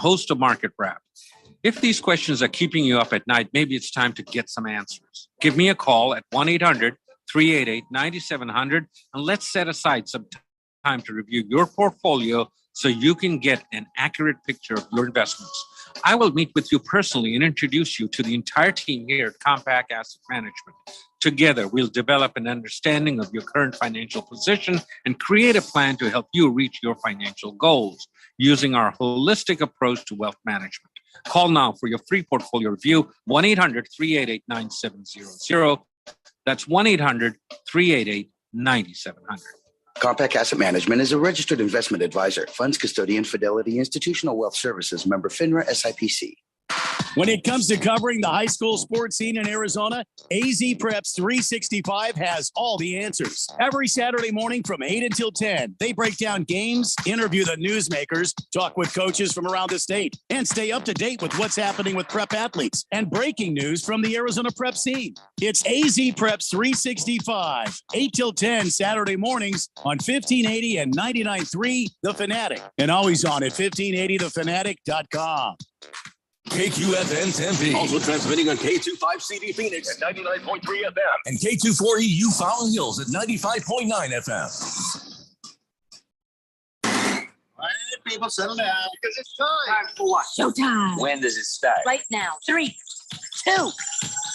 host of Market Wrap. If these questions are keeping you up at night, maybe it's time to get some answers. Give me a call at 1-800-388-9700 and let's set aside some time to review your portfolio so you can get an accurate picture of your investments. I will meet with you personally and introduce you to the entire team here at Compact Asset Management. Together, we'll develop an understanding of your current financial position and create a plan to help you reach your financial goals using our holistic approach to wealth management. Call now for your free portfolio review, 1-800-388-9700. That's 1-800-388-9700. Compact Asset Management is a registered investment advisor, funds custodian, Fidelity Institutional Wealth Services, member FINRA SIPC. When it comes to covering the high school sports scene in Arizona, AZ Preps 365 has all the answers. Every Saturday morning from 8 until 10, they break down games, interview the newsmakers, talk with coaches from around the state, and stay up to date with what's happening with prep athletes and breaking news from the Arizona prep scene. It's AZ Preps 365, 8 till 10 Saturday mornings on 1580 and 99.3 The Fanatic, and always on at 1580thefanatic.com. KQFN Tempe. Also transmitting on K25CD Phoenix at 99.3 FM. And K24EU Fountain Hills at 95.9 FM. All right, people, settle down because it's time. Time for what? Showtime. When does it start? Right now. 3, 2,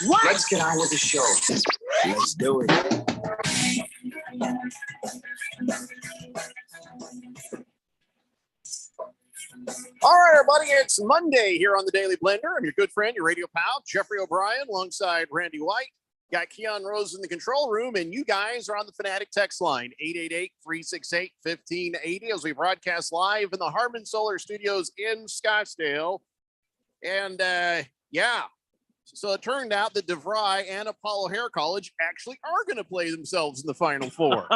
1. Let's get on with the show. Let's do it. All right, everybody, it's Monday here on the Daily Blender. I'm your good friend, your radio pal, Jeffrey O'Brien, alongside Randy White. Got Keon Rose in the control room, and you guys are on the Fanatic text line, 888-368-1580, as we broadcast live in the Harman Solar Studios in Scottsdale. And, so it turned out that DeVry and Apollo Hair College actually are going to play themselves in the Final Four.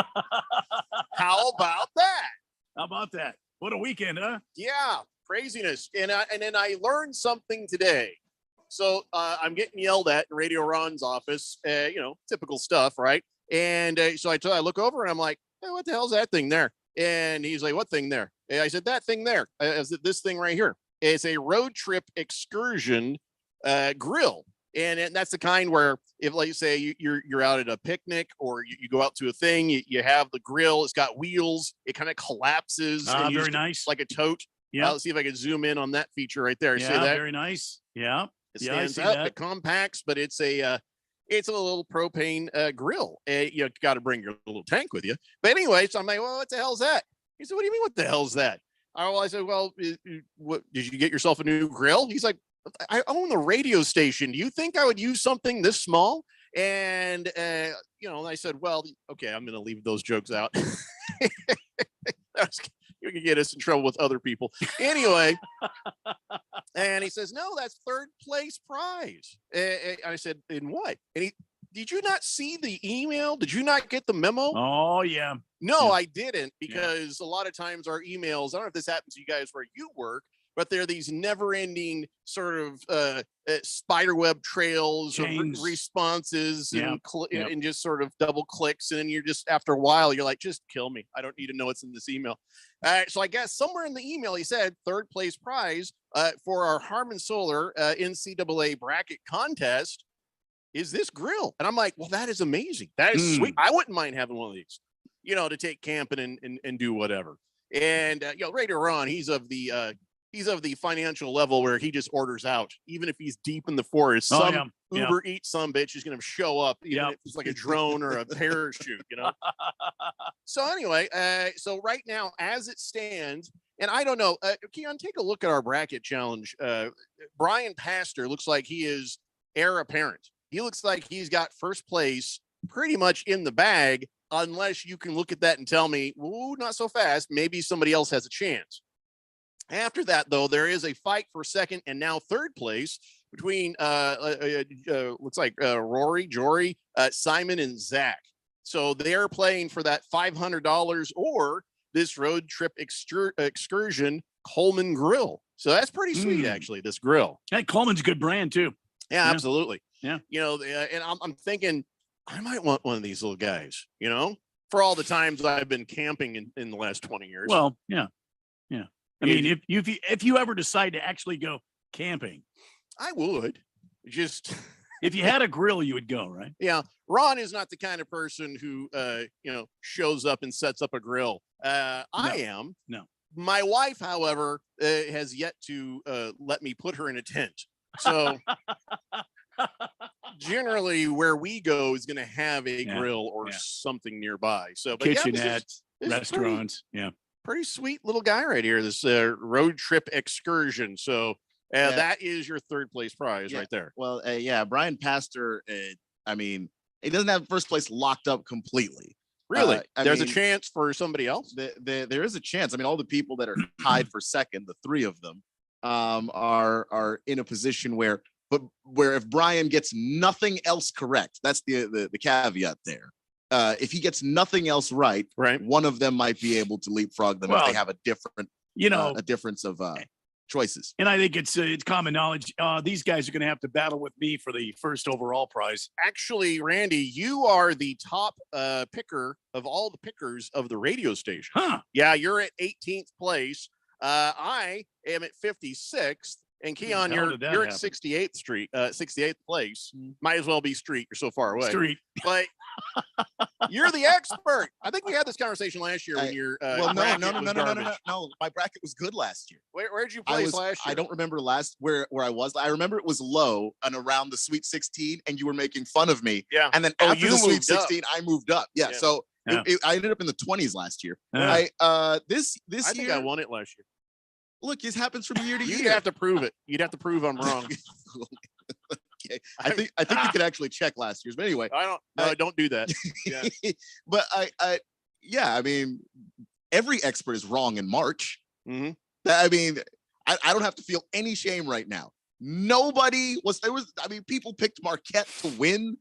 How about that? How about that? What a weekend, huh? Yeah, craziness. And then I learned something today. So I'm getting yelled at in Radio Ron's office, typical stuff, right? And so I look over and I'm like, hey, what the hell's that thing there? And he's like, what thing there? And I said, that thing there. I said, this thing right here. It's a road trip excursion grill. And that's the kind where if, like you say, you're out at a picnic or you go out to a thing, you have the grill, it's got wheels, it kind of collapses. Very nice. Like a tote. Yeah. Let's see if I can zoom in on that feature right there. Yeah, see that? Very nice. Yeah. It stands up, it compacts, but it's a little propane grill. You got to bring your little tank with you. But anyway, so I'm like, well, what the hell's that? He said, what do you mean, what the hell's that? I said, well, what, did you get yourself a new grill? He's like, I own the radio station. Do you think I would use something this small? And, I said, well, okay, I'm going to leave those jokes out. You can get us in trouble with other people. Anyway, and he says, no, that's third place prize. I said, in what? And did you not see the email? Did you not get the memo? Oh, yeah. No, yeah. I didn't, because a lot of times our emails, I don't know if this happens to you guys where you work, but there are these never-ending sort of spiderweb trails of responses and just sort of double clicks, and then you're just, after a while, you're like, just kill me. I don't need to know what's in this email. So I guess somewhere in the email he said third place prize for our Harman Solar NCAA bracket contest is this grill. And I'm like, well, that is amazing. That is sweet. I wouldn't mind having one of these, to take camping and do whatever. And Radio Ron, he's of the financial level where he just orders out, even if he's deep in the forest. Some Uber Eats some bitch is going to show up, even if it's like a drone or a parachute, So anyway, so right now, as it stands, and I don't know, Keon, take a look at our bracket challenge. Brian Pastor looks like he is heir apparent. He looks like he's got first place pretty much in the bag, unless you can look at that and tell me, ooh, not so fast. Maybe somebody else has a chance. After that, though, there is a fight for second and now third place between looks like Rory, Jory, Simon, and Zach. So they're playing for that $500 or this road trip excursion Coleman Grill. So that's pretty sweet, actually, this grill. Hey, Coleman's a good brand, too. Yeah, absolutely. Yeah. And I'm thinking I might want one of these little guys, for all the times I've been camping in the last 20 years. Well, yeah. Yeah. I mean, if you ever decide to actually go camping, I would just. If you had a grill, you would go, right? Yeah. Ron is not the kind of person who, shows up and sets up a grill. I am. No. My wife, however, has yet to let me put her in a tent. So generally where we go is going to have a grill or something nearby. So but kitchenette, restaurants. Pretty sweet little guy right here. This road trip excursion. So that is your third place prize right there. Well, Brian Pastor, I mean, he doesn't have first place locked up completely. Really? There's a chance for somebody else? There is a chance. I mean, all the people that are tied for second, the three of them, are in a position where if Brian gets nothing else correct, that's the caveat there. If he gets nothing else right, one of them might be able to leapfrog them if they have a different, a difference of choices. And I think it's common knowledge. These guys are going to have to battle with me for the first overall prize. Actually, Randy, you are the top picker of all the pickers of the radio station. Huh? Yeah, you're at 18th place. I am at 56th. And Keon, you're at 68th place. Might as well be street. You're so far away. Street. But you're the expert. I think we had this conversation last year when you're no. My bracket was good last year. Where'd you place last year? I don't remember where I was. I remember it was low and around the Sweet 16, and you were making fun of me. Yeah. And then after the Sweet 16, I moved up. Yeah. So I ended up in the 20s last year. This year, I think I won it last year. Look, this happens from year to year. You'd have to prove it. You'd have to prove I'm wrong. Okay. I think you could actually check last year's, but anyway. Don't do that. Yeah. But I mean, every expert is wrong in March. Mm-hmm. I mean, I don't have to feel any shame right now. People picked Marquette to win.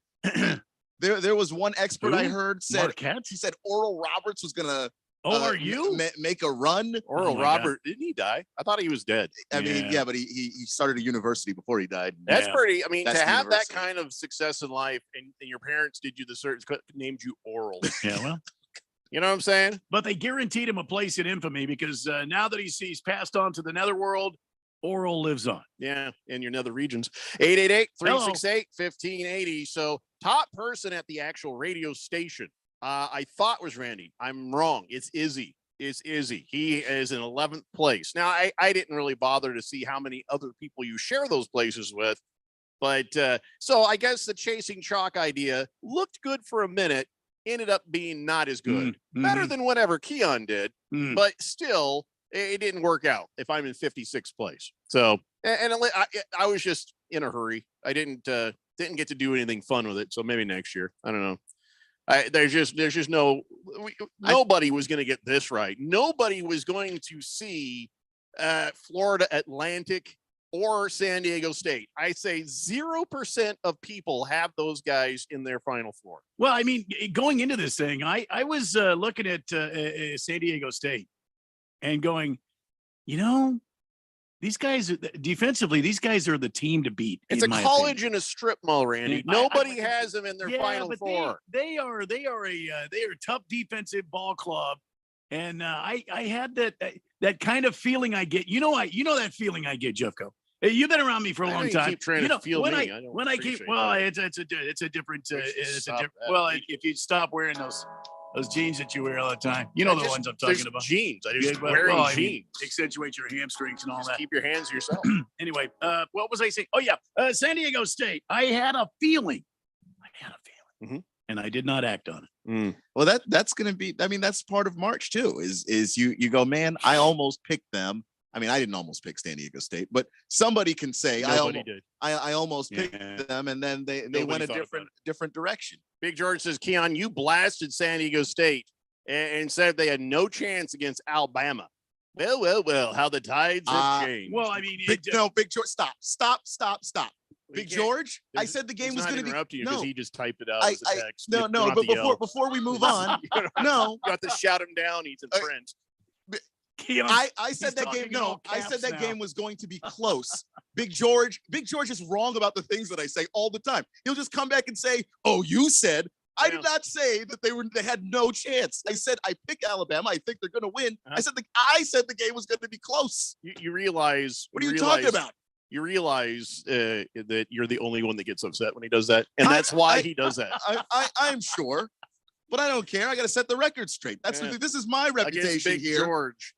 There was one expert I heard said Marquette? He said Oral Roberts was gonna are you make a run? Oral Robert, didn't he die? I thought he was dead. I mean, but he started a university before he died. That's pretty. I mean, to have that kind of success in life, and your parents did you the search, named you Oral. Yeah, well, you know what I'm saying? But they guaranteed him a place in infamy because now that he's passed on to the netherworld, Oral lives on. Yeah, in your nether regions. 888-368-1580. So top person at the actual radio station. I thought was Randy. I'm wrong. It's Izzy. It's Izzy. He is in 11th place. Now, I didn't really bother to see how many other people you share those places with. But so I guess the chasing chalk idea looked good for a minute, ended up being not as good. Better than whatever Keon did, but still, it didn't work out if I'm in 56th place. So, and I was just in a hurry. I didn't get to do anything fun with it. So maybe next year. I don't know. There's just nobody was going to get this right. Nobody was going to see Florida Atlantic or San Diego State. I say 0% of people have those guys in their Final Four. Well, I mean, going into this thing, I was looking at San Diego State and going, these guys defensively, these guys are the team to beat. It's a college and a strip mall, Randy. Nobody has them in their Final Four. They are a tough defensive ball club, and I had that kind of feeling I get. That feeling I get, Jeffco. You've been around me for a long time. Keep trying to feel when me. It's a different. Well, if you stop wearing those jeans that you wear all the time, the ones I'm talking about. Jeans. I just wearing jeans. Accentuate your hamstrings and all that. Keep your hands to yourself. Anyway, what was I saying? Oh yeah, San Diego State. I had a feeling, and I did not act on it. Well, that's going to be. I mean, that's part of March too. Is you go, man? I almost picked them. I mean, I didn't almost pick San Diego State, but somebody can say I almost picked them, and then they went a different direction. Big George says, Keon, you blasted San Diego State and said they had no chance against Alabama. Well, how the tides have changed. Well, I mean, Big George, stop. Big George, I said the game was going to be. Interrupt you because he just typed it out as a text. But before we move on, you have to shout him down. He's in print. I said that game. No, I said that game was going to be close. Big George is wrong about the things that I say all the time. He'll just come back and say, "Oh, you said." I did not say that they had no chance. I said I pick Alabama. I think they're going to win. I said the game was going to be close. You realize What are you talking about? You realize that you're the only one that gets upset when he does that, and that's why he does that. I'm sure, but I don't care. I got to set the record straight. This is my reputation Big here. George.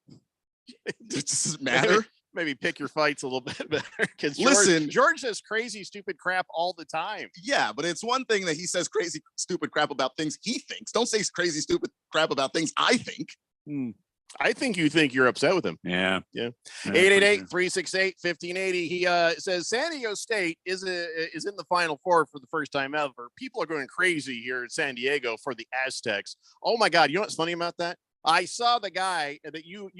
This doesn't matter. Maybe pick your fights a little bit better. Because Listen, George says crazy, stupid crap all the time. Yeah, but it's one thing that he says crazy, stupid crap about things he thinks. Don't say crazy, stupid crap about things I think. I think you think you're upset with him. Yeah. 888-368-1580. He says San Diego State is in the Final Four for the first time ever. People are going crazy here in San Diego for the Aztecs. Oh my God! You know what's funny about that? I saw the guy that you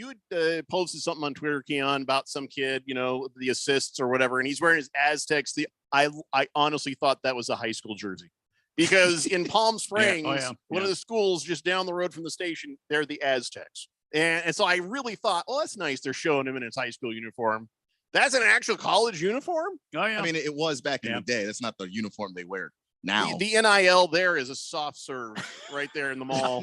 posted something on Twitter, Keon, about some kid, the assists or whatever, and he's wearing his Aztecs. I honestly thought that was a high school jersey, because in Palm Springs, one of the schools just down the road from the station, they're the Aztecs, and so I really thought, well, that's nice. They're showing him in his high school uniform. That's an actual college uniform. Oh yeah. I mean, it was back in the day. That's not the uniform they wear now. The NIL there is a soft serve right there in the mall.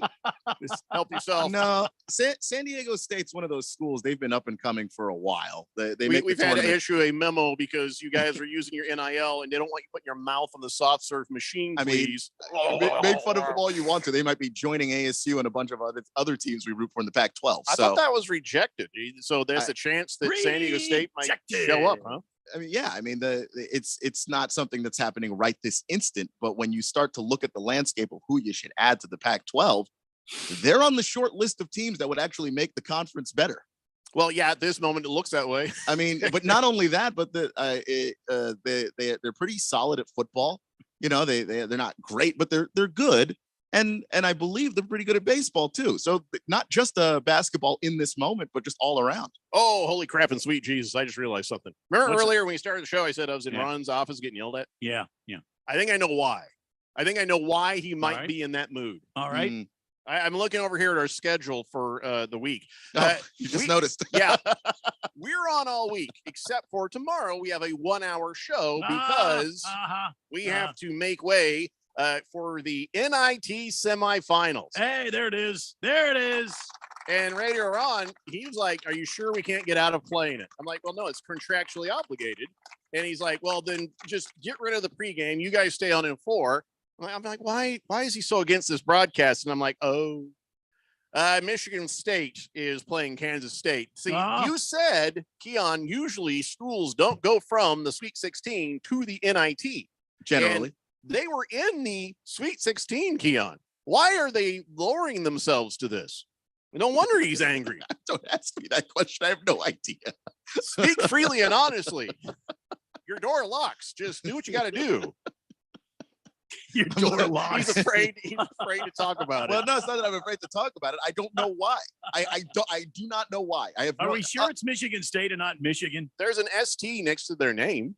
Just help yourself. No, San Diego State's one of those schools. They've been up and coming for a while. We've had to issue a memo because you guys are using your NIL and they don't want you putting your mouth on the soft serve machine. Please, make fun of them all you want to. They might be joining ASU and a bunch of other teams we root for in the Pac-12. I thought that was rejected. So there's a chance that San Diego State might show up, huh? I mean, yeah. I mean, it's not something that's happening right this instant. But when you start to look at the landscape of who you should add to the Pac-12, they're on the short list of teams that would actually make the conference better. Well, yeah, at this moment it looks that way. I mean, but not only that, but they're pretty solid at football. They're not great, but they're good. And I believe they're pretty good at baseball too. So not just basketball in this moment, but just all around. Oh, holy crap and sweet Jesus. I just realized something. Remember earlier when we started the show, I said I was in Ron's office getting yelled at? Yeah. I think I know why. He might be in that mood. All right. I'm looking over here at our schedule for the week. You just noticed. Yeah. We're on all week, except for tomorrow. We have a 1-hour show because we have to make way for the NIT semifinals. Hey, there it is. And Radio Ron, he was like, are you sure we can't get out of playing it? I'm like, well, no, it's contractually obligated. And he's like, well, then just get rid of the pregame. You guys stay on in 4. I'm like, why is he so against this broadcast? And I'm like, Michigan State is playing Kansas State. See, you said, Keon, usually schools don't go from the Sweet 16 to the NIT. Generally. And they were in the Sweet 16, Keon. Why are they lowering themselves to this? No wonder he's angry. Don't ask me that question. I have no idea. Speak freely and honestly. Your door locks. Just do what you got to do. Your door locks. He's afraid to talk about it. Well, no, it's not that I'm afraid to talk about it. I don't know why. I do not know why. Are we sure it's Michigan State and not Michigan? There's an ST next to their name.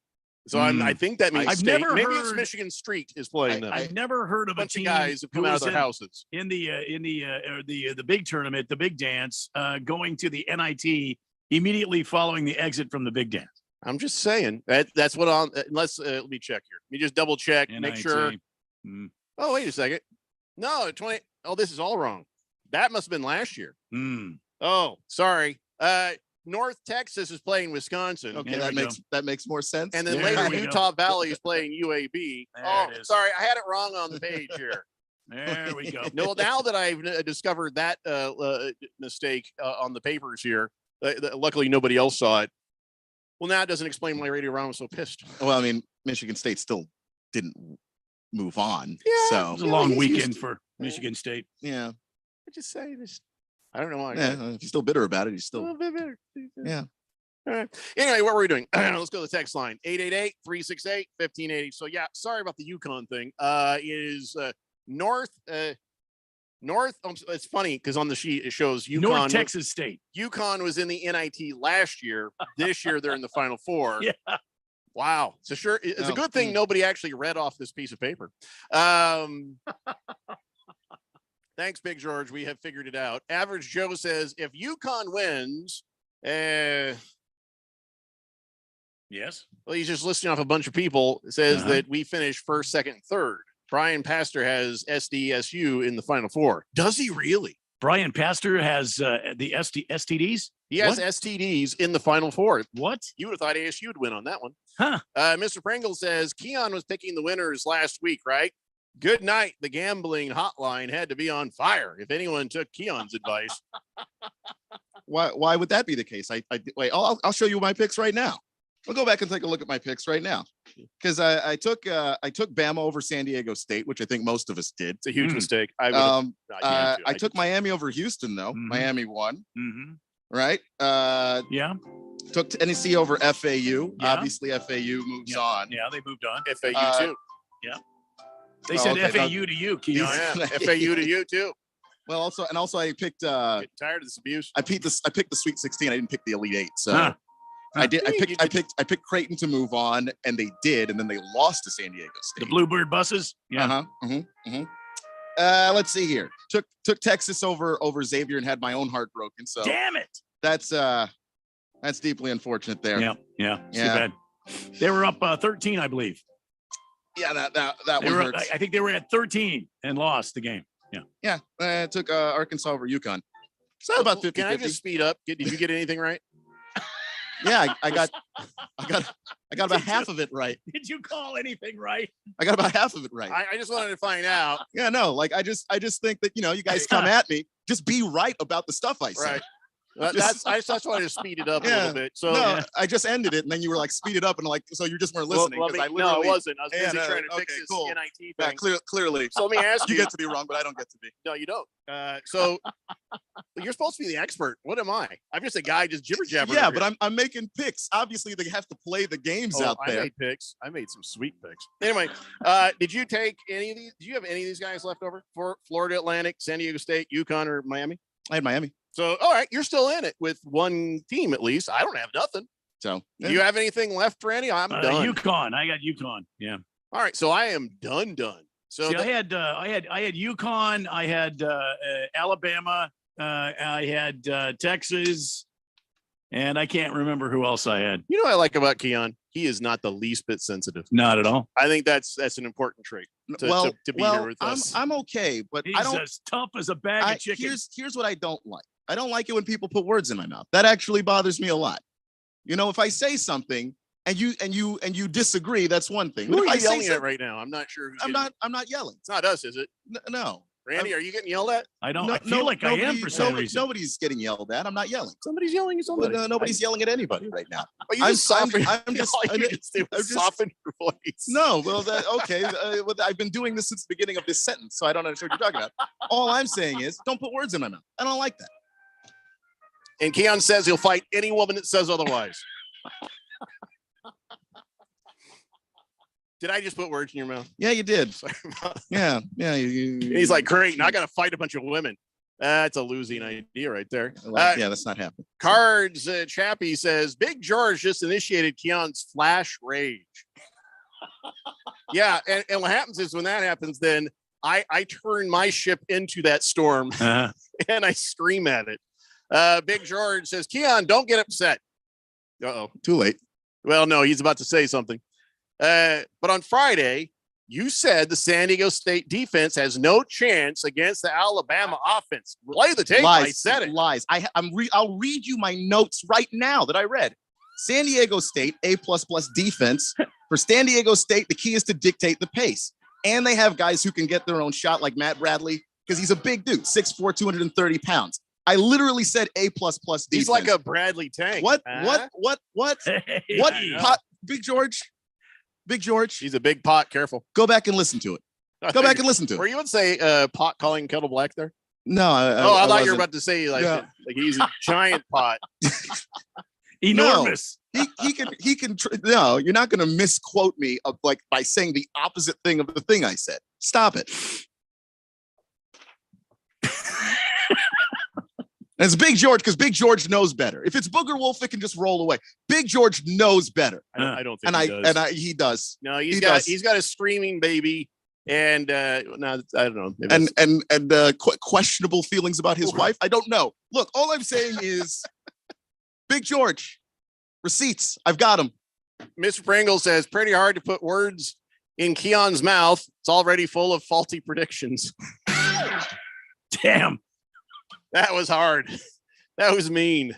So I think that means State. Maybe it's Michigan Street is playing them. I've never heard of a bunch team of guys who come out of their houses in the big tournament, the big dance, going to the NIT immediately following the exit from the big dance. I'm just saying that's what on. Let me check here. Let me just double check, make sure. Oh, wait a second. No, 20. Oh, this is all wrong. That must have been last year. Oh, sorry. North Texas is playing Wisconsin. Okay, that makes more sense. And then later Utah Valley is playing UAB. Sorry, I had it wrong on the page here. There we go. No, now that I've discovered that mistake on the papers here, luckily nobody else saw it. Well, now it doesn't explain why Radio Ron was so pissed. Well, I mean, Michigan State still didn't move on. Yeah, so it was a long weekend for Michigan State. Yeah. I just say this. I don't know why. Yeah, if you're still bitter about it, you're still. A little bit bitter. Yeah. All right. Anyway, what were we doing? Let's go to the text line. 888-368-1580. So yeah, sorry about the UConn thing. Is North. It's funny because on the sheet it shows UConn. North Texas State. UConn was in the NIT last year. This year they're in the Final Four. Yeah. Wow. So sure, it's a good thing nobody actually read off this piece of paper. Thanks, Big George. We have figured it out. Average Joe says if UConn wins, yes. Well, he's just listing off a bunch of people. It says that we finish first, second, third. Brian Pastor has SDSU in the Final Four. Does he really? Brian Pastor has the STDs. He has What? STDs in the Final Four. What? You would have thought ASU would win on that one. Huh? Mr. Pringle says Keon was picking the winners last week, right? Good night. The gambling hotline had to be on fire if anyone took Keon's advice. Why would that be the case? Wait, I'll show you my picks right now. We'll go back and take a look at my picks right now. Because I took Bama over San Diego State, which I think most of us did. It's a huge mistake. I took Miami over Houston, though. Mhm. Miami won. Mm-hmm. Right? Yeah. Took Tennessee over FAU. Yeah. Obviously, FAU moves on. Yeah, they moved on. FAU too. They Oh, said okay, FAU to you, Keon. Yeah, FAU to you too. Well, also I picked Getting tired of this abuse. I picked the Sweet 16. I didn't pick the Elite 8. So Huh. I did. You I picked Creighton to move on, and they did, and then they lost to San Diego State. The Bluebird buses. Yeah. Let's see here. Took Texas over Xavier and had my own heart broken. So Damn it. that's deeply unfortunate there. Yeah. Yeah. Too Yeah. bad. They were up 13, I believe. Yeah, that They one were, hurts. I think they were at 13 and lost the game. Yeah, took Arkansas over UConn. So about 50. Can I just speed up? Did you get anything right? Yeah, I got about half of it right. Did you call anything right? I got about half of it right. I just wanted to find out. Yeah, no, like I just think that you guys come at me, just be right about the stuff I said. Right. I just wanted to speed it up a little bit. So no, I just ended it, and then you were like, speed it up, and like, so you just weren't listening Well, because I no, literally. it wasn't. I was busy Yeah, trying to fix okay, this cool. NIT Yeah, thing. clearly. So let me ask You you. get to be wrong, but I don't get to be. No, you don't. So you're supposed to be the expert. What am I? I'm just a guy just jibber jabber. Yeah, but I'm making picks. Obviously, they have to play the games out I there. made picks. I made some sweet picks. Anyway, did you take any of these? Do you have any of these guys left over for Florida Atlantic, San Diego State, UConn, or Miami? I had Miami, So, all right, you're still in it with one team at least. I don't have nothing. so yeah. Do you have anything left, Randy? I'm done. UConn. I got UConn. Yeah. All right, so I am done. So See, I had UConn. I had Alabama. I had Texas, and I can't remember who else I had. you know what I like about Keon? He is not the least bit sensitive. Not at all. I think that's an important trait to be here with us. I'm okay, but He's I don't. as tough as a bag of chicken. Here's what I don't like. I don't like it when people put words in my mouth. That actually bothers me a lot. If I say something and you disagree, that's one thing. Who But are if I you say yelling at something- right now? I'm not sure. I'm not yelling. It's not us, is it? No. Randy, are you getting yelled at? I don't. No, I feel like I am for some reason. Nobody's getting yelled at. I'm not yelling. Somebody's yelling at somebody. Nobody's yelling at anybody right now. But you I'm- just soften. I'm just- all you I'm just do I'm is just- soften your voice. No, well, okay. Well, I've been doing this since the beginning of this sentence, so I don't understand what you're talking about. All I'm saying is, don't put words in my mouth. I don't like that. And Keon says he'll fight any woman that says otherwise. Did I just put words in your mouth? Yeah, you did. Sorry about that. Yeah. And he's like, great. Now I got to fight a bunch of women. That's a losing idea right there. Yeah, that's not happening. Cards Chappie says Big George just initiated Keon's flash rage. Yeah, and what happens is when that happens, then I turn my ship into that storm Uh-huh. and I scream at it. Big George says, Keon, don't get upset. Uh-oh. Too late. Well, no, he's about to say something. But on Friday, you said the San Diego State defense has no chance against the Alabama offense. Play the tape. Lies. I said it. Lies. I'll read you my notes right now that I read. San Diego State, A++ defense. For San Diego State, the key is to dictate the pace. And they have guys who can get their own shot, like Matt Bradley, because he's a big dude, 6'4", 230 pounds. I literally said A++ defense. He's like a Bradley tank. What? Huh? What? What Hey, pot? Big George. He's a big pot. Careful. Go back and listen to it. Go back and listen to Were it. you would say pot calling kettle black there? No, I thought you were wasn't. about to say like, Yeah. like he's a giant pot. enormous. He can. No, you're not going to misquote me by saying the opposite thing of the thing I said. Stop it. And it's Big George because Big George knows better. If it's Booger Wolf, it can just roll away. Big George knows better, I don't think and he does. he does. No, he does. he's got a screaming baby, and no, I don't know. Maybe And questionable feelings about his wife. I don't know. Look, all I'm saying is, Big George, receipts. I've got them. Mr. Pringle says pretty hard to put words In Keon's mouth, it's already full of faulty predictions. Damn. That was hard. That was mean.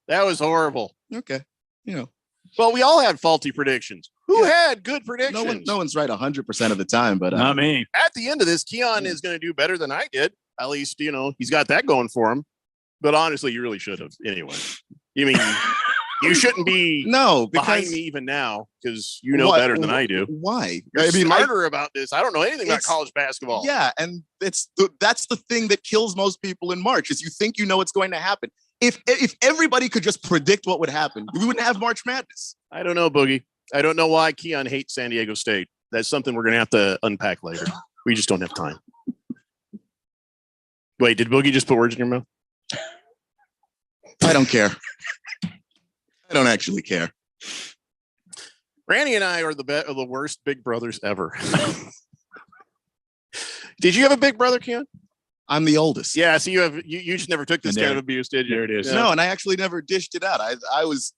That was horrible. Okay. You know, Well, we all had faulty predictions. Who had good predictions? no one's right 100% of the time, but Not me. At the end of this, Keon is going to do better than I did. At least, he's got that going for him. But honestly, you really should have. Anyway, you mean you shouldn't be no, behind because me even now because you know better than I do. Why? You're smarter about this. I don't know anything about college basketball. Yeah, and that's the thing that kills most people in March is you think you know what's going to happen. If everybody could just predict what would happen, we wouldn't have March Madness. I don't know, Boogie. I don't know why Keon hates San Diego State. That's something we're going to have to unpack later. We just don't have time. Wait, did Boogie just put words in your mouth? I don't care. I don't actually care. Randy and I are the worst big brothers ever. Did you have a big brother, Keon? I'm the oldest. Yeah, so you just never took this kind of abuse, did you? There it is. Yeah. No, and I actually never dished it out. I was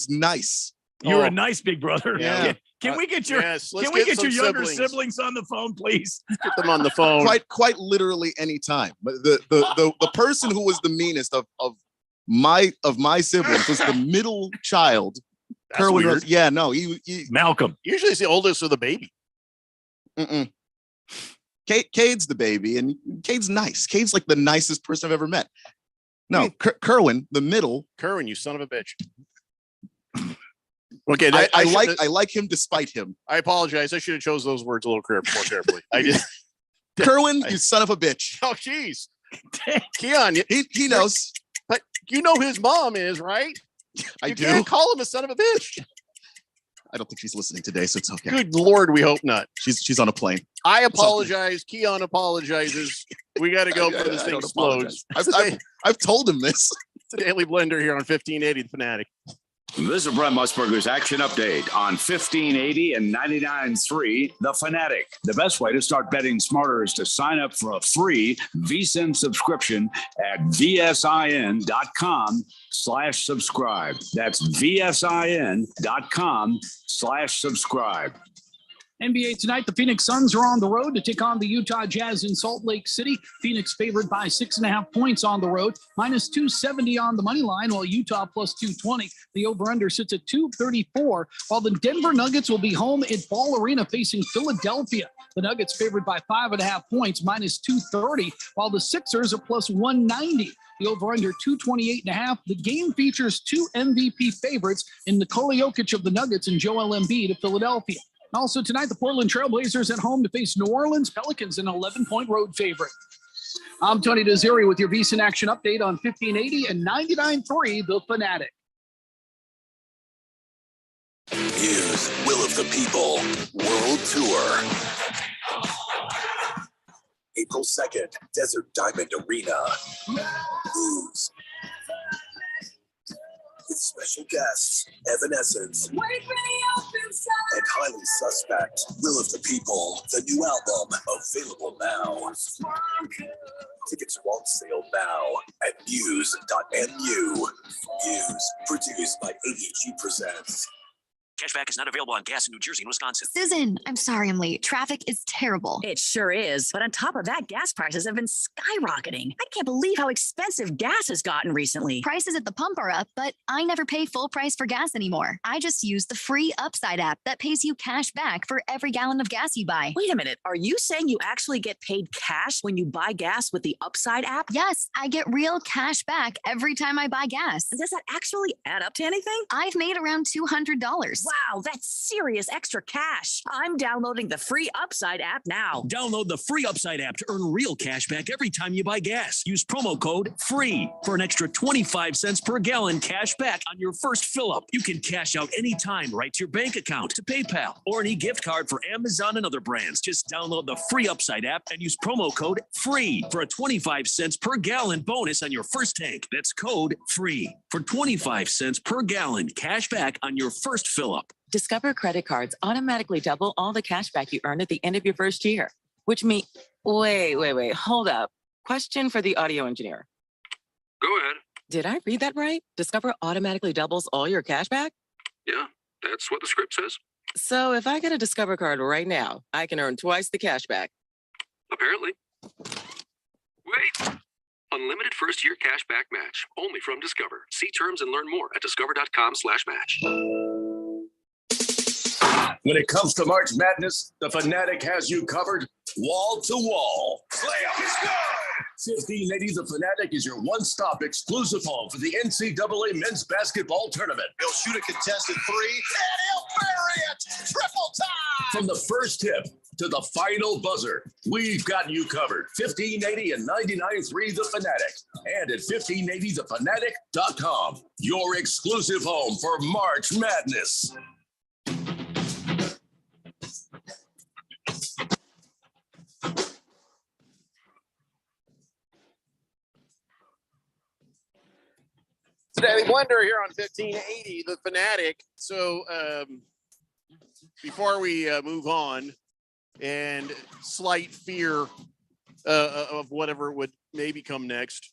nice. You're a nice big brother. Yeah. Can we get your Yes, Can we get your younger siblings on the phone, please? Get them on the phone. Quite literally any time. But the person who was the meanest of my siblings was the middle child. That's Kerwin weird. was, yeah, no, he Malcolm. Usually it's the oldest or the baby. Cade's the baby, and Cade's nice. Cade's like the nicest person I've ever met. No, Kerwin, the middle. Kerwin, you son of a bitch. Okay, I like him despite him. I apologize. I should have chose those words a little more carefully. I did. Kerwin, you son of a bitch. Oh, jeez. Keon, He knows. but you know who his mom is, right? I You do. can't call him a son of a bitch. I don't think she's listening today, so it's okay. Good Lord, we hope not. She's on a plane. I apologize. Keon apologizes. We got to go before this I thing don't explodes. apologize. I've told him this. It's a Daily Blender here on 1580 The Fanatic. This is Brent Musburger's action update on 1580 and 99.3 The Fanatic. The best way to start betting smarter is to sign up for a free VSiN subscription at vsin.com/subscribe. That's vsin.com/subscribe. NBA tonight, the Phoenix Suns are on the road to take on the Utah Jazz in Salt Lake City. Phoenix favored by 6.5 points on the road, minus 270 on the money line, while Utah plus 220. The over-under sits at 234, while the Denver Nuggets will be home at Ball Arena facing Philadelphia. The Nuggets favored by 5.5 points, minus 230, while the Sixers are plus 190. The over-under 228.5. The game features two MVP favorites in Nikola Jokic of the Nuggets and Joel Embiid of Philadelphia. Also tonight, the Portland Trailblazers at home to face New Orleans Pelicans, an 11-point road favorite. I'm Tony Desiri with your VSiN Action Update on 1580 and 99.3 The Fanatic. News, Will of the People, World Tour. April 2nd, Desert Diamond Arena. News. With special guests, Evanescence, and Highly Suspect, Will of the People, the new album, available now. Tickets are on sale now at muse.mu. Muse, produced by AEG Presents. Cashback is not available on gas in New Jersey and Wisconsin. Susan, I'm sorry I'm late. Traffic is terrible. It sure is. But on top of that, gas prices have been skyrocketing. I can't believe how expensive gas has gotten recently. Prices at the pump are up, but I never pay full price for gas anymore. I just use the free Upside app that pays you cash back for every gallon of gas you buy. Wait a minute. Are you saying you actually get paid cash when you buy gas with the Upside app? Yes, I get real cash back every time I buy gas. Does that actually add up to anything? I've made around $200. Wow, that's serious extra cash. I'm downloading the free Upside app now. Download the free Upside app to earn real cash back every time you buy gas. Use promo code FREE for an extra 25 cents per gallon cash back on your first fill up. You can cash out anytime right to your bank account, to PayPal, or any gift card for Amazon and other brands. Just download the free Upside app and use promo code FREE for a 25 cents per gallon bonus on your first tank. That's code FREE for 25 cents per gallon cash back on your first fill up. Discover credit cards automatically double all the cash back you earn at the end of your first year, which means, wait, hold up. Question for the audio engineer. Go ahead. Did I read that right? Discover automatically doubles all your cash back? Yeah, that's what the script says. So if I get a Discover card right now, I can earn twice the cash back. Apparently. Wait. Unlimited first-year cash back match. Only from Discover. See terms and learn more at discover.com/match. When it comes to March Madness, the Fanatic has you covered wall to wall. Layup is good. 1580 The Fanatic is your one-stop exclusive home for the NCAA men's basketball tournament. He'll shoot a contested three, and he'll bury it. Triple time. From the first tip to the final buzzer, we've got you covered. 1580 and 99.3 The Fanatic, and at 1580thefanatic.com, your exclusive home for March Madness. Daily Blender here on 1580 The Fanatic. So before we move on, and slight fear of whatever would maybe come next,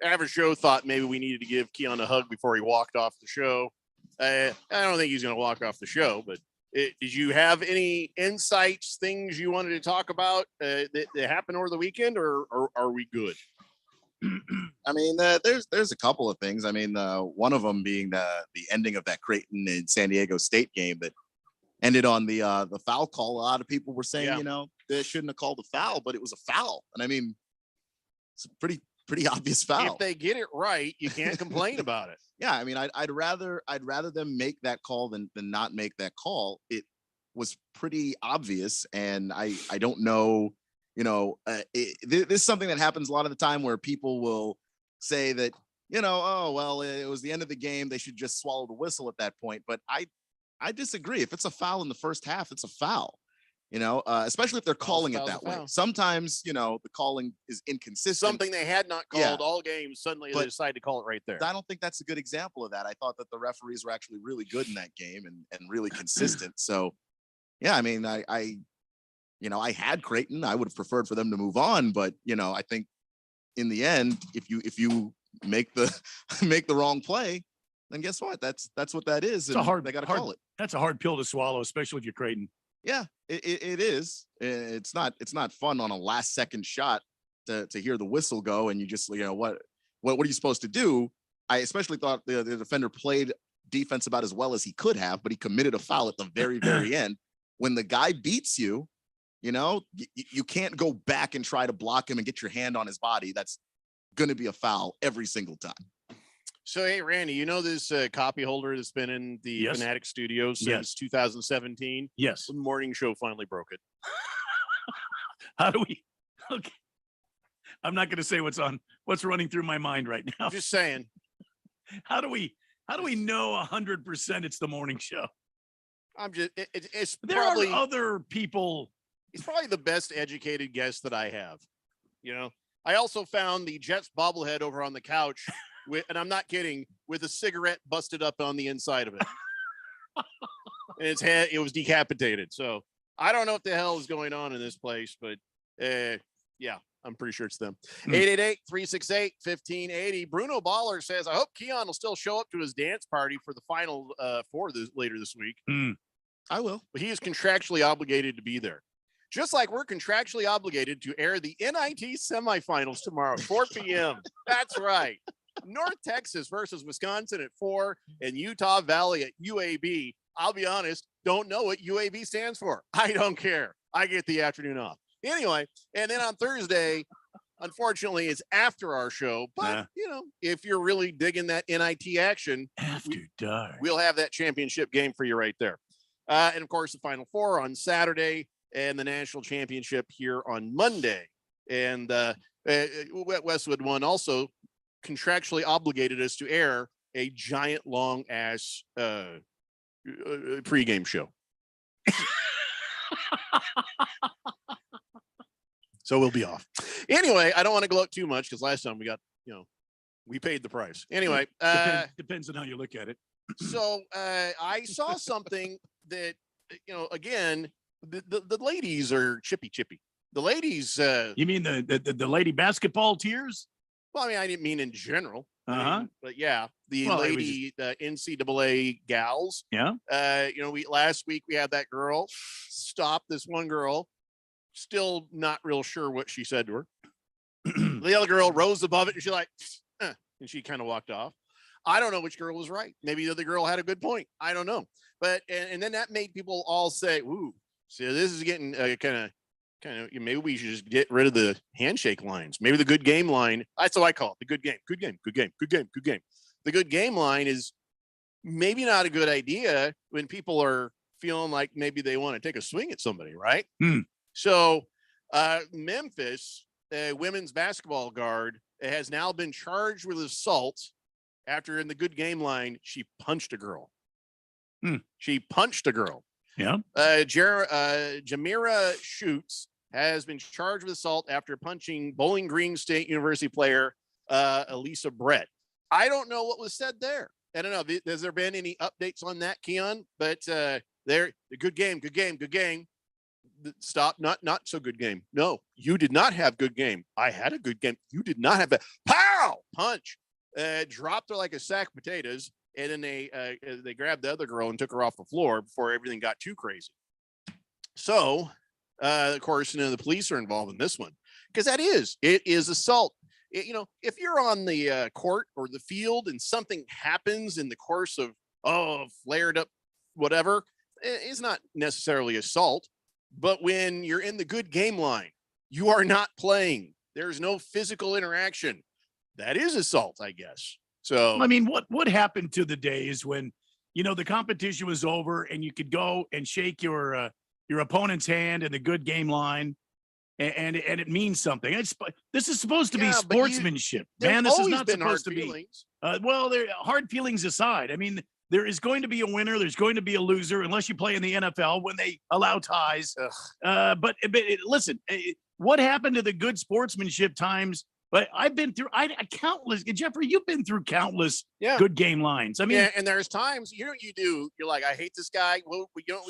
Average Joe thought maybe we needed to give Keon a hug before he walked off the show. I don't think he's going to walk off the show, but did you have any insights, things you wanted to talk about that happened over the weekend, or are we good? I mean, there's a couple of things. I mean, one of them being the ending of that Creighton and San Diego State game that ended on the foul call. A lot of people were saying, you know, they shouldn't have called a foul, but it was a foul. And I mean, it's a pretty obvious foul. If they get it right, you can't complain about it. Yeah, I mean, I'd rather them make that call than not make that call. It was pretty obvious, and I don't know. You know, this is something that happens a lot of the time where people will say that, you know, oh, well, it was the end of the game. They should just swallow the whistle at that point. But I disagree. If it's a foul in the first half, it's a foul, you know, especially if they're calling it that way. Sometimes, you know, the calling is inconsistent. Something they had not called all games. Suddenly they decide to call it right there. I don't think that's a good example of that. I thought that the referees were actually really good in that game and really consistent. So, yeah, I mean, you know, I had Creighton. I would have preferred for them to move on, but you know, I think in the end, if you make the wrong play, then guess what? That's what that is. It's a hard. They got to call it. That's a hard pill to swallow, especially with your Creighton. Yeah, it is. It's not fun on a last second shot to hear the whistle go and you just, you know, what are you supposed to do? I especially thought the defender played defense about as well as he could have, but he committed a foul at the very very end. When the guy beats you, you know, you can't go back and try to block him and get your hand on his body. That's going to be a foul every single time. So, hey, Randy, you know this copy holder that's been in the Fanatic studio since 2017? Yes. The morning show finally broke it. How do we? Okay. I'm not going to say what's running through my mind right now. Just saying. How do we know 100% it's the morning show? I'm just, it's there probably are other people. He's probably the best educated guest that I have. You know, I also found the Jets bobblehead over on the couch and I'm not kidding, with a cigarette busted up on the inside of it. And its head, it was decapitated. So I don't know what the hell is going on in this place, but yeah, I'm pretty sure it's them. 888-368-1580. Bruno Baller says, I hope Keon will still show up to his dance party for the final four later this week. I will. But he is contractually obligated to be there. Just like we're contractually obligated to air the NIT semifinals tomorrow, 4 p.m. That's right. North Texas versus Wisconsin at 4 and Utah Valley at UAB. I'll be honest, don't know what UAB stands for. I don't care. I get the afternoon off. Anyway, and then on Thursday, unfortunately, it's after our show. But, you know, if you're really digging that NIT action, after dark, we'll have that championship game for you right there. And, of course, the Final Four on Saturday and the national championship here on Monday. And Westwood One also contractually obligated us to air a giant long ass pregame show. So we'll be off. Anyway, I don't want to gloat too much because last time we got, you know, we paid the price. Anyway, depends on how you look at it. So I saw something that, you know, again, the ladies are chippy. The ladies. You mean the lady basketball tears? Well, I mean, I didn't mean in general. But yeah, the Well, it was lady, the NCAA gals. Yeah. Last week we had that girl stop this one girl, still not real sure what she said to her. The other girl rose above it and she's like, and she kind of walked off. I don't know which girl was right. Maybe the other girl had a good point. I don't know. But and then that made people all say, "Ooh, so this is getting kind of. Maybe we should just get rid of the handshake lines. Maybe the good game line. That's what I call it. The good game, good game, good game, good game, good game. The good game line is maybe not a good idea when people are feeling like maybe they want to take a swing at somebody, right? So Memphis, women's basketball guard, has now been charged with assault after in the good game line, she punched a girl. She punched a girl. Yeah. Jamira Schutz has been charged with assault after punching Bowling Green State University player Elisa Brett. I don't know what was said there. I don't know. Has there been any updates on that, Keon? But the good game, good game, good game. Stop. Not so good game. No, you did not have good game. I had a good game. You did not have that. Pow! Punch. Dropped her like a sack of potatoes. And then they grabbed the other girl and took her off the floor before everything got too crazy. So, of course, the police are involved in this one because it is assault. If you're on the court or the field and something happens in the course of flared up whatever, it's not necessarily assault. But when you're in the good game line, you are not playing. There's no physical interaction. That is assault, I guess. So I mean, what happened to the days when the competition was over and you could go and shake your opponent's hand in the good game line, and it means something. This is supposed to be sportsmanship, man. This is not supposed to be. Well, hard feelings aside. I mean, there is going to be a winner. There's going to be a loser, unless you play in the NFL when they allow ties. But listen, what happened to the good sportsmanship times? But I've been through countless. Jeffrey, you've been through countless good game lines. I mean, and there's times you're like, I hate this guy. Well, you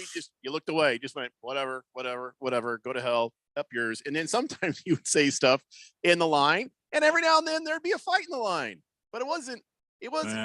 looked away, just went whatever, go to hell, up yours. And then sometimes you would say stuff in the line, and every now and then there'd be a fight in the line. But it wasn't.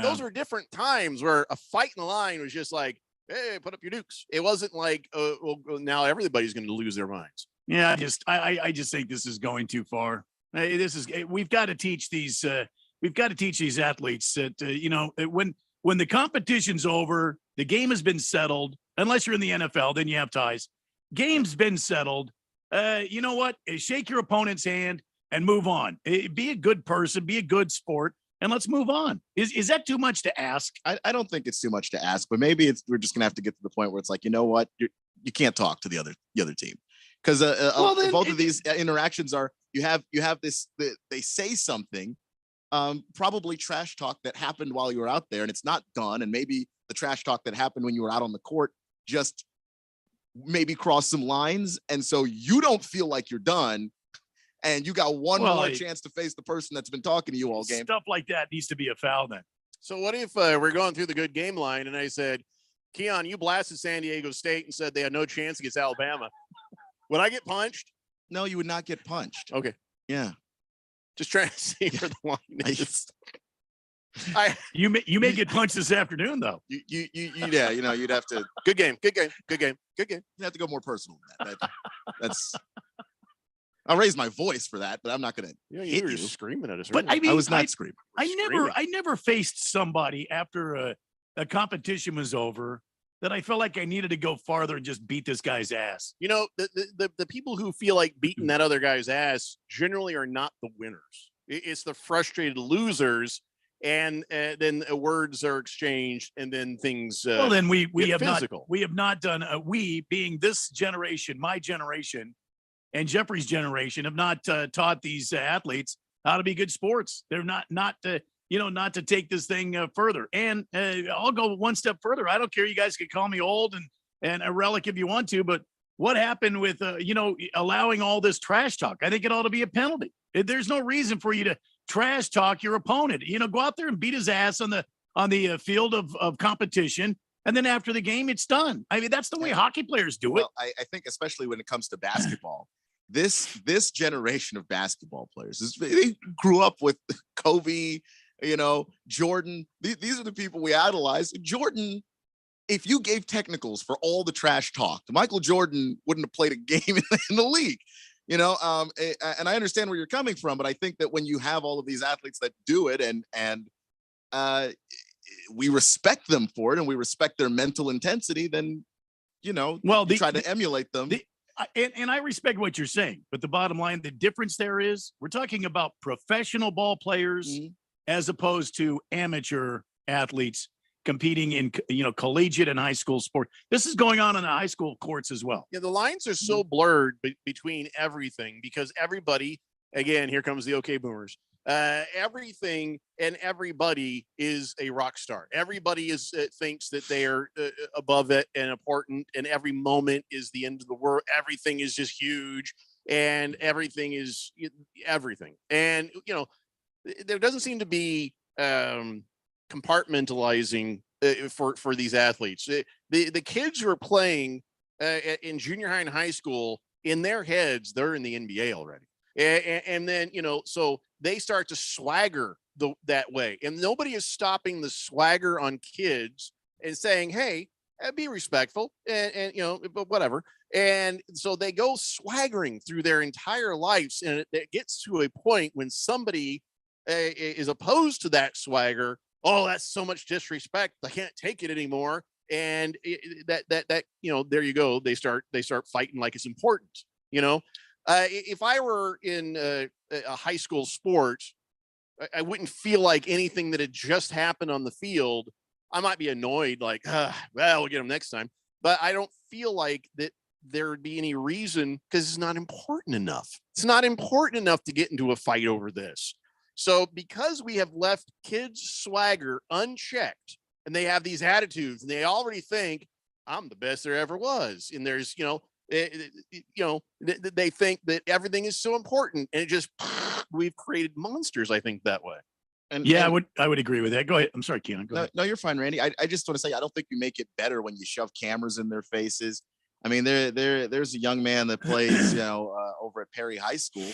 Those were different times where a fight in the line was just like, hey, put up your dukes. It wasn't like, now everybody's going to lose their minds. Yeah, I just think this is going too far. We've got to teach these athletes that when the competition's over, the game has been settled. Unless you're in the NFL, then you have ties. Game's been settled. You know what? Shake your opponent's hand and move on. Be a good person. Be a good sport, and let's move on. Is that too much to ask? I don't think it's too much to ask, but maybe we're just gonna have to get to the point where it's like, you know what, you can't talk to the other team. Because both of these interactions are you have this they say something, probably trash talk that happened while you were out there and it's not done, and maybe the trash talk that happened when you were out on the court just maybe crossed some lines, and so you don't feel like you're done, and you got one more chance to face the person that's been talking to you all game. Stuff like that needs to be a foul then. So what if we're going through the good game line and I said, Keon, you blasted San Diego State and said they had no chance against Alabama? Would I get punched? No, you would not get punched. Okay. Yeah. Just trying to see where the line is. You may get punched this afternoon though. You'd have to. Good game. You have to go more personal than that. That's. I'll raise my voice for that, but I'm not gonna. You were just screaming at us. But I mean, I was not screaming. I never faced somebody after a competition was over that I felt like I needed to go farther and just beat this guy's ass. The people who feel like beating that other guy's ass generally are not the winners. It's the frustrated losers, and then words are exchanged, and then things. Well, then we have physical. We have not done. We being this generation, my generation, and Jeffrey's generation, have not taught these athletes how to be good sports. They're not to take this thing further. And I'll go one step further. I don't care. You guys can call me old and a relic if you want to, but what happened with, allowing all this trash talk? I think it ought to be a penalty. There's no reason for you to trash talk your opponent. Go out there and beat his ass on the field of competition. And then after the game, it's done. I mean, that's the way hockey players do it. Well, I think especially when it comes to basketball, this generation of basketball players, they grew up with Kobe, Jordan. These are the people we idolize. Jordan, if you gave technicals for all the trash talk, Michael Jordan wouldn't have played a game in the league. And I understand where you're coming from, but I think that when you have all of these athletes that do it and we respect them for it and we respect their mental intensity, then, you try to emulate them. And I respect what you're saying, but the bottom line, the difference there is we're talking about professional ball players as opposed to amateur athletes competing in, collegiate and high school sport. This is going on in the high school courts as well. Yeah, the lines are so blurred between everything because everybody, again, here comes the OK Boomers. Everything and everybody is a rock star. Everybody thinks that they are above it and important, and every moment is the end of the world. Everything is just huge, and everything is everything. And there doesn't seem to be compartmentalizing for these athletes. The kids who are playing in junior high and high school, in their heads, they're in the NBA already. And then, so they start to swagger that way. And nobody is stopping the swagger on kids and saying, hey, be respectful and but whatever. And so they go swaggering through their entire lives. And it gets to a point when somebody is opposed to that swagger. Oh, that's so much disrespect. I can't take it anymore. And that there you go. They start fighting like it's important, if I were in a high school sport, I wouldn't feel like anything that had just happened on the field. I might be annoyed, like, well, we'll get them next time. But I don't feel like that there would be any reason because it's not important enough. It's not important enough to get into a fight over this. So because we have left kids' swagger unchecked and they have these attitudes and they already think I'm the best there ever was. And there's, they think that everything is so important, and it just we've created monsters. I think that way. And I would agree with that. Go ahead. I'm sorry, Keon. Go ahead. No, you're fine, Randy. I just want to say I don't think you make it better when you shove cameras in their faces. I mean, there's a young man that plays, over at Perry High School.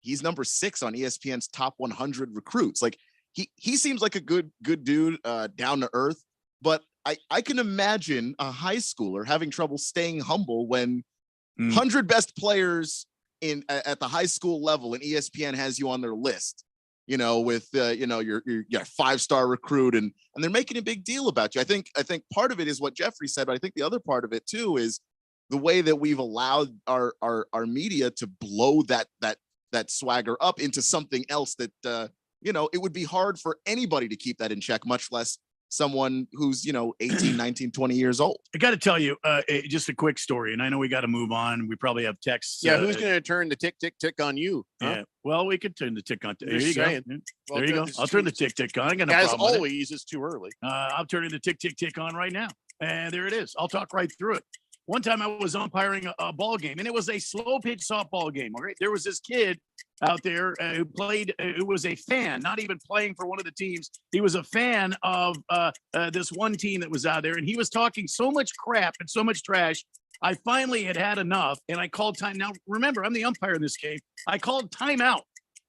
He's number 6 on ESPN's top 100 recruits. Like he seems like a good dude, down to earth. But I can imagine a high schooler having trouble staying humble when 100 best players at the high school level and ESPN has you on their list, with your 5-star recruit and they're making a big deal about you. I think part of it is what Jeffrey said, but I think the other part of it too is the way that we've allowed our media to blow that swagger up into something else that it would be hard for anybody to keep that in check, much less someone who's 18, 19, 20 years old. I got to tell you just a quick story, and I know we got to move on. We probably have texts. Yeah, who's going to turn the tick on you? Huh? Yeah, well, we could turn the tick on. There you go. Well, there you go. I'll turn the tick on. I got no As problem always, it's too early. I'm turning the tick on right now, and there it is. I'll talk right through it. One time I was umpiring a ball game, and it was a slow pitch softball game. All right, there was this kid out there who played. Who was a fan, not even playing for one of the teams. He was a fan of this one team that was out there, and he was talking so much crap and so much trash. I finally had enough, and I called time. Now, remember, I'm the umpire in this game. I called timeout,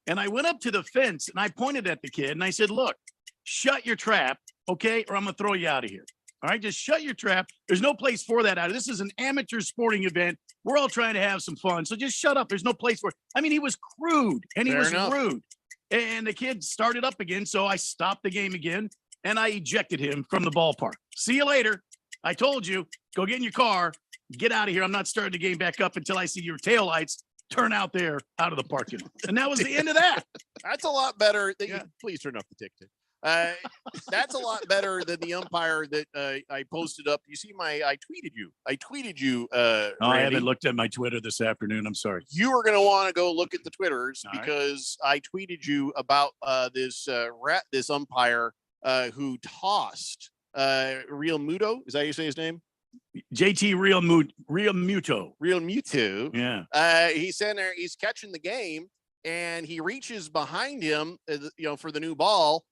and I went up to the fence, and I pointed at the kid, and I said, "Look, shut your trap, okay, or I'm gonna throw you out of here." All right, just shut your trap. There's no place for that out. This is an amateur sporting event. We're all trying to have some fun. So just shut up. There's no place for it. I mean, he was crude and he was rude. And the kid started up again. So I stopped the game again and I ejected him from the ballpark. See you later. I told you, go get in your car, get out of here. I'm not starting the game back up until I see your taillights turn out there out of the parking lot. And that was the end of that. That's a lot better. Please turn off the tick. That's a lot better than the umpire that I posted up. You see I tweeted you. I haven't looked at my Twitter this afternoon. I'm sorry. You are going to want to go look at the Twitters because I tweeted you about this umpire who tossed Real Muto. Is that how you say his name? JT Real Muto. Yeah. He's in there. He's catching the game, and he reaches behind him, for the new ball.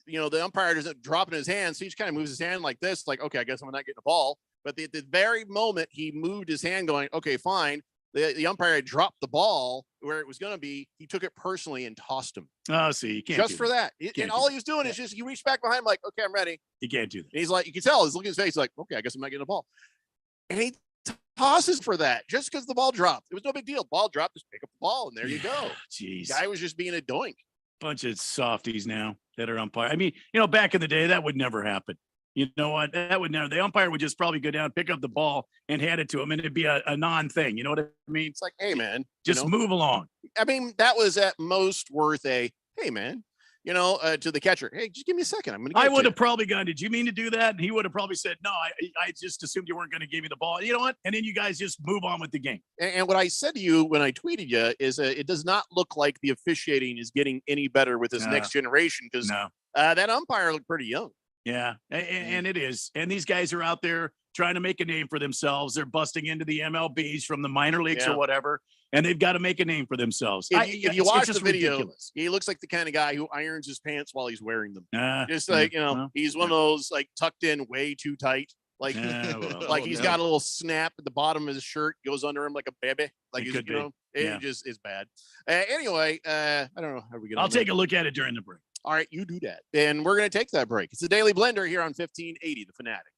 The umpire doesn't drop in his hand, so he just kind of moves his hand like this, like, okay, I guess I'm not getting the ball. But at the very moment he moved his hand, going, okay, fine, the umpire had dropped the ball where it was going to be. He took it personally and tossed him. Oh, see, you can't just for that. And all he was doing is just he reached back behind him like, okay, I'm ready. You can't do that. And he's like, you can tell. He's looking at his face like, okay, I guess I'm not getting the ball. And he tosses for that just because the ball dropped. It was no big deal. Ball dropped, just pick up the ball, and there you go. Jeez, guy was just being a doink. Bunch of softies now that are umpire. I mean, back in the day, that would never happen. You know what? That would never. The umpire would just probably go down, pick up the ball, and hand it to him, and it'd be a non-thing. You know what I mean? It's like, hey, man, just move along. I mean, that was at most worth a, hey, man, to the catcher. Hey, just give me a second. I'm going to. I would have probably gone, did you mean to do that? And he would have probably said, no, I just assumed you weren't going to give me the ball. You know what? And then you guys just move on with the game. And what I said to you when I tweeted you is it does not look like the officiating is getting any better with this next generation because that umpire looked pretty young. Yeah, and it is. And these guys are out there trying to make a name for themselves. They're busting into the MLBs from the minor leagues or whatever, and they've got to make a name for themselves. If you watch the video, ridiculous. He looks like the kind of guy who irons his pants while he's wearing them. Just like, he's one of those like tucked in way too tight. Like, he's got a little snap at the bottom of his shirt, goes under him like a baby. Like, it just is bad. Anyway, I don't know how we get. I'll take a look at it during the break. All right, you do that. And we're going to take that break. It's the Daily Blender here on 1580, The Fanatic.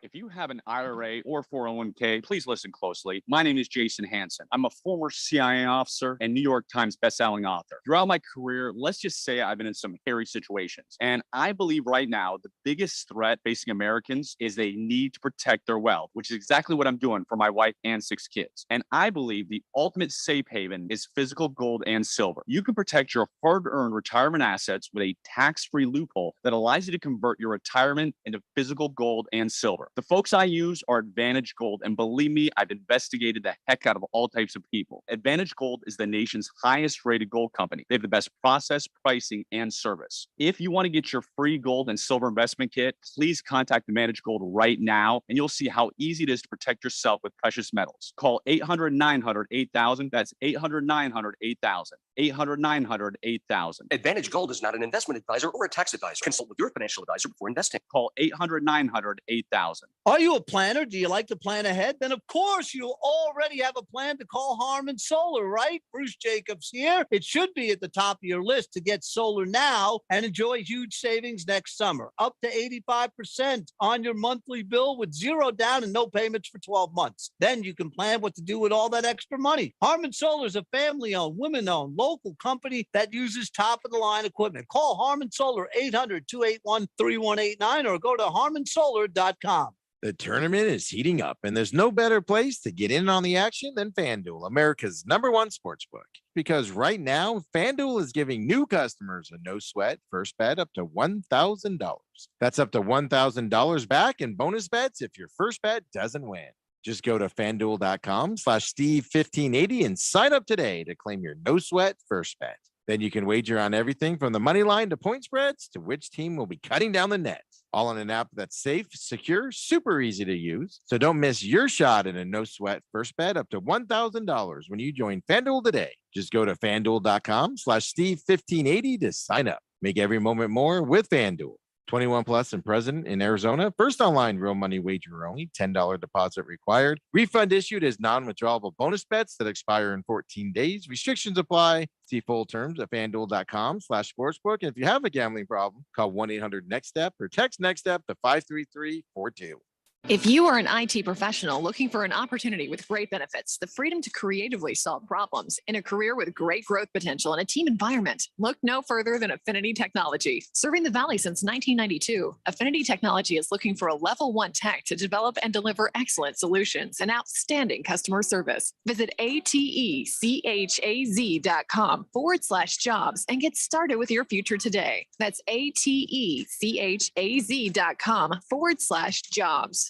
If you have an IRA or 401k, please listen closely. My name is Jason Hansen. I'm a former CIA officer and New York Times bestselling author. Throughout my career, let's just say I've been in some hairy situations. And I believe right now, the biggest threat facing Americans is they need to protect their wealth, which is exactly what I'm doing for my wife and 6 kids. And I believe the ultimate safe haven is physical gold and silver. You can protect your hard-earned retirement assets with a tax-free loophole that allows you to convert your retirement into physical gold and silver. The folks I use are Advantage Gold, and believe me, I've investigated the heck out of all types of people. Advantage Gold is the nation's highest rated gold company. They have the best process, pricing, and service. If you want to get your free gold and silver investment kit, please contact Advantage Gold right now, and you'll see how easy it is to protect yourself with precious metals. Call 800-900-8000. That's 800-900-8000. 800-900-8000. Advantage Gold is not an investment advisor or a tax advisor. Consult with your financial advisor before investing. Call 800-900-8000. Are you a planner? Do you like to plan ahead? Then, of course, you already have a plan to call Harmon Solar, right? Bruce Jacobs here. It should be at the top of your list to get solar now and enjoy huge savings next summer. Up to 85% on your monthly bill with 0 down and no payments for 12 months. Then you can plan what to do with all that extra money. Harmon Solar is a family-owned, women-owned, local company that uses top-of-the-line equipment. Call Harmon Solar 800-281-3189 or go to harmonsolar.com. The tournament is heating up, and there's no better place to get in on the action than FanDuel, America's #1 sportsbook. Because right now, FanDuel is giving new customers a no-sweat first bet up to $1,000. That's up to $1,000 back in bonus bets if your first bet doesn't win. Just go to FanDuel.com/Steve1580 and sign up today to claim your no-sweat first bet. Then you can wager on everything from the money line to point spreads to which team will be cutting down the net. All on an app that's safe, secure, super easy to use. So don't miss your shot at a no-sweat first bet up to $1,000 when you join FanDuel today. Just go to FanDuel.com/Steve1580 to sign up. Make every moment more with FanDuel. 21 plus and present in Arizona. First online real money wager only. $10 deposit required. Refund issued as non-withdrawable bonus bets that expire in 14 days. Restrictions apply. See full terms at FanDuel.com/sportsbook. And if you have a gambling problem, call 1-800-NEXT-STEP or text NEXT STEP to 53342. If you are an IT professional looking for an opportunity with great benefits, the freedom to creatively solve problems in a career with great growth potential and a team environment, look no further than Affinity Technology. Serving the Valley since 1992, Affinity Technology is looking for a level 1 tech to develop and deliver excellent solutions and outstanding customer service. Visit atechaz.com/jobs and get started with your future today. That's atechaz.com/jobs.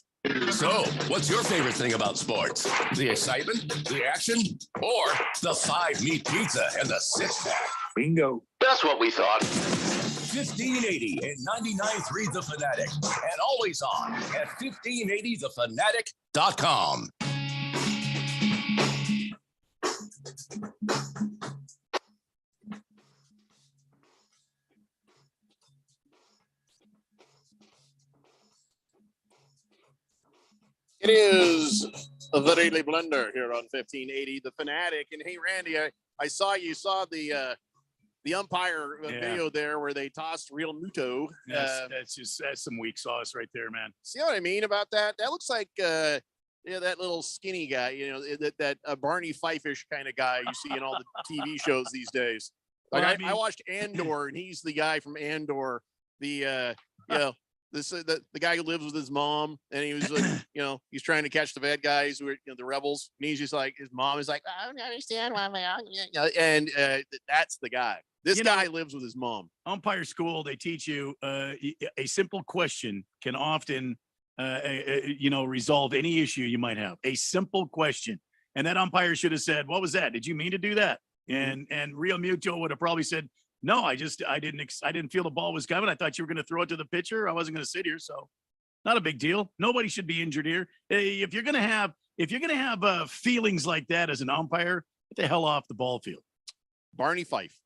So, what's your favorite thing about sports? The excitement, the action, or the 5-meat pizza and the six-pack? Bingo. That's what we thought. 1580 and 99.3 The Fanatic, and always on at 1580thefanatic.com. It is The Daily Blender here on 1580, The Fanatic. And hey, Randy, I saw you saw the umpire video there where they tossed Real Muto. That's some weak sauce right there, man. See what I mean about that? That looks like that little skinny guy, that Barney Fife-ish kind of guy you see in all the TV shows these days. Like I watched Andor, and he's the guy from Andor, the guy who lives with his mom, and he was like, he's trying to catch the bad guys who are the rebels, and he's just like, his mom is like, I don't understand why and that's the guy. This guy lives with his mom. Umpire school, they teach you a simple question can often resolve any issue you might have. A simple question, and that umpire should have said, "What was that? Did you mean to do that?" And Real Muto would have probably said, "No, I didn't feel the ball was coming. I thought you were going to throw it to the pitcher. I wasn't going to sit here, so not a big deal. Nobody should be injured here. If you're going to have feelings like that as an umpire, get the hell off the ball field." Barney Fife,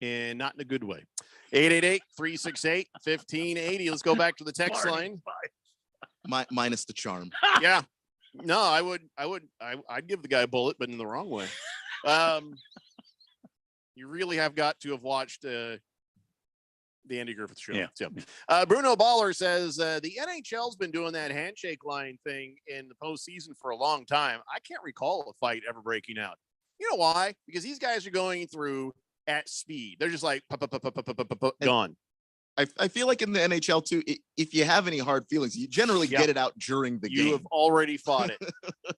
and not in a good way. 888-368-1580. Let's go back to the text line. Minus the charm. Yeah. No, I'd give the guy a bullet, but in the wrong way. You really have got to have watched the Andy Griffith Show. Yeah. So, Bruno Baller says the NHL's been doing that handshake line thing in the postseason for a long time. I can't recall a fight ever breaking out. You know why? Because these guys are going through at speed. They're just like gone. I feel like in the NHL too, if you have any hard feelings, you generally get it out during the game. You have already fought it.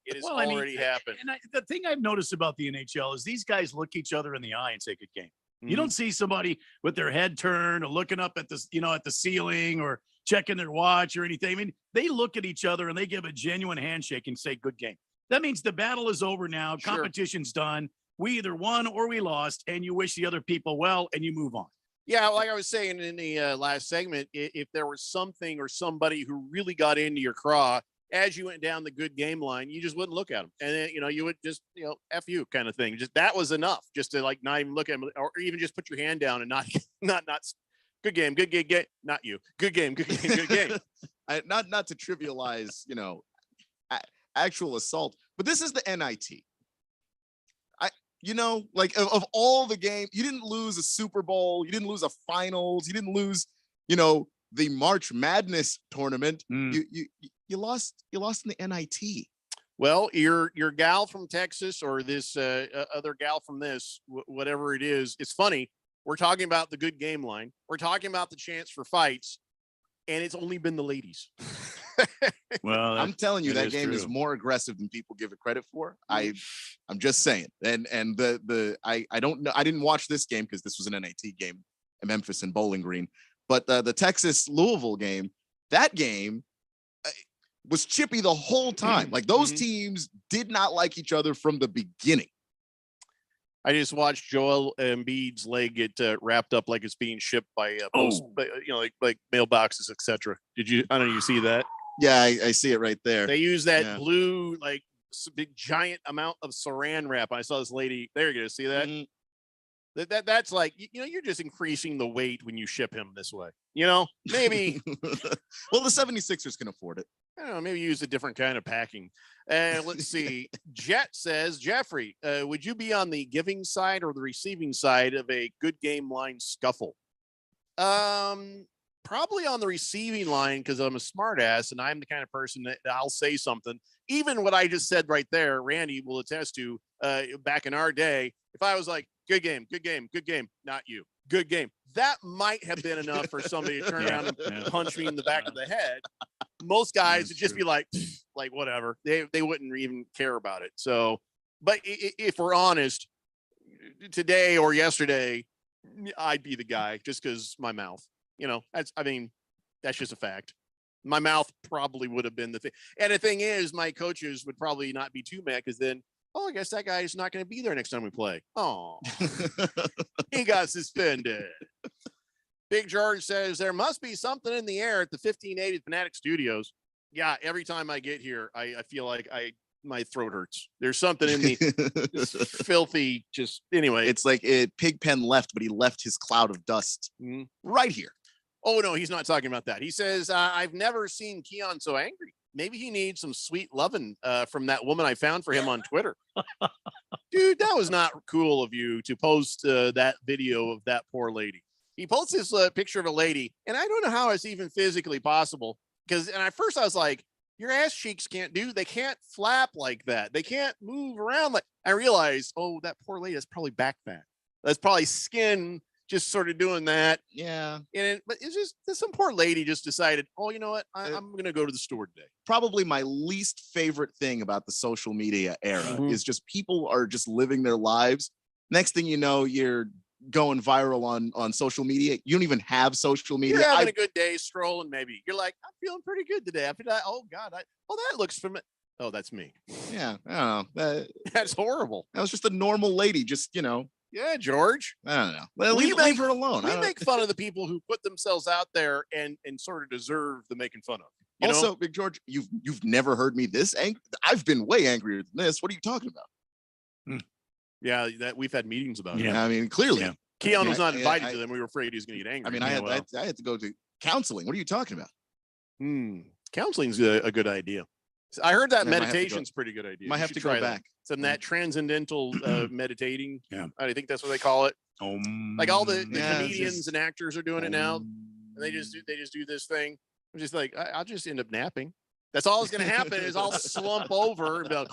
It has already happened. And the thing I've noticed about the NHL is these guys look each other in the eye and say, "Good game." You don't see somebody with their head turned or looking up at the at the ceiling or checking their watch or anything. I mean, they look at each other and they give a genuine handshake and say, "Good game." That means the battle is over now. Sure. Competition's done. We either won or we lost, and you wish the other people well and you move on. Yeah, like I was saying in the last segment, if there was something or somebody who really got into your craw as you went down the good game line, you just wouldn't look at them. And then, you would just, F you kind of thing. Just that was enough just to like not even look at them or even just put your hand down and not good game, not you. Good game, good game, good game. Not to trivialize, actual assault, but this is the NIT. Of all the games, you didn't lose a Super Bowl, you didn't lose a finals, you didn't lose, the March Madness tournament. You lost in the NIT. Well, your gal from Texas or this other gal from this, whatever it is, it's funny. We're talking about the good game line. We're talking about the chance for fights, and it's only been the ladies. Well, I'm telling you, that game is more aggressive than people give it credit for. I'm just saying. And I don't know. I didn't watch this game because this was an NIT game in Memphis and Bowling Green. But the Texas Louisville game, that game was chippy the whole time. Like those teams did not like each other from the beginning. I just watched Joel Embiid's leg get wrapped up like it's being shipped by post, like mailboxes, etc. Did you? I don't know. You see that? Yeah, I see it right there. They use that blue, like big giant amount of saran wrap. I saw this lady. There you go. See that? That's like you're just increasing the weight when you ship him this way. Maybe. Well, the 76ers can afford it. I don't know, maybe use a different kind of packing. Let's see. Jet says, Jeffrey, would you be on the giving side or the receiving side of a good game line scuffle? Probably on the receiving line because I'm a smart ass and I'm the kind of person that I'll say something. Even what I just said right there, Randy will attest to back in our day. If I was like, good game, not you. Good game. That might have been enough for somebody to turn around and punch me in the back of the head. Most guys would just be like whatever. They wouldn't even care about it. So, but if we're honest, today or yesterday, I'd be the guy just because my mouth. That's just a fact. My mouth probably would have been the thing. And the thing is, my coaches would probably not be too mad because then, I guess that guy is not going to be there next time we play. Oh, he got suspended. Big George says there must be something in the air at the 1580 Fanatic Studios. Yeah, every time I get here, I feel like my throat hurts. There's something in the filthy. Anyway, it's like Pigpen left, but he left his cloud of dust right here. Oh no, he's not talking about that. He says I've never seen Keon so angry. maybe he needs some sweet loving from that woman I found for him on Twitter. Dude, that was not cool of you to post that video of that poor lady. He posts this picture of a lady, and I don't know how it's even physically possible. And at first I was like, your ass cheeks they can't flap like that. They can't move around. Like, I realized, oh, that poor lady, that's probably back fat. That's probably skin just sort of doing that. Yeah. But it's just some poor lady just decided, oh, you know what? I'm going to go to the store today. Probably my least favorite thing about the social media era is just people are just living their lives. Next thing you know, you're going viral on social media. You don't even have social media. You're having a good day strolling, maybe. You're like, I'm feeling pretty good today. I feel like, oh God, that looks familiar. Oh, that's me. Yeah, I don't know. That's horrible. That was just a normal lady, just, Yeah, George. I don't know. Well, leave her alone. We make fun of the people who put themselves out there and sort of deserve the making fun of. Also, Big George, you've never heard me this angry. I've been way angrier than this. What are you talking about? Yeah, that we've had meetings about it. Yeah, I mean, clearly. Yeah. Keon was not invited to them. We were afraid he was going to get angry. I mean, I had to go to counseling. What are you talking about? Counseling's a good idea. I heard that meditation's pretty good idea. Might have to go back. Some that transcendental meditating. Yeah, I think that's what they call it. Like all the comedians and actors are doing it now, and they just do this thing. I'm just like, I'll just end up napping. That's all that's going to happen is I'll slump over and be like,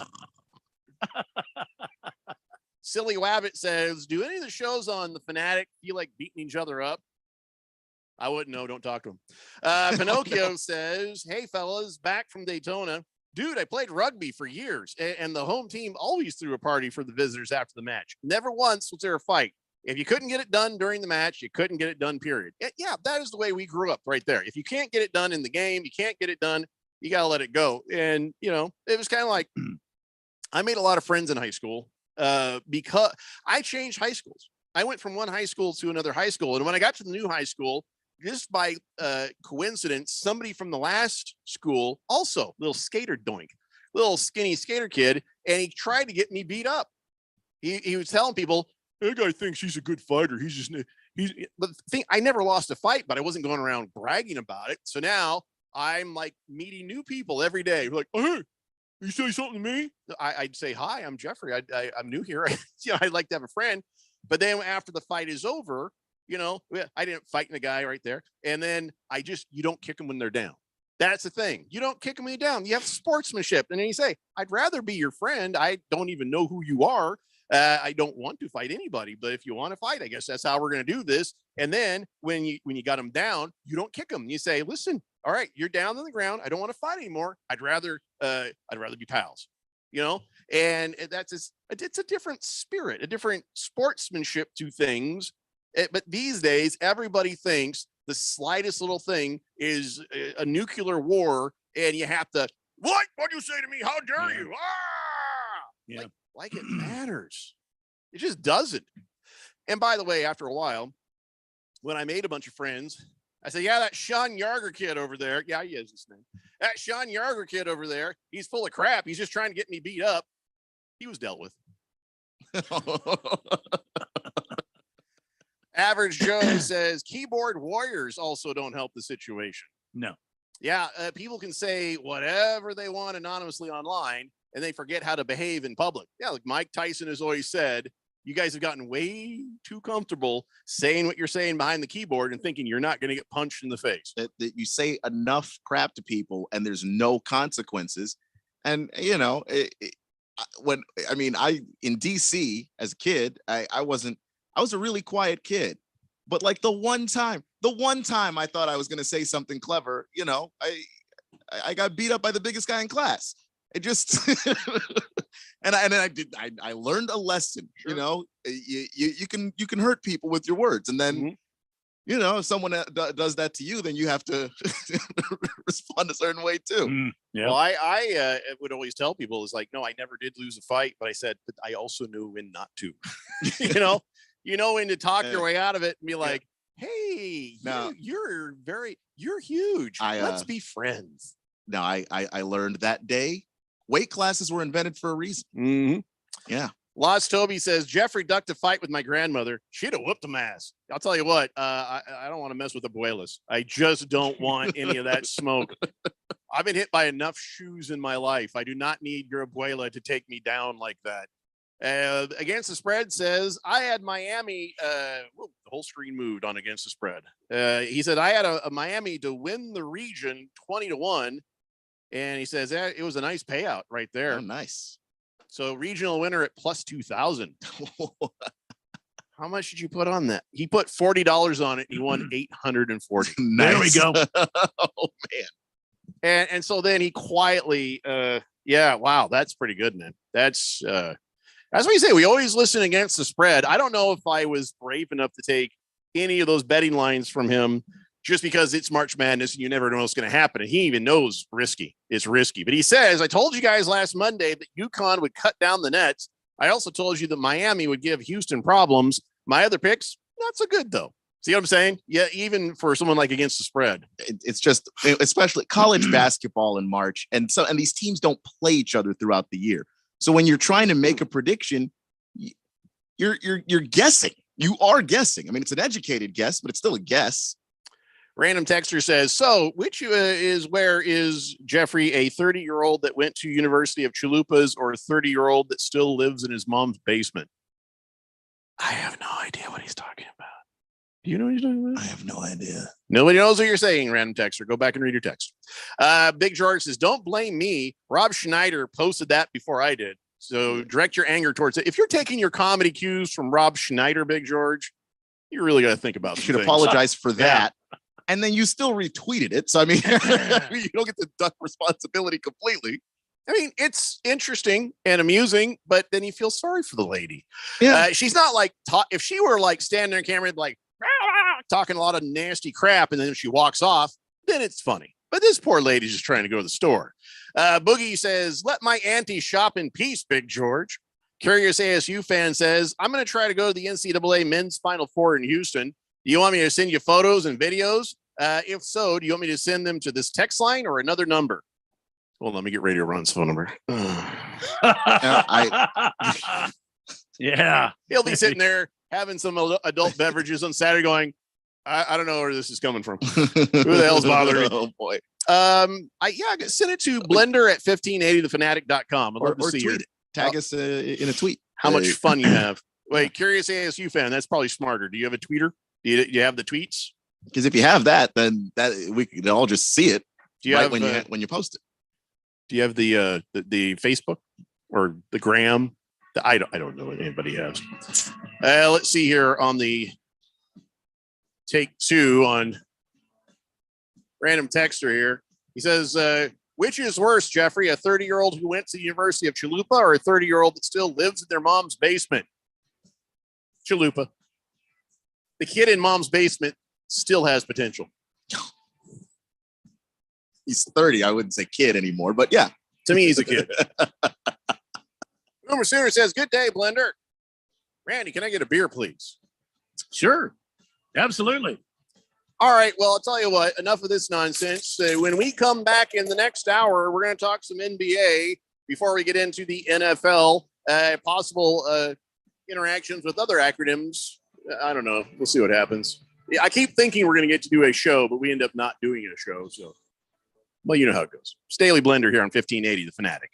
Silly Wabbit says, do any of the shows on The Fanatic feel like beating each other up? I wouldn't know. Don't talk to him. Pinocchio says, hey, fellas, back from Daytona. Dude, I played rugby for years, and the home team always threw a party for the visitors after the match. Never once was there a fight. If you couldn't get it done during the match, you couldn't get it done, period. Yeah, that is the way we grew up right there. If you can't get it done in the game, you can't get it done, you got to let it go. And, it was kind of like, I made a lot of friends in high school because I changed high schools. I went from one high school to another high school. And when I got to the new high school, just by coincidence, somebody from the last school, also little skater doink, little skinny skater kid, and he tried to get me beat up. He was telling people, that guy thinks he's a good fighter. But the thing, I never lost a fight, but I wasn't going around bragging about it. So now I'm like meeting new people every day. Like, oh, hey, you say something to me? I'd say, hi, I'm Jeffrey. I'm new here. I'd like to have a friend. But then after the fight is over, I didn't fight the guy right there. And then you don't kick them when they're down. That's the thing. You don't kick them when you're down. You have sportsmanship. And then you say, I'd rather be your friend. I don't even know who you are. I don't want to fight anybody, but if you want to fight, I guess that's how we're going to do this. And then when you got them down, you don't kick them. You say, listen, all right, you're down on the ground. I don't want to fight anymore. I'd rather be pals, and it's a different spirit, a different sportsmanship to things. But these days, everybody thinks the slightest little thing is a nuclear war, and you have to, what'd you say to me? How dare you? Ah! Yeah. Like it matters. It just doesn't. And by the way, after a while, when I made a bunch of friends, I said, yeah, that Sean Yarger kid over there. Yeah, he is his name. That Sean Yarger kid over there, he's full of crap. He's just trying to get me beat up. He was dealt with. Average Joe says keyboard warriors also don't help the situation. No. Yeah, people can say whatever they want anonymously online, and they forget how to behave in public. Yeah, like Mike Tyson has always said, you guys have gotten way too comfortable saying what you're saying behind the keyboard and thinking you're not going to get punched in the face. That you say enough crap to people and there's no consequences. And, in DC as a kid, I was a really quiet kid. But like the one time I thought I was going to say something clever, I got beat up by the biggest guy in class. It just I learned a lesson. Sure. You can hurt people with your words, and then if someone does that to you, then you have to respond a certain way too. Yeah. Well, I would always tell people is like, no, I never did lose a fight, but I said, but I also knew when not to. When to talk your way out of it and be like, hey, you're huge. Let's be friends. No, I learned that day. Weight classes were invented for a reason. Mm-hmm. Yeah. Lost Toby says, Jeffrey ducked a fight with my grandmother. She'd have whooped him ass. I'll tell you what, I don't want to mess with abuelas. I just don't want any of that smoke. I've been hit by enough shoes in my life. I do not need your abuela to take me down like that. Against the Spread says, I had Miami. The whole screen moved on Against the Spread. He said, I had a Miami to win the region 20-1. And he says, it was a nice payout right there. Oh, nice. So regional winner at plus 2,000. How much did you put on that? He put $40 on it. He won 840. Nice. There we go. Oh, man. And so then he quietly, wow, that's pretty good, man. That's what you say. We always listen Against the Spread. I don't know if I was brave enough to take any of those betting lines from him just because it's March Madness and you never know what's going to happen. And he even knows it's risky. But he says, I told you guys last Monday that UConn would cut down the nets. I also told you that Miami would give Houston problems. My other picks, not so good, though. See what I'm saying? Yeah, even for someone like Against the Spread. It's just, especially college basketball in March. And these teams don't play each other throughout the year. So when you're trying to make a prediction, you're guessing. You are guessing. I mean, it's an educated guess, but it's still a guess. Random texter says, so where is Jeffrey, a 30-year-old that went to University of Chalupas or a 30-year-old that still lives in his mom's basement? I have no idea what he's talking about. Do you know what he's talking about? I have no idea. Nobody knows what you're saying, random texter. Go back and read your text. Big George says, don't blame me. Rob Schneider posted that before I did. So direct your anger towards it. If you're taking your comedy cues from Rob Schneider, Big George, you really got to think about it. You should apologize for that. And then you still retweeted it. So, I mean, you don't get to duck responsibility completely. I mean, it's interesting and amusing, but then you feel sorry for the lady. Yeah. She's not like, if she were like standing there on camera, like talking a lot of nasty crap, and then she walks off, then it's funny. But this poor lady's just trying to go to the store. Boogie says, let my auntie shop in peace, Big George. Curious ASU fan says, I'm going to try to go to the NCAA men's Final Four in Houston. Do you want me to send you photos and videos? If so, do you want me to send them to this text line or another number? Well, let me get Radio Ron's phone number. Yeah. He'll be sitting there having some adult beverages on Saturday going, I don't know where this is coming from. Who the hell's bothering me? Oh, boy. Send it to blender at 1580thefanatic.com. I'd love to see tweet it. Tag us in a tweet. How much fun you have. Wait, curious ASU fan, that's probably smarter. Do you have a tweeter? Do you have the tweets? Because if you have that, then we can all just see it. Do you right have when you post it? Do you have the Facebook or the Gram? I don't know what anybody has. Let's see here on the take two on random texter here. He says, which is worse, Jeffrey, a 30-year-old who went to the University of Chalupa or a 30-year-old that still lives in their mom's basement? Chalupa. The kid in mom's basement still has potential. He's 30. I wouldn't say kid anymore, but yeah. To me, he's a kid. Boomer Sooner says, good day, Blender. Randy, can I get a beer, please? Sure. Absolutely. All right. Well, I'll tell you what, enough of this nonsense. When we come back in the next hour, we're going to talk some NBA before we get into the NFL, possible interactions with other acronyms. I don't know. We'll see what happens. Yeah, I keep thinking we're going to get to do a show, but we end up not doing a show. So, well, you know how it goes. Staley Blender here on 1580, The Fanatic.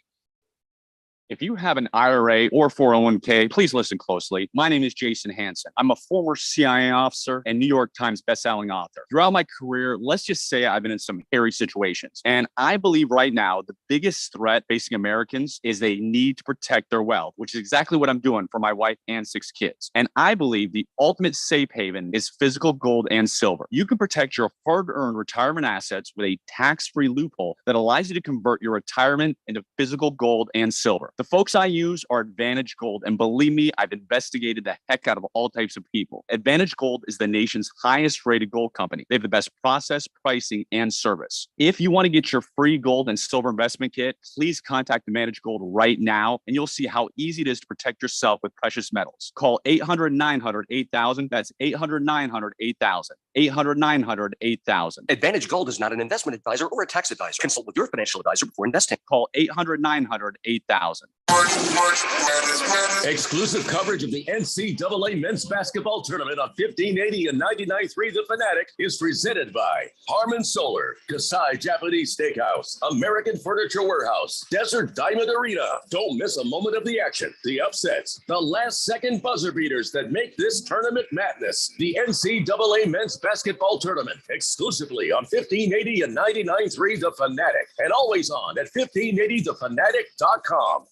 If you have an IRA or 401k, please listen closely. My name is Jason Hanson. I'm a former CIA officer and New York Times bestselling author. Throughout my career, let's just say I've been in some hairy situations. And I believe right now, the biggest threat facing Americans is they need to protect their wealth, which is exactly what I'm doing for my wife and 6 kids. And I believe the ultimate safe haven is physical gold and silver. You can protect your hard-earned retirement assets with a tax-free loophole that allows you to convert your retirement into physical gold and silver. The folks I use are Advantage Gold, and believe me, I've investigated the heck out of all types of people. Advantage Gold is the nation's highest rated gold company. They have the best process, pricing, and service. If you want to get your free gold and silver investment kit, please contact Advantage Gold right now, and you'll see how easy it is to protect yourself with precious metals. Call 800-900-8000. That's 800-900-8000. 800-900-8000. Advantage Gold is not an investment advisor or a tax advisor. Consult with your financial advisor before investing. Call 800-900-8000. March Madness Exclusive coverage of the NCAA men's basketball tournament on 1580 and 99.3 The Fanatic is presented by Harmon Solar, Kasai Japanese Steakhouse, American Furniture Warehouse, Desert Diamond Arena. Don't miss a moment of the action, the upsets, the last-second buzzer beaters that make this tournament madness. The NCAA men's basketball tournament, exclusively on 1580 and 99.3 The Fanatic, and always on at 1580thefanatic.com.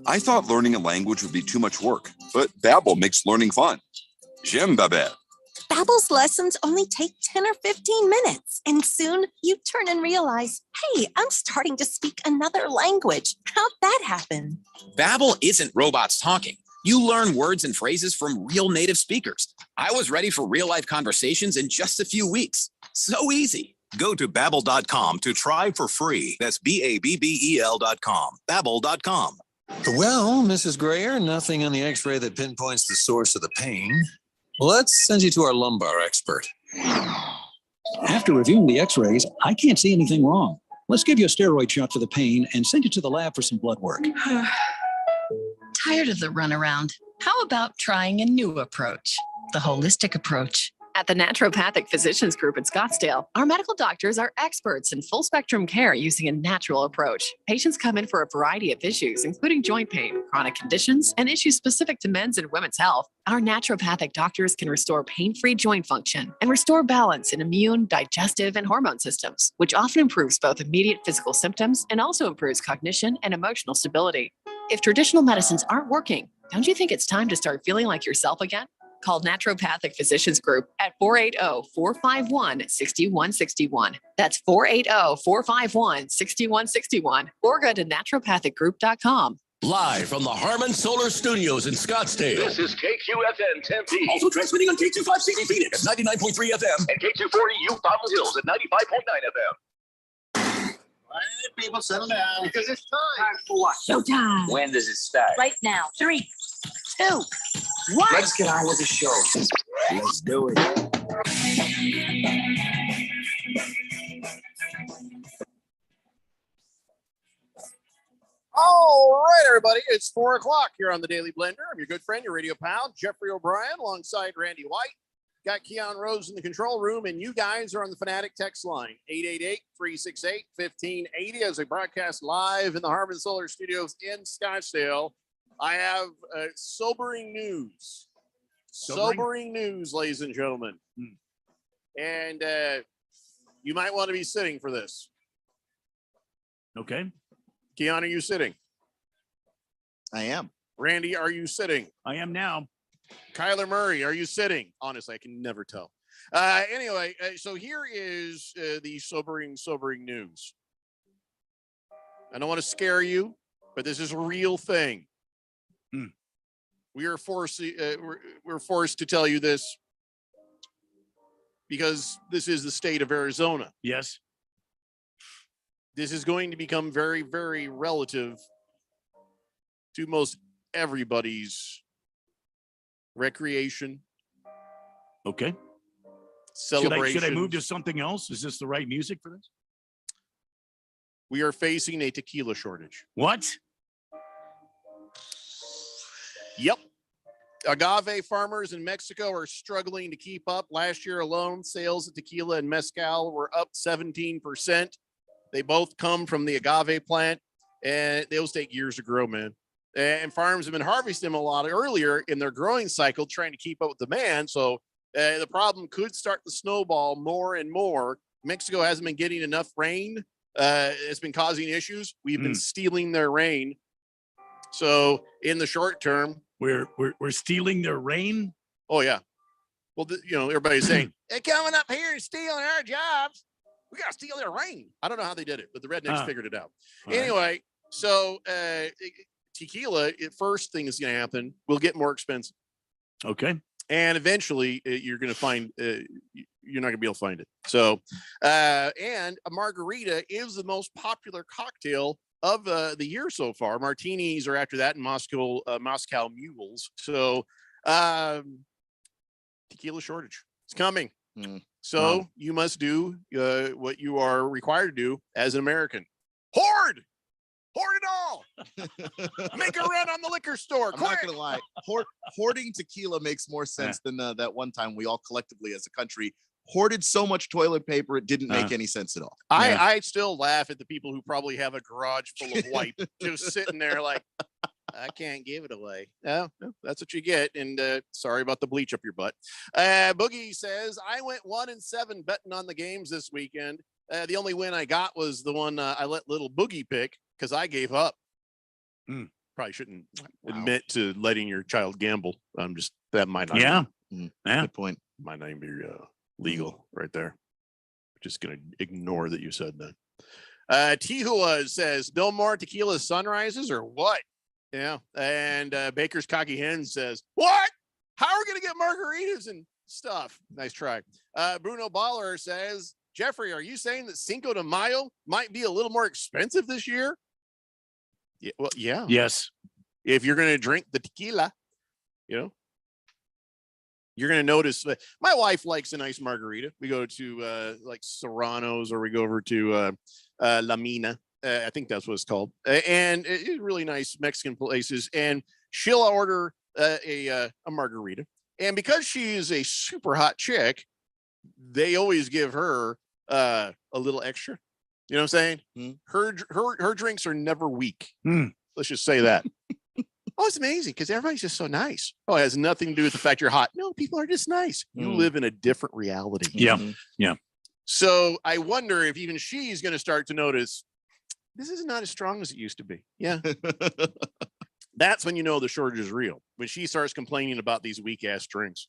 I thought learning a language would be too much work, but Babbel makes learning fun. J'aime Babbel. Babbel's lessons only take 10 or 15 minutes, and soon you turn and realize, hey, I'm starting to speak another language. How'd that happen? Babbel isn't robots talking. You learn words and phrases from real native speakers. I was ready for real-life conversations in just a few weeks. So easy. Go to Babbel.com to try for free. That's Babbel.com. Babbel.com. Well, Mrs. Grayer, nothing on the x-ray that pinpoints the source of the pain. Let's send you to our lumbar expert. After reviewing the x-rays, I can't see anything wrong. Let's give you a steroid shot for the pain and send you to the lab for some blood work. Tired of the runaround? How about trying a new approach? The holistic approach. At the Naturopathic Physicians Group in Scottsdale, our medical doctors are experts in full spectrum care using a natural approach. Patients come in for a variety of issues, including joint pain, chronic conditions, and issues specific to men's and women's health. Our naturopathic doctors can restore pain-free joint function and restore balance in immune, digestive, and hormone systems, which often improves both immediate physical symptoms and also improves cognition and emotional stability. If traditional medicines aren't working, don't you think it's time to start feeling like yourself again? Call Naturopathic Physicians Group at 480-451-6161. That's 480-451-6161. Or go to naturopathicgroup.com. Live from the Harmon Solar Studios in Scottsdale. This is KQFN Tempe. Also transmitting on K250 Phoenix at 99.3 FM. And K240U Fountain Hills at 95.9 FM. All right, people, settle down. Because it's time for what? Showtime. When does it start? Right now. 3, 2, 1. Let's get on with the show. Let's do it. All right, everybody. It's 4 o'clock here on the Daily Blender. I'm your good friend, your radio pal, Jeffrey O'Brien, alongside Randy White. Got Keon Rose in the control room, and you guys are on the Fanatic text line, 888-368-1580, as we broadcast live in the Harmon Solar Studios in Scottsdale. I have sobering news. Sobering news, ladies and gentlemen. And you might want to be sitting for this. Okay. Keon, are you sitting? I am. Randy, are you sitting? I am now. Kyler Murray, are you sitting? Honestly, I can never tell. Anyway, so here is the sobering news. I don't want to scare you, but this is a real thing. We are forced. We're forced to tell you this because this is the state of Arizona. Yes. This is going to become very, very relative to most everybody's recreation. Okay. Celebration. Should I move to something else? Is this the right music for this? We are facing a tequila shortage. What? Yep. Agave farmers in Mexico are struggling to keep up. Last year alone, sales of tequila and mezcal were up 17%. They both come from the agave plant, and those take years to grow, man. And farms have been harvesting them a lot earlier in their growing cycle, trying to keep up with demand. So the problem could start to snowball more and more. Mexico hasn't been getting enough rain. It's been causing issues. We've been stealing their rain. So in the short term, we're stealing their rain. Oh yeah. Well, everybody's saying they're coming up here and stealing our jobs. We got to steal their rain. I don't know how they did it, but the rednecks figured it out. Anyway, so tequila, first thing is going to happen, will get more expensive. Okay. And eventually you're going to find, you're not going to be able to find it. So, and a margarita is the most popular cocktail of the year so far. Martinis are after that, and Moscow mules. So, tequila shortage. It's coming. So you must do what you are required to do as an American. Hoard it all. Make a run on the liquor store. I'm not gonna lie. Hoarding tequila makes more sense than that one time we all collectively as a country hoarded so much toilet paper it didn't make any sense at all. I still laugh at the people who probably have a garage full of wipe just sitting there like, I can't give it away. No, that's what you get. And sorry about the bleach up your butt. Boogie says, I went 1-7 betting on the games this weekend. The only win I got was the one I let little Boogie pick because I gave up. Probably shouldn't admit to letting your child gamble. That might not. Good point. Might not even be legal right there. Just gonna ignore that you said that. Tihua says, no more tequila sunrises or what? Yeah. And Baker's Cocky Hen says, what? How are we gonna get margaritas and stuff? Nice try. Bruno Baller says, Jeffrey, are you saying that Cinco de Mayo might be a little more expensive this year? Yeah, well, yeah. Yes. If you're going to drink the tequila, you're going to notice that my wife likes a nice margarita. We go to like Serrano's or we go over to La Mina. I think that's what it's called. And it's really nice Mexican places. And she'll order a margarita. And because she is a super hot chick, they always give her a little extra. You know what I'm saying? Her drinks are never weak. Let's just say that. Oh, it's amazing because everybody's just so nice. Oh, it has nothing to do with the fact you're hot. No, people are just nice. You live in a different reality. Yeah. So I wonder if even she's going to start to notice this is not as strong as it used to be. Yeah. That's when you know the shortage is real. When she starts complaining about these weak ass drinks.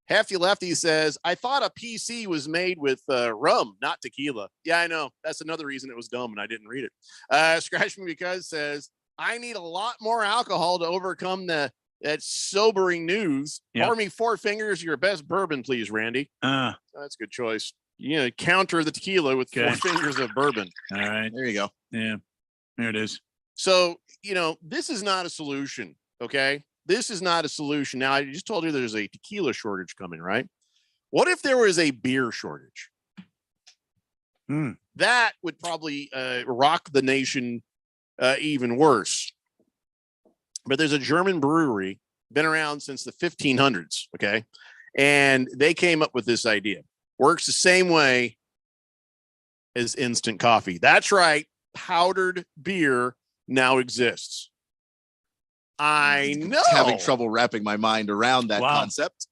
Hefty Lefty says, I thought a PC was made with rum, not tequila. Yeah, I know. That's another reason it was dumb and I didn't read it. Scratch Me Because says, I need a lot more alcohol to overcome that sobering news. Pour me 4 fingers of your best bourbon, please, Randy. That's a good choice. Counter the tequila with 4 fingers of bourbon. All right. There you go. Yeah. There it is. So, this is not a solution. Okay. This is not a solution. Now, I just told you there's a tequila shortage coming, right? What if there was a beer shortage? That would probably rock the nation even worse. But there's a German brewery, been around since the 1500s, okay? And they came up with this idea. Works the same way as instant coffee. That's right. Powdered beer now exists. I know. Having trouble wrapping my mind around that concept.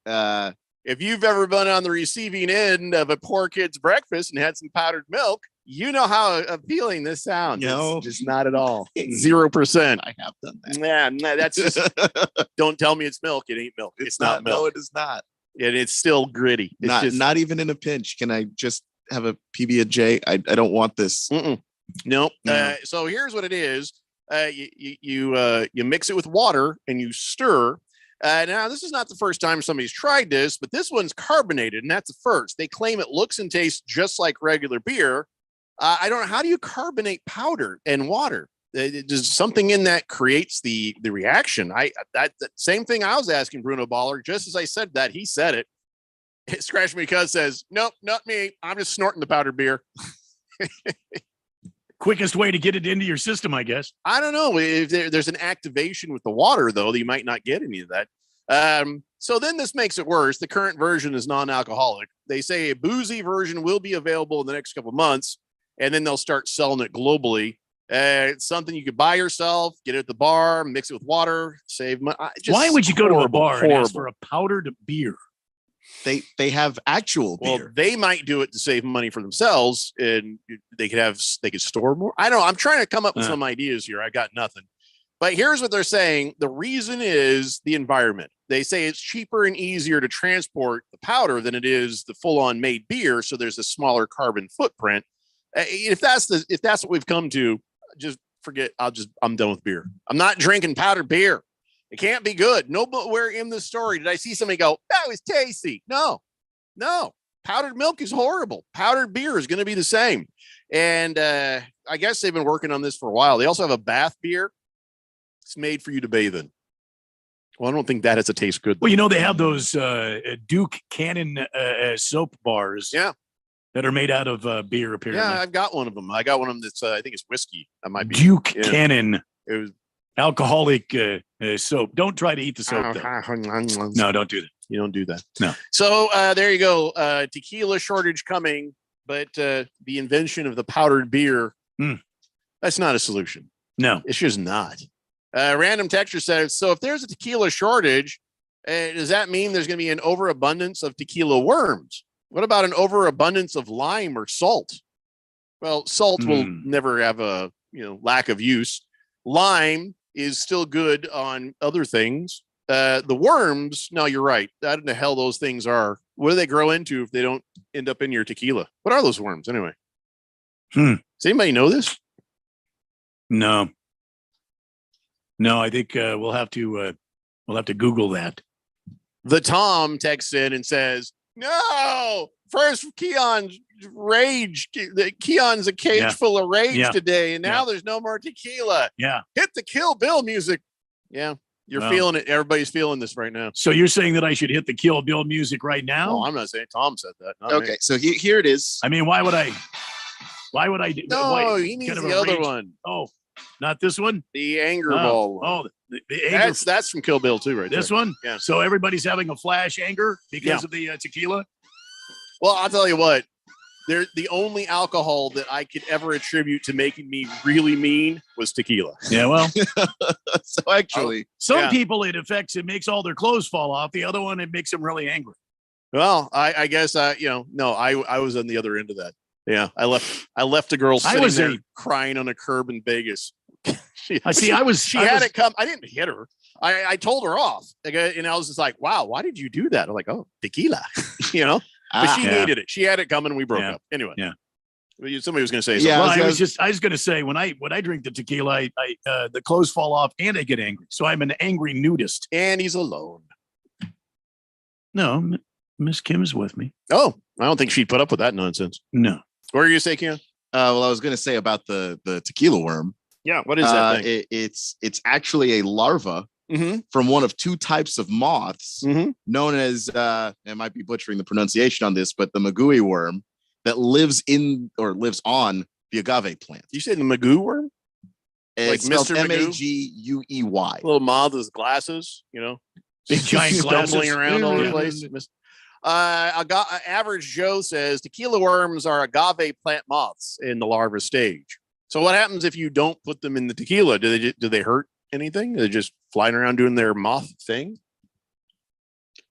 If you've ever been on the receiving end of a poor kid's breakfast and had some powdered milk, you know how appealing this sounds. No, it's just not at all. 0%. I have done that. Yeah, that's just. Don't tell me it's milk. It ain't milk. It's not milk. No, it is not. And it's still gritty. It's not even in a pinch. Can I just have a PB&J? I don't want this. Nope. So here's what it is. You mix it with water and you stir. Now, this is not the first time somebody's tried this, but this one's carbonated, and that's the first. They claim it looks and tastes just like regular beer. I don't know. How do you carbonate powder and water? There's something in that creates the reaction. That same thing I was asking Bruno Baller. Just as I said that, he said it. Scratch Me Because says, nope, not me. I'm just snorting the powdered beer. Quickest way to get it into your system, I guess. I don't know. If there's an activation with the water, though, you might not get any of that. So then this makes it worse. The current version is non-alcoholic. They say a boozy version will be available in the next couple of months, and then they'll start selling it globally. It's something you could buy yourself, get it at the bar, mix it with water, save money. Why would you go to a bar and ask for a powdered beer? They have actual beer. Well, they might do it to save money for themselves, and they could store more. I don't know. I'm trying to come up with some ideas here. I got nothing. But here's what they're saying. The reason is the environment. They say it's cheaper and easier to transport the powder than it is the full-on made beer. So there's a smaller carbon footprint. If that's what we've come to, just forget. I'm done with beer. I'm not drinking powdered beer. It can't be good. Nowhere in the story did I see somebody go, that was tasty. No. Powdered milk is horrible. Powdered beer is going to be the same. And I guess they've been working on this for a while. They also have a bath beer. It's made for you to bathe in. Well, I don't think that has to taste good. Well, they have those Duke Cannon soap bars. Yeah. That are made out of beer, apparently. Yeah, I've got one of them. I got one of them that's, I think it's whiskey. That might be Duke Cannon It was alcoholic soap. Don't try to eat the soap, though. No, don't do that. You don't do that. No. So there you go. Tequila shortage coming, but the invention of the powdered beer, that's not a solution. No. It's just not. Random texture says, so if there's a tequila shortage, does that mean there's going to be an overabundance of tequila worms? What about an overabundance of lime or salt? Well, salt will never have a lack of use. Lime is still good on other things. The worms, no, you're right. I don't know the hell those things are. What do they grow into if they don't end up in your tequila? What are those worms anyway? Does anybody know this? No. No, I think we'll have to Google that. The Tom texts in and says, "No, first Keon's rage. Keon's a cage full of rage today, and now there's no more tequila. Yeah, hit the Kill Bill music. Yeah, you're feeling it. Everybody's feeling this right now. So you're saying that I should hit the Kill Bill music right now? No, I'm not saying. Tom said that. Okay, so here it is. I mean, why would I? Why would I do? No, he means the other one. Oh, not this one. The anger ball. Oh, the anger. That's from Kill Bill too, right? This there. one. Yeah. So everybody's having a flash anger because of the tequila. Well, I'll tell you what. The only alcohol that I could ever attribute to making me really mean was tequila. Yeah, well, so actually, some people it affects. It makes all their clothes fall off. The other one, it makes them really angry. Well, I guess no, I was on the other end of that. Yeah, I left a girl sitting there crying on a curb in Vegas. She had it come. I didn't hit her. I told her off, and I was just like, "Wow, why did you do that?" I'm like, "Oh, tequila," But she needed it. She had it coming. And we broke up. Anyway. Yeah. Somebody was going to say something. Yeah, well, I was going to say when I drink the tequila, the clothes fall off and I get angry. So I'm an angry nudist. And he's alone. No, Miss Kim is with me. Oh, I don't think she'd put up with that nonsense. No. What are you saying, Kim? Well, I was going to say about the tequila worm. Yeah, what is that thing? It's actually a larva from one of two types of moths known as, I might be butchering the pronunciation on this, but the magui worm that lives on the agave plant. You say the magoo worm? It's like Mr. Maguey. Little moth with glasses, big giant glasses stumbling around all over the place. Average Joe says tequila worms are agave plant moths in the larva stage. So what happens if you don't put them in the tequila? Do they hurt anything? They're just flying around doing their moth thing.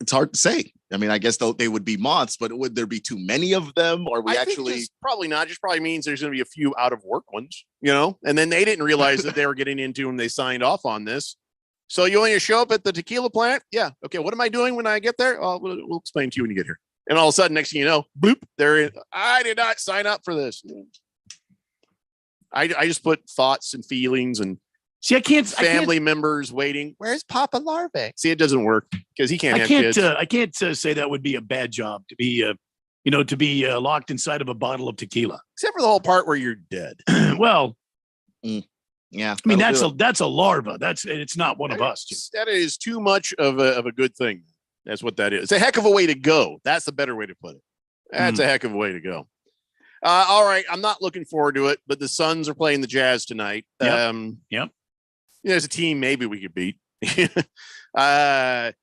It's hard to say. I mean, I guess they would be moths, but would there be too many of them? Or I think probably not. Just probably means there's going to be a few out of work ones, and then they didn't realize that they were getting into when they signed off on this. So you want to show up at the tequila plant? Yeah. Okay. What am I doing when I get there? Oh, we'll explain to you when you get here. And all of a sudden, next thing you know, bloop, they're in. I did not sign up for this. I just put thoughts and feelings and family members waiting. Where's Papa Larvae? See, it doesn't work because he can't have kids. I can't say that would be a bad job to be, locked inside of a bottle of tequila. Except for the whole part where you're dead. Well, yeah. I mean, that's a larva. It's not one of us. That is too much of a good thing. That's what that is. It's a heck of a way to go. That's the better way to put it. That's a heck of a way to go. All right. I'm not looking forward to it, but the Suns are playing the Jazz tonight. Yep. There's a team maybe we could beat. Beat the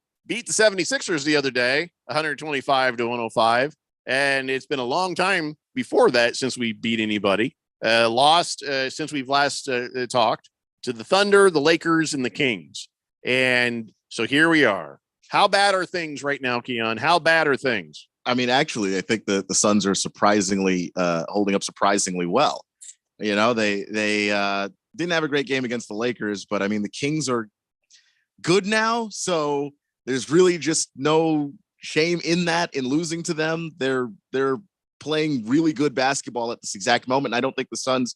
76ers the other day, 125-105. And it's been a long time before that since we beat anybody. Lost since we've last talked to the Thunder, the Lakers, and the Kings. And so here we are. How bad are things right now, Keon? How bad are things? I mean, actually, I think the Suns are surprisingly holding up surprisingly well. They didn't have a great game against the Lakers, but I mean, the Kings are good now. So there's really just no shame in losing to them. They're playing really good basketball at this exact moment. And I don't think the Suns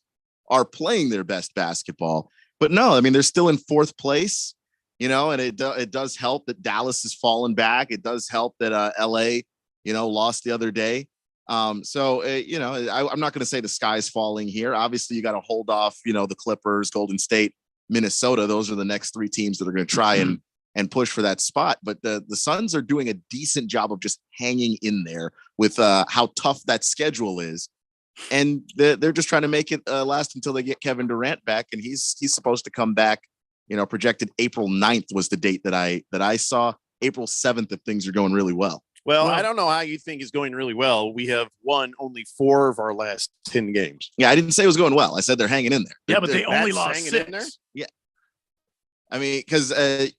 are playing their best basketball, but no, I mean, they're still in fourth place, and it does help that Dallas has fallen back. It does help that LA, lost the other day. I'm not going to say the sky's falling here. Obviously you got to hold off, the Clippers, Golden State, Minnesota. Those are the next three teams that are going to try and push for that spot. But the Suns are doing a decent job of just hanging in there with how tough that schedule is. and they're just trying to make it last until they get Kevin Durant back, and he's supposed to come back. Projected April 9th was the date that I saw. April 7th if things are going really well. Well, I don't know how you think it's going really well. We have won only 4 of our last 10 games. Yeah, I didn't say it was going well. I said they're hanging in there. Yeah, but they only lost 6. Yeah. I mean, because they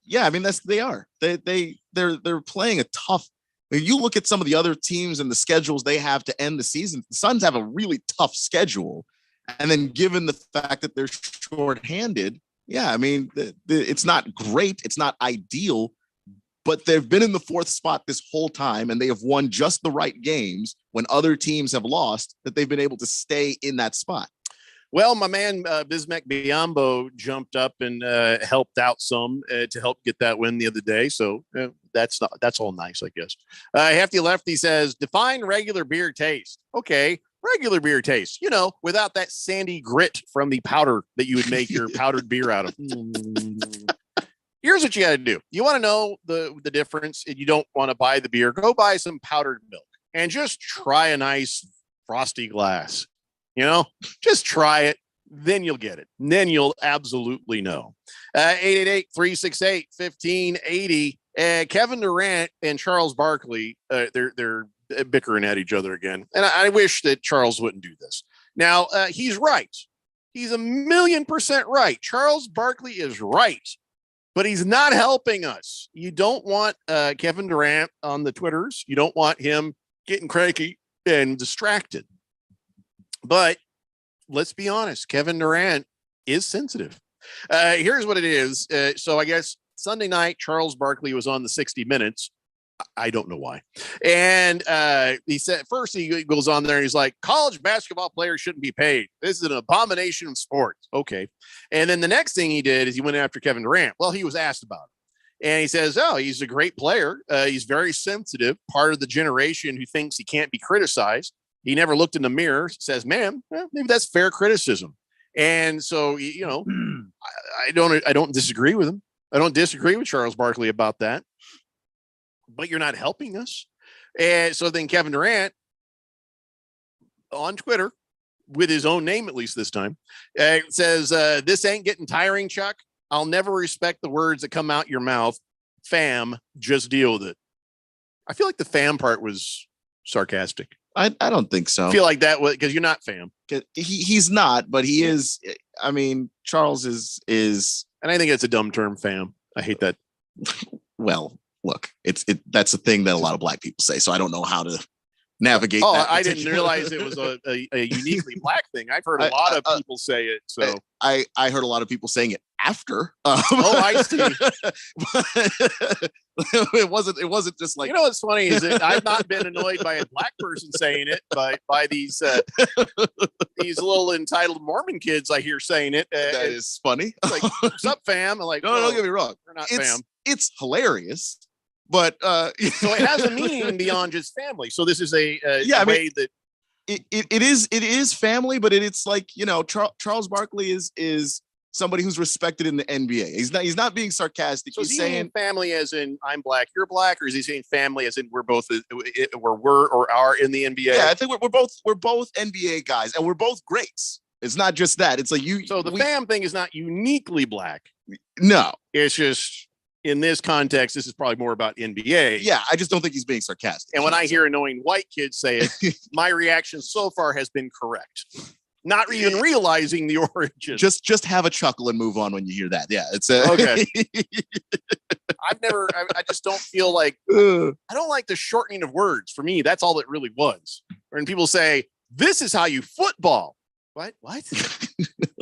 are. They're playing a tough. You look at some of the other teams and the schedules they have to end the season. The Suns have a really tough schedule, and then given the fact that they're shorthanded, yeah, I mean, it's not great. It's not ideal. But they've been in the 4th spot this whole time, and they have won just the right games when other teams have lost, that they've been able to stay in that spot. Well, my man Bismack Biyombo jumped up and helped out some to help get that win the other day. So that's all nice, I guess. Hefty Lefty says, define regular beer taste. Okay, regular beer taste. Without that sandy grit from the powder that you would make your powdered beer out of. Here's what you got to do. You want to know the difference, and you don't want to buy the beer. Go buy some powdered milk and just try a nice frosty glass. Just try it. Then you'll get it. And then you'll absolutely know. 888-368-1580. Kevin Durant and Charles Barkley, they're bickering at each other again. And I wish that Charles wouldn't do this. Now, he's right. He's 1,000,000% right. Charles Barkley is right. But he's not helping us. You don't want Kevin Durant on the Twitters. You don't want him getting cranky and distracted. But let's be honest, Kevin Durant is sensitive. Here's what it is. So I guess Sunday night, Charles Barkley was on the 60 Minutes. I don't know why. And he said, first he goes on there and he's like, college basketball players shouldn't be paid. This is an abomination of sports. Okay. And then the next thing he did is he went after Kevin Durant. Well, he was asked about it. And he says, oh, he's a great player. He's very sensitive, part of the generation who thinks he can't be criticized. He never looked in the mirror, says, man, maybe that's fair criticism. And so, I don't disagree with him. I don't disagree with Charles Barkley about that. But you're not helping us. And so then Kevin Durant on Twitter, with his own name, at least this time, says, this ain't getting tiring, Chuck. I'll never respect the words that come out your mouth. Fam, just deal with it. I feel like the fam part was sarcastic. I don't think so. I feel like that was because you're not fam. He's not, but he is. I mean, Charles is. And I think it's a dumb term, fam. I hate that. Well, look, that's a thing that a lot of black people say. So I don't know how to navigate. Oh, I didn't realize it was a uniquely black thing. I've heard a lot of people say it. So I heard a lot of people saying it after. Oh, I see. It wasn't just like, what's funny is that I've not been annoyed by a black person saying it, but by these little entitled Mormon kids I hear saying it. That is funny. Like, what's up, fam? I'm like, no, don't get me wrong. We're not fam. It's hilarious. But so it has a meaning beyond just family. So this is a way that it is family, but it's like, Charles Barkley is somebody who's respected in the NBA. He's not being sarcastic. So he's saying family as in I'm black, you're black, or is he saying family as in we're both or are in the NBA? Yeah, I think we're both NBA guys, and we're both greats. It's not just that. It's like So the fam thing is not uniquely black. No, it's just. In this context, this is probably more about NBA. Yeah, I just don't think he's being sarcastic. And when I hear annoying white kids say it, my reaction so far has been correct. Not even realizing the origin. Just have a chuckle and move on when you hear that. Yeah, it's okay. I just don't feel like, I don't like the shortening of words. For me, that's all it really was. When people say, this is how you football. What?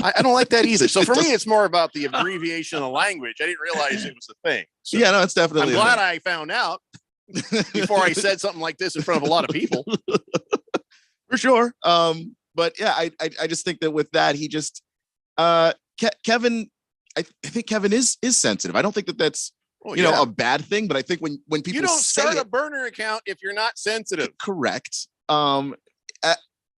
I don't like that either. So for me, it's more about the abbreviation of the language. I didn't realize it was a thing. So yeah, no, it's definitely. I'm glad I found out before I said something like this in front of a lot of people. For sure. But yeah, I just think that with that, he just Kevin. I think Kevin is sensitive. I don't think that's a bad thing. But I think when people you don't start a burner account if you're not sensitive. Correct.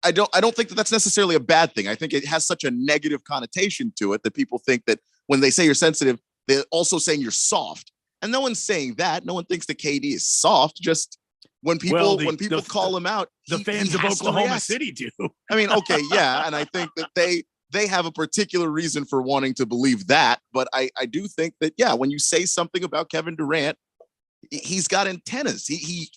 I don't think that's necessarily a bad thing. I think it has such a negative connotation to it that people think that when they say you're sensitive, they're also saying you're soft. And no one's saying that. No one thinks that KD is soft. Just when people call him out, the fans of Oklahoma City do. I mean, okay, yeah, and I think that they have a particular reason for wanting to believe that, but I do think that when you say something about Kevin Durant, he's got antennas. He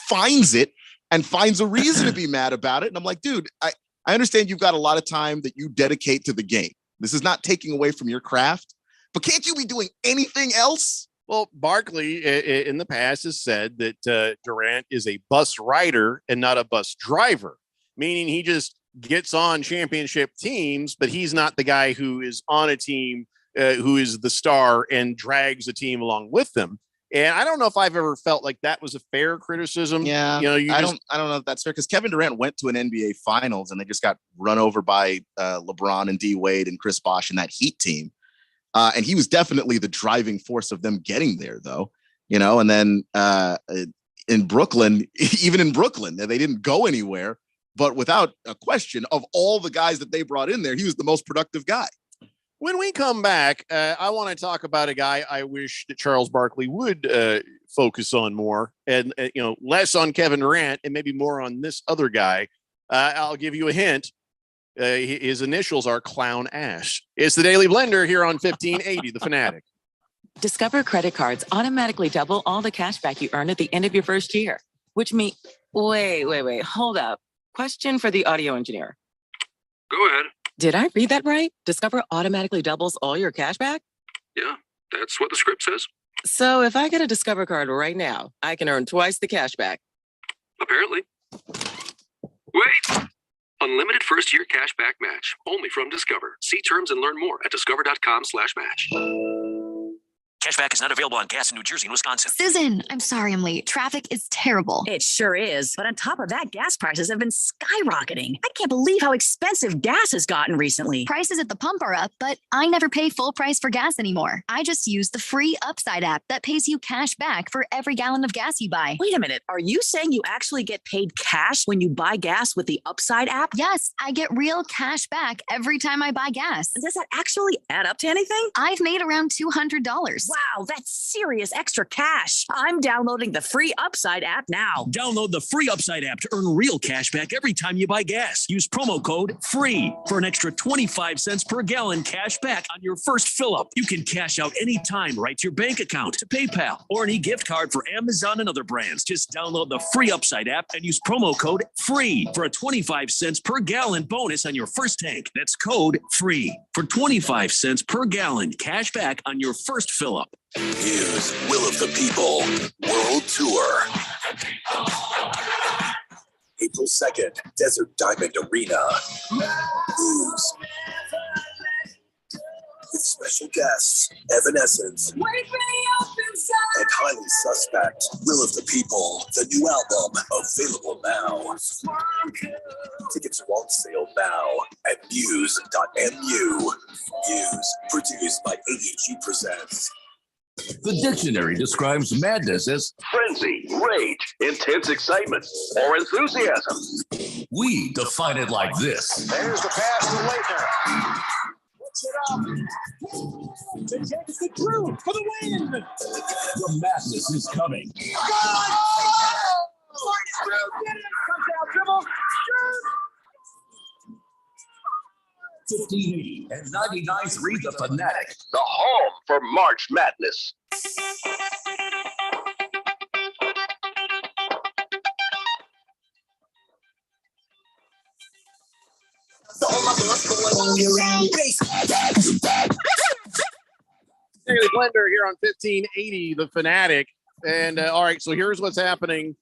finds it and finds a reason to be mad about it. And I'm like, dude, I understand you've got a lot of time that you dedicate to the game. This is not taking away from your craft, but can't you be doing anything else? Well, Barkley in the past has said that Durant is a bus rider and not a bus driver, meaning he just gets on championship teams, but he's not the guy who is on a team who is the star and drags the team along with them. And I don't know if I've ever felt like that was a fair criticism. Yeah, I don't know if that's fair, because Kevin Durant went to an NBA Finals and they just got run over by LeBron and D Wade and Chris Bosh and that Heat team. And he was definitely the driving force of them getting there, though, and then in Brooklyn, even in Brooklyn, they didn't go anywhere. But without a question, of all the guys that they brought in there, he was the most productive guy. When we come back, I want to talk about a guy I wish that Charles Barkley would focus on more and, less on Kevin Durant and maybe more on this other guy. I'll give you a hint. His initials are Clown Ash. It's the Daily Blender here on 1580, The Fanatic. Discover credit cards automatically double all the cash back you earn at the end of your first year, which means, wait, hold up. Question for the audio engineer. Go ahead. Did I read that right? Discover automatically doubles all your cash back? Yeah, that's what the script says. So if I get a Discover card right now, I can earn twice the cash back. Apparently. Wait! Unlimited first-year cash back match, only from Discover. See terms and learn more at discover.com/match. Cashback is not available on gas in New Jersey and Wisconsin. Susan, I'm sorry I'm late. Traffic is terrible. It sure is. But on top of that, gas prices have been skyrocketing. I can't believe how expensive gas has gotten recently. Prices at the pump are up, but I never pay full price for gas anymore. I just use the free Upside app that pays you cash back for every gallon of gas you buy. Wait a minute. Are you saying you actually get paid cash when you buy gas with the Upside app? Yes, I get real cash back every time I buy gas. Does that actually add up to anything? I've made around $200. Wow, that's serious extra cash. I'm downloading the free Upside app now. Download the free Upside app to earn real cash back every time you buy gas. Use promo code FREE for an extra 25 cents per gallon cash back on your first fill up. You can cash out anytime right to your bank account, to PayPal, or any gift card for Amazon and other brands. Just download the free Upside app and use promo code FREE for a 25 cents per gallon bonus on your first tank. That's code FREE for 25 cents per gallon cash back on your first fill up. Here's Will of the People World Tour. April 2nd, Desert Diamond Arena. News. With special guests, Evanescence, and Highly Suspect. Will of the People, the new album, available now. Tickets are on sale now at muse.mu. Muse, produced by AEG Presents. The dictionary describes madness as Frenzy, rage, intense excitement, or enthusiasm. we define it like this. There's the pass to Leitner. Puts it up. To take the crew for the win. The madness is coming. Touchdown, dribble. 1580 and 99.3 The Fanatic. The home for March Madness. Daily Blender here on 1580 The Fanatic. And all right, so here's what's happening.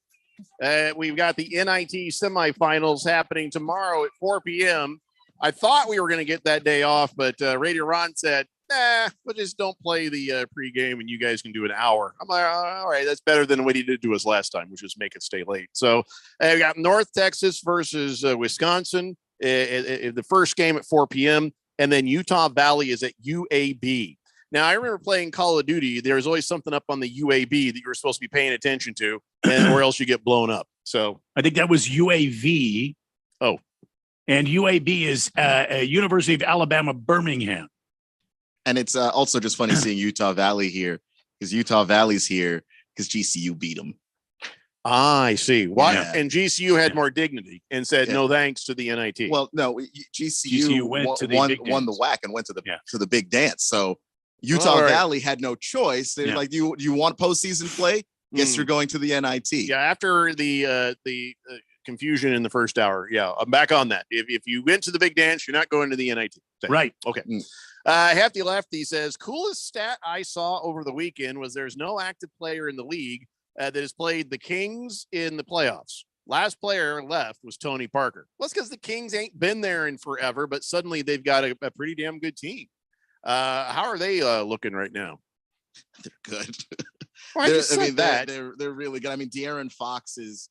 We've got the NIT semifinals happening tomorrow at 4 p.m. I thought we were going to get that day off, but Radio Ron said, nah, we'll just don't play the pregame and you guys can do an hour. I'm like, all right, that's better than what he did to us last time, which was make it stay late. So we got North Texas versus Wisconsin, the first game at 4 p.m. And then Utah Valley is at UAB. Now, I remember playing Call of Duty. There was always something up on the UAB that you were supposed to be paying attention to, or else you get blown up. So I think that was UAV. Oh. And UAB is University of Alabama, Birmingham. And it's also just funny seeing Utah Valley here, because Utah Valley's here because GCU beat them. I see. Why? Yeah. And GCU had more dignity and said no thanks to the NIT. Well, no, GCU went to the won big the dance. WAC and went to the big dance. So Utah All right. Valley had no choice. They're like, you want postseason play? Guess you're going to the NIT. Yeah, after the confusion in the first hour. Yeah, I'm back on that. If you went to the big dance, you're not going to the NIT. Right. Okay. Hefty Lefty says, coolest stat I saw over the weekend was there's no active player in the league that has played the Kings in the playoffs. Last player left was Tony Parker. Well, it's because the Kings ain't been there in forever, but suddenly they've got a pretty damn good team. How are they looking right now? They're good. Well, I just said that. They're really good. I mean, De'Aaron Fox is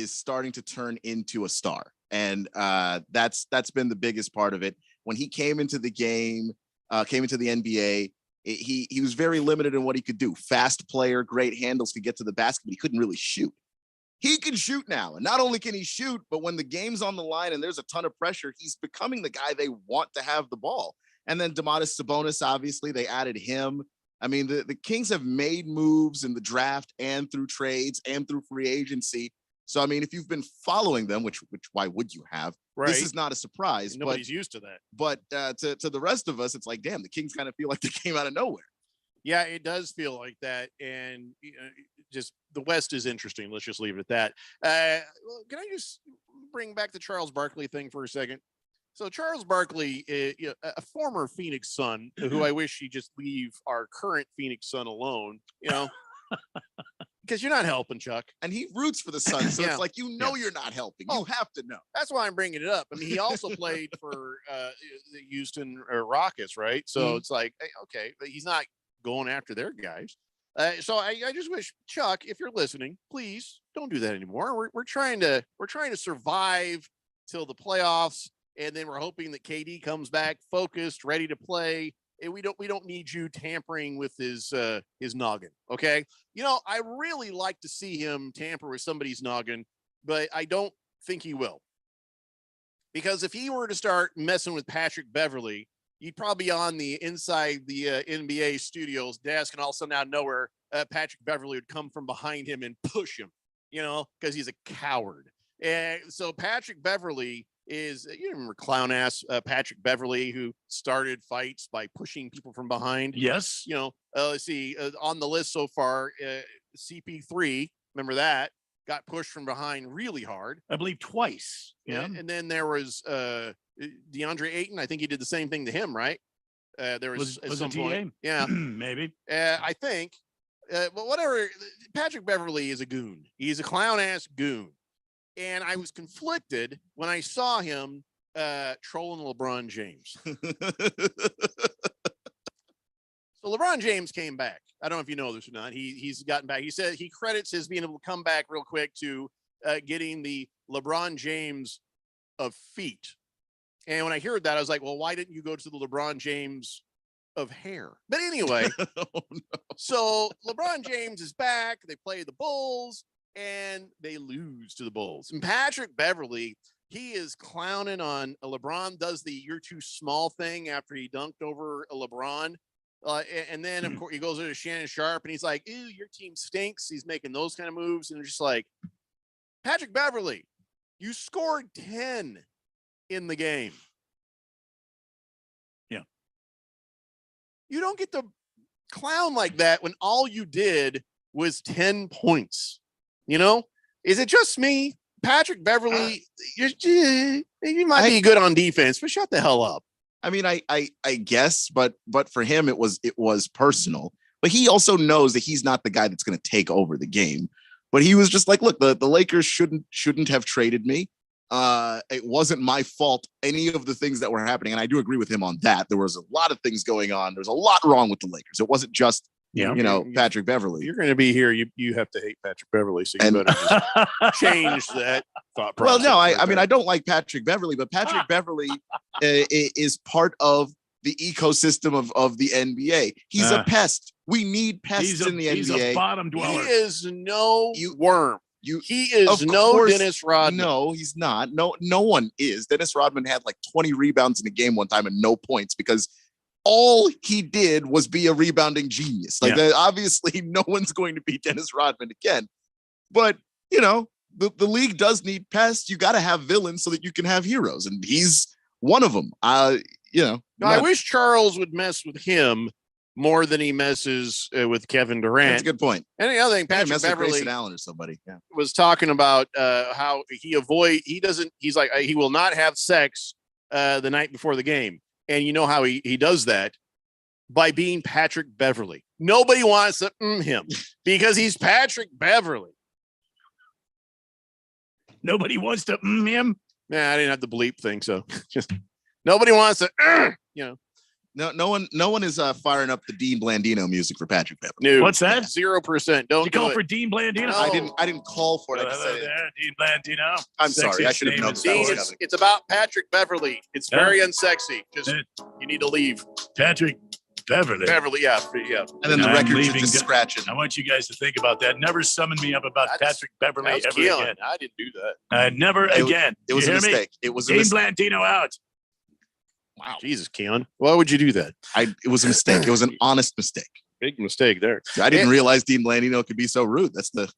starting to turn into a star, and that's been the biggest part of it. When he came into the game, came into the NBA, he was very limited in what he could do. Fast player, great handles, could get to the basket, but he couldn't really shoot. He can shoot now, and not only can he shoot, but when the game's on the line and there's a ton of pressure, he's becoming the guy they want to have the ball. And then Domantas Sabonis, obviously, they added him. I mean, the Kings have made moves in the draft and through trades and through free agency. So, I mean, if you've been following them, which why would you have? Right. This is not a surprise. Nobody's used to that. But to the rest of us, it's like, damn, the Kings kind of feel like they came out of nowhere. Yeah, it does feel like that. And just the West is interesting. Let's just leave it at that. Can I just bring back the Charles Barkley thing for a second? So Charles Barkley, a former Phoenix Sun, who I wish he'd just leave our current Phoenix Sun alone, because you're not helping, Chuck. And he roots for the Suns, so it's like, you're not helping. You have to know. That's why I'm bringing it up. I mean, he also played for the Houston Rockets, right? So it's like, hey, okay, but he's not going after their guys. So I just wish, Chuck, if you're listening, please don't do that anymore. We're trying to survive till the playoffs. And then we're hoping that KD comes back focused, ready to play. And we don't need you tampering with his noggin. Okay. I really like to see him tamper with somebody's noggin, but I don't think he will. Because if he were to start messing with Patrick Beverley, he'd probably be on the inside the NBA studios desk, and all of a sudden out of nowhere, Patrick Beverley would come from behind him and push him, because he's a coward. And so Patrick Beverley is, you remember clown ass Patrick Beverley, who started fights by pushing people from behind. Yes. Let's see, on the list so far, CP3, remember that, got pushed from behind really hard. I believe twice. Yeah. And then there was DeAndre Ayton. I think he did the same thing to him, right? There was at some point. Yeah. Maybe. I think. But whatever. Patrick Beverley is a goon. He's a clown ass goon. And I was conflicted when I saw him trolling LeBron James. So LeBron James came back. I don't know if you know this or not. He's gotten back. He said he credits his being able to come back real quick to getting the LeBron James of feet. And when I heard that, I was like, well, why didn't you go to the LeBron James of hair? But anyway, So LeBron James is back. They play the Bulls. And they lose to the Bulls. And Patrick Beverley, he is clowning on LeBron, does the "you're too small" thing after he dunked over a LeBron. And then, of course, he goes over to Shannon Sharp and he's like, ew, your team stinks. He's making those kind of moves. And just like, Patrick Beverley, you scored 10 in the game. Yeah. You don't get to clown like that when all you did was 10 points. Is it just me? Patrick Beverley, you might be good on defense, but shut the hell up. I mean, I guess, but for him, it was personal. But he also knows that he's not the guy that's going to take over the game. But he was just like, look, the Lakers shouldn't have traded me. It wasn't my fault, any of the things that were happening. And I do agree with him on that. There was a lot of things going on. There's a lot wrong with the Lakers. It wasn't just Patrick Beverley. You're going to be here. You have to hate Patrick Beverley, so you better just change that thought process. Well, no, I mean, I don't like Patrick Beverley, but Patrick Beverley is part of the ecosystem of the NBA. He's a pest. We need pests in the NBA. He's a bottom dweller. He is no worm. He is no Dennis Rodman. No, he's not. No one is. Dennis Rodman had like 20 rebounds in a game one time and no points because all he did was be a rebounding genius. Like obviously no one's going to be Dennis Rodman again. But you know, the league does need pests. You got to have villains so that you can have heroes, and he's one of them. You know, I wish Charles would mess with him more than he messes with Kevin Durant. That's a good point. And the other thing, Patrick Beverly Grayson Allen or somebody was talking about how he will not have sex the night before the game. And you know how he does that? By being Patrick Beverly. Nobody wants to him because he's Patrick Beverly. Nobody wants to him. Nah, I didn't have the bleep thing, so just nobody wants to, you know. No one is firing up the Dean Blandino music for Patrick Beverly. No, what's that? 0%. Don't you do call it. for Dean Blandino? No. I didn't call for it. I just said it. Dean Blandino. I'm sorry. I should have known Dean, it's about Patrick Beverly. It's very unsexy. Just you need to leave. Patrick Beverly. Beverly, yeah. And then the record should just scratch it. I want you guys to think about that. Never summon me up about Patrick Beverly ever again. I didn't do that. Never again. It was a mistake. It was a Dean mistake. Blandino out. Wow. Jesus, Keon. Why would you do that? It was a mistake. It was an honest mistake. Big mistake there. I didn't realize Dean Blandino could be so rude. That's the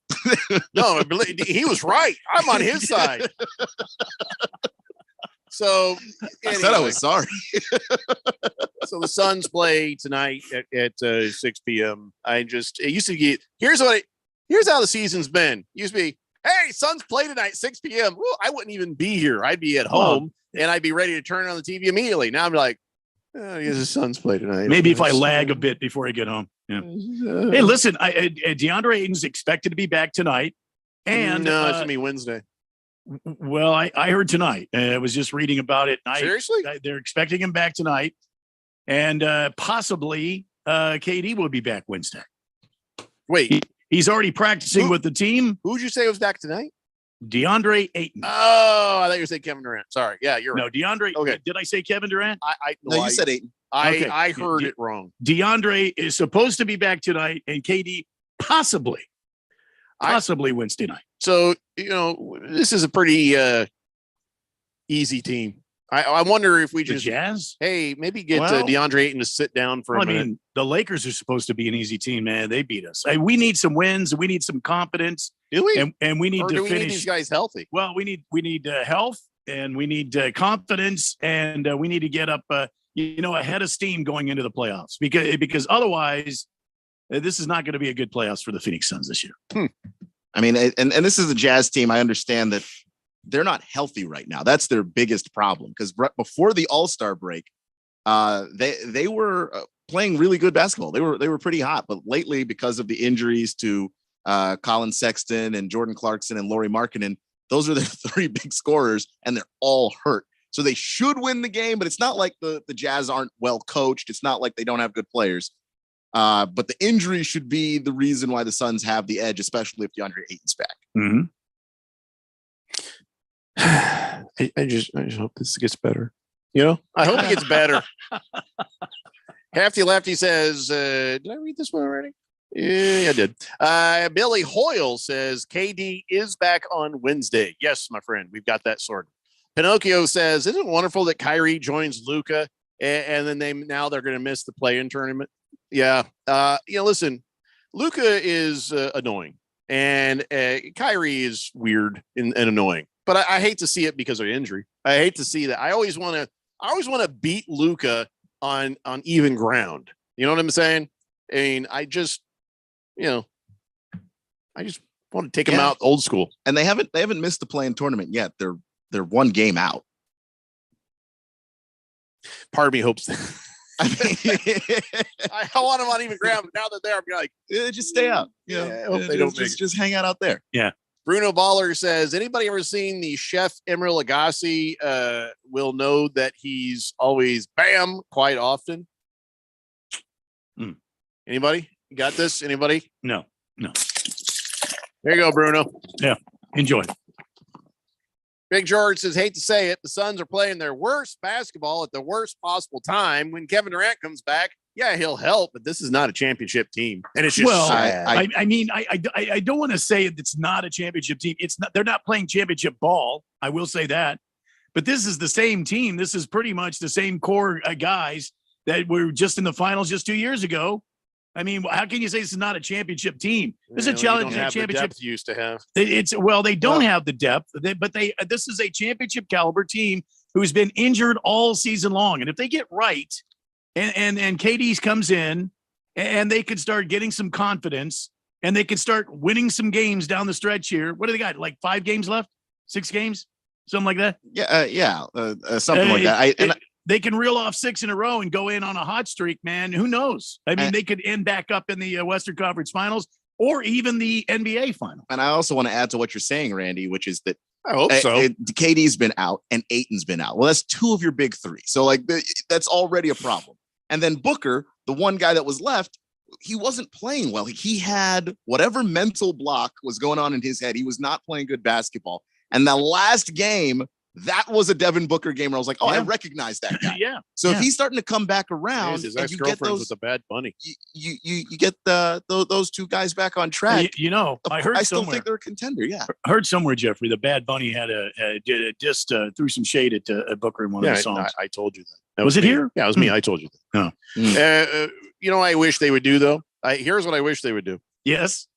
No, he was right. I'm on his side. So I said I was sorry. So the Suns play tonight at 6 p.m. It used to get here's how the season's been. It used to be, hey, Suns play tonight, 6 p.m. Well, I wouldn't even be here. I'd be at home and I'd be ready to turn on the TV immediately. Now I'm like, I guess the Suns play tonight. Maybe if I lag a bit before I get home. Yeah. Hey, listen, DeAndre Ayton's expected to be back tonight. And no, it's gonna be Wednesday. Well, I heard tonight. I was just reading about it. Seriously? They're expecting him back tonight. And possibly KD will be back Wednesday. Wait. He's already practicing with the team. Who'd you say was back tonight? DeAndre Ayton. Oh, I thought you were saying Kevin Durant. Sorry. Yeah, you're right. No, DeAndre. Okay. Did I say Kevin Durant? No, you said Ayton. I heard it wrong. DeAndre is supposed to be back tonight, and KD possibly Wednesday night. So, this is a pretty easy team. I wonder if we just Jazz. Hey, maybe get DeAndre Ayton to sit down for a minute. I mean, the Lakers are supposed to be an easy team, man. They beat us. We need some wins. We need some confidence. Do we? And we need to finish. We need these guys healthy? Well, we need health, and we need confidence, and we need to get up, ahead of steam going into the playoffs because otherwise, this is not going to be a good playoffs for the Phoenix Suns this year. I mean, and this is a Jazz team. I understand that they're not healthy right now. That's their biggest problem because before the All-Star break, they were playing really good basketball. They were pretty hot, but lately because of the injuries to Colin Sexton and Jordan Clarkson and Lauri Markkanen, those are their three big scorers, and they're all hurt. So they should win the game, but it's not like the Jazz aren't well coached. It's not like they don't have good players. But the injury should be the reason why the Suns have the edge, especially if DeAndre Ayton's back. Mm-hmm. I just hope this gets better. I hope it gets better. Hefty Lefty says, did I read this one already? Yeah, I did. Billy Hoyle says KD is back on Wednesday. Yes, my friend, we've got that sorted. Pinocchio says, isn't it wonderful that Kyrie joins Luka and then they're going to miss the play-in tournament? Yeah. Listen, Luka is annoying and Kyrie is weird and annoying. But I hate to see it because of injury. I hate to see that. I always want to beat Luka on even ground. You know what I'm saying? I mean, I just want to take him out old school. And they haven't missed the play-in tournament yet. They're one game out. Part of me hopes that. I want them on even ground, but now that they're like, just stay out. I hope they don't just hang out there. Yeah. Bruno Baller says, anybody ever seen the chef Emeril Lagasse will know that he's always bam quite often. Anybody got this? Anybody? No. There you go, Bruno. Yeah. Enjoy. Big George says, hate to say it, the Suns are playing their worst basketball at the worst possible time. When Kevin Durant comes back, yeah, he'll help, but this is not a championship team. And it's just sad. I don't want to say it's not a championship team. It's not. They're not playing championship ball. I will say that. But this is the same team. This is pretty much the same core guys that were just in the finals just 2 years ago. I mean, how can you say this is not a championship team? This Yeah, is a challenge. don't have the Championship. depth you used to have. They don't have the depth, but this is a championship caliber team who's been injured all season long. And if they get right, and KD's comes in, and they could start getting some confidence, and they could start winning some games down the stretch here. What do they got? Like 5 games left? 6 games? Something like that? Something like that. They can reel off 6 in a row and go in on a hot streak, man. Who knows? I mean, they could end back up in the Western Conference Finals or even the NBA Final. And I also want to add to what you're saying, Randy, which is that I hope so. KD's been out and Ayton's been out. Well, that's 2 of your big 3. So like that's already a problem. And then Booker, the one guy that was left, he wasn't playing well. He had whatever mental block was going on in his head. He was not playing good basketball. And the last game, that was a Devin Booker game where I was like, oh, I recognize that guy. So if he's starting to come back around, His and you get ex-girlfriend's those, with a Bad Bunny. you get those 2 guys back on track. I still think they're a contender. Yeah, heard somewhere, Jeffrey, the Bad Bunny had just threw some shade at Booker in one of the songs. I told you that. Was it me. here? Yeah, it was me. I told you that. No. I wish they would do though. Here's what I wish they would do. Yes.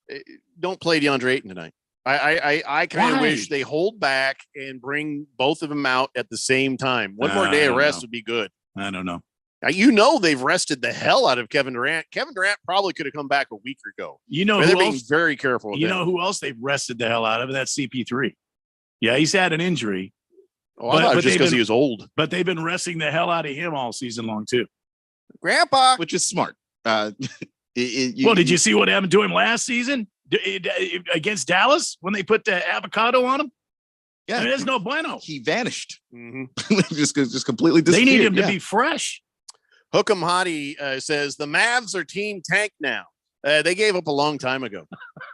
Don't play DeAndre Ayton tonight. I kind of wish they hold back and bring both of them out at the same time. One more day of rest would be good. I don't know. They've rested the hell out of Kevin Durant. Kevin Durant probably could have come back a week ago. They're being very careful. With him. Who else they've rested the hell out of? That's CP3. Yeah, he's had an injury. Oh, I thought just because he was old. But they've been resting the hell out of him all season long too. Grandpa, which is smart. Did you see what happened to him last season against Dallas when they put the avocado on him? Yeah, there's no bueno. He vanished. Mm-hmm. just completely disappeared. They need him to be fresh. Hook'em Hottie says the Mavs are team tank now. They gave up a long time ago.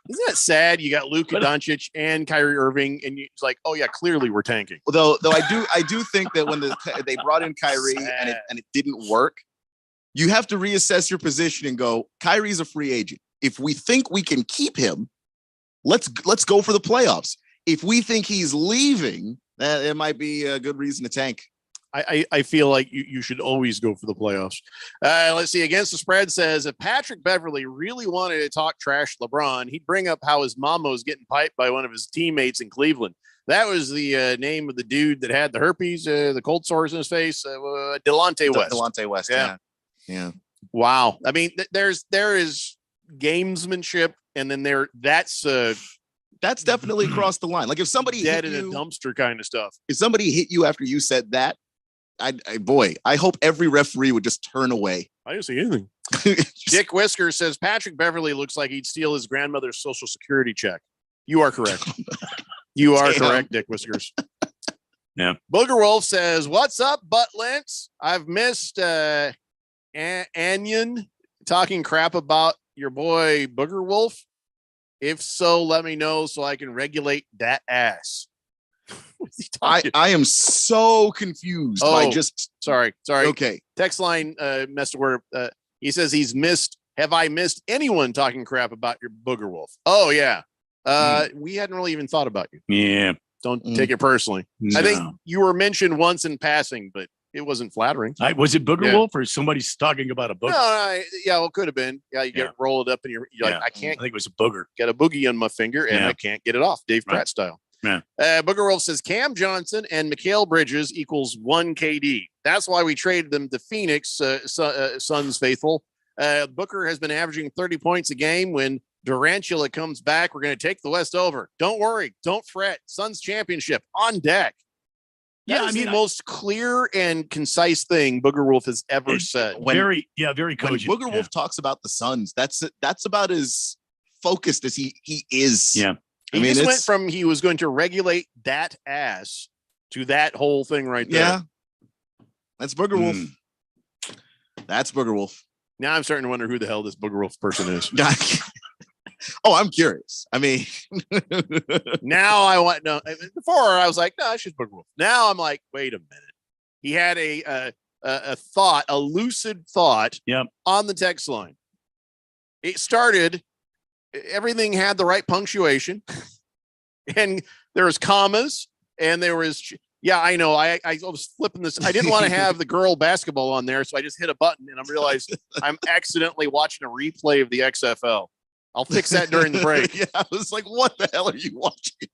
Isn't that sad? You got Luka Doncic and Kyrie Irving, and it's like, oh yeah, clearly we're tanking. Though I do think that when they brought in Kyrie and it didn't work, you have to reassess your position and go, Kyrie's a free agent. If we think we can keep him, let's go for the playoffs. If we think he's leaving, it might be a good reason to tank. I feel like you should always go for the playoffs. Let's see. Against the Spread says, if Patrick Beverly really wanted to talk trash LeBron, he'd bring up how his mama was getting piped by one of his teammates in Cleveland. That was the name of the dude that had the herpes, the cold sores in his face, Delonte West. Delonte West, yeah. Wow. I mean, there is gamesmanship, and then that's definitely crossed the line. Like if somebody dead in a dumpster kind of stuff. If somebody hit you after you said that, I hope every referee would just turn away. I didn't see anything. Dick Whisker says Patrick Beverly looks like he'd steal his grandmother's Social Security check. You are correct. You are correct, Dick Whiskers. Yeah. Booger Wolf says, "What's up, butt links? I've missed Anion talking crap about your boy Booger Wolf. If so, let me know so I can regulate that ass." I am so confused. Sorry. Okay. Text line messed word. He says he's missed. Have I missed anyone talking crap about your Booger Wolf? Oh yeah. We hadn't really even thought about you. Yeah. Don't take it personally. No. I think you were mentioned once in passing, but it wasn't flattering. Was it Booger Wolf or somebody's talking about a booger? No, it could have been. Yeah, you get rolled up and you're like, I can't. I think it was a booger. Get a boogie on my finger and I can't get it off. Dave Pratt style. Yeah. Booger Wolf says Cam Johnson and Mikal Bridges equals 1 KD. That's why we traded them to Phoenix Suns faithful. Booker has been averaging 30 points a game. When Durantula comes back, we're going to take the West over. Don't worry. Don't fret. Suns championship on deck. That is the most clear and concise thing Booger Wolf has ever said. Very cogent. When Booger Wolf talks about the Suns, that's about as focused as he is. Yeah. He just went from he was going to regulate that ass to that whole thing right there. Yeah. That's Booger Wolf. That's Booger Wolf. Now I'm starting to wonder who the hell this Booger Wolf person is. Oh, I'm curious. I mean, now I want no. Before I was like, no, it's just Booger Wolf. Now I'm like, wait a minute. He had a thought, a lucid thought, on the text line. It started. Everything had the right punctuation, and there was commas, and there was Yeah, I know. I was flipping this. I didn't want to have the girl basketball on there, so I just hit a button and I realized I'm accidentally watching a replay of the XFL. I'll fix that during the break. Yeah, I was like, what the hell are you watching?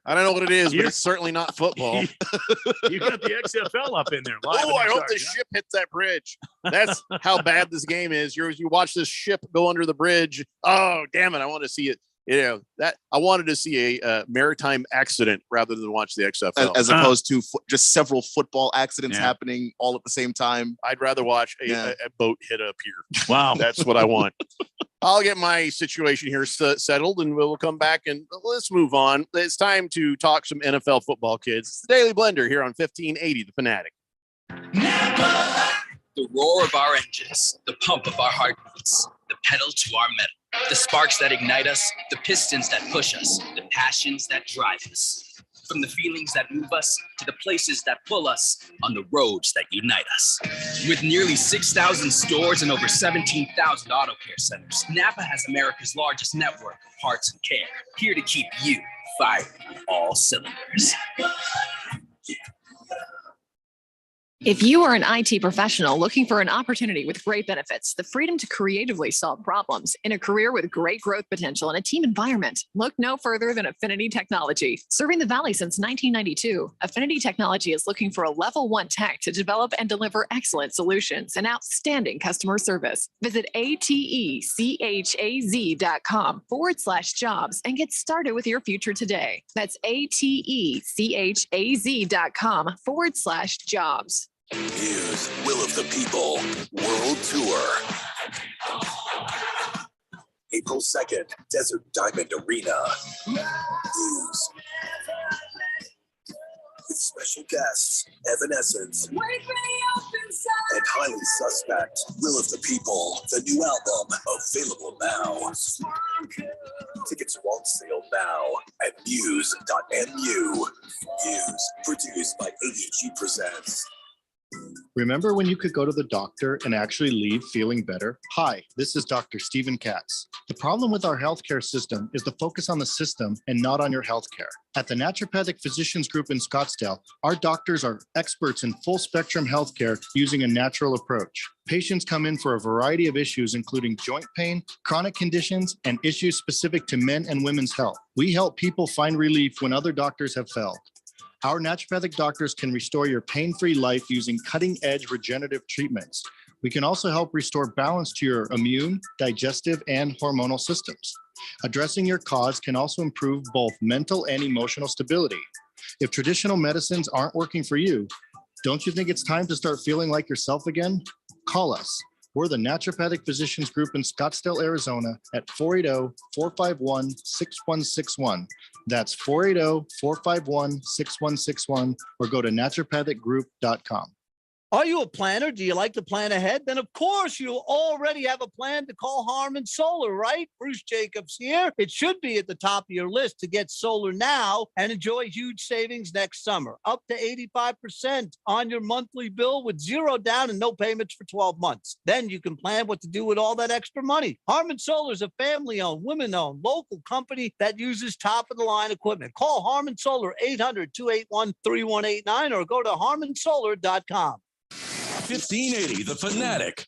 I don't know what it is, but it's certainly not football. You got the XFL up in there. Oh, I hope the ship hits that bridge. That's how bad this game is. You watch this ship go under the bridge. Oh, damn it. I want to see it. That I wanted to see a maritime accident rather than watch the XFL. As opposed to just several football accidents happening all at the same time. I'd rather watch a boat hit a pier. Wow. That's what I want. I'll get my situation here settled and we'll come back and let's move on. It's time to talk some NFL football, kids. It's the Daily Blender here on 1580 The Fanatic. The roar of our engines, the pump of our heartbeats, the pedal to our metal, the sparks that ignite us, the pistons that push us, the passions that drive us. From the feelings that move us to the places that pull us on the roads that unite us. With nearly 6,000 stores and over 17,000 auto care centers, Napa has America's largest network of parts and care, here to keep you firing on all cylinders. If you are an IT professional looking for an opportunity with great benefits, the freedom to creatively solve problems in a career with great growth potential and a team environment, look no further than Affinity Technology. Serving the Valley since 1992, Affinity Technology is looking for a level 1 tech to develop and deliver excellent solutions and outstanding customer service. Visit atechaz.com/jobs and get started with your future today. That's atechaz.com/jobs. News, Will of the People, World Tour. April 2nd, Desert Diamond Arena. News. With special guests, Evanescence. And Highly Suspect, Will of the People, the new album, available now. Tickets are on sale now at muse.mu. Muse, produced by AEG Presents. Remember when you could go to the doctor and actually leave feeling better? Hi, this is Dr. Stephen Katz. The problem with our healthcare system is the focus on the system and not on your healthcare. At the Naturopathic Physicians Group in Scottsdale, our doctors are experts in full spectrum healthcare using a natural approach. Patients come in for a variety of issues, including joint pain, chronic conditions, and issues specific to men and women's health. We help people find relief when other doctors have failed. Our naturopathic doctors can restore your pain-free life using cutting-edge regenerative treatments. We can also help restore balance to your immune, digestive, and hormonal systems. Addressing your cause can also improve both mental and emotional stability. If traditional medicines aren't working for you, don't you think it's time to start feeling like yourself again? Call us. We're the Naturopathic Physicians Group in Scottsdale, Arizona at 480-451-6161. That's 480-451-6161 or go to naturopathicgroup.com. Are you a planner? Do you like to plan ahead? Then, of course, you already have a plan to call Harmon Solar, right? Bruce Jacobs here. It should be at the top of your list to get solar now and enjoy huge savings next summer, up to 85% on your monthly bill with zero down and no payments for 12 months. Then you can plan what to do with all that extra money. Harmon Solar is a family-owned, women-owned, local company that uses top-of-the-line equipment. Call Harmon Solar 800-281-3189 or go to harmonsolar.com. 1580 The Fanatic.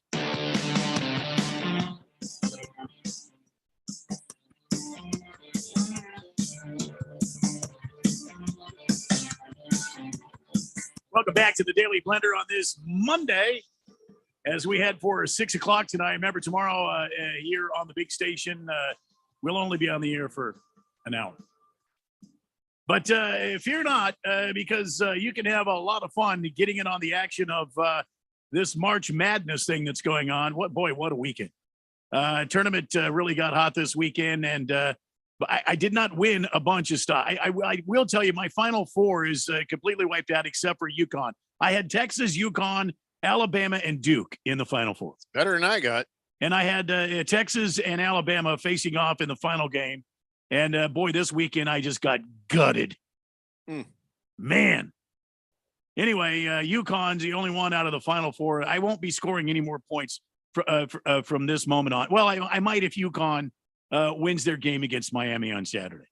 Welcome back to the Daily Blender on this Monday. As we head for 6 o'clock tonight, remember tomorrow here on the big station, we'll only be on the air for an hour. But fear not, because you can have a lot of fun getting in on the action of this March Madness thing that's going on. What a weekend. Tournament really got hot this weekend, and I did not win a bunch of stuff. I will tell you, my Final Four is completely wiped out except for UConn. I had Texas, UConn, Alabama, and Duke in the Final Four. Better than I got. And I had Texas and Alabama facing off in the final game. And boy, this weekend I just got gutted. Man. Anyway, UConn's the only one out of the Final Four. I won't be scoring any more points from this moment on. Well, I might if UConn wins their game against Miami on Saturday.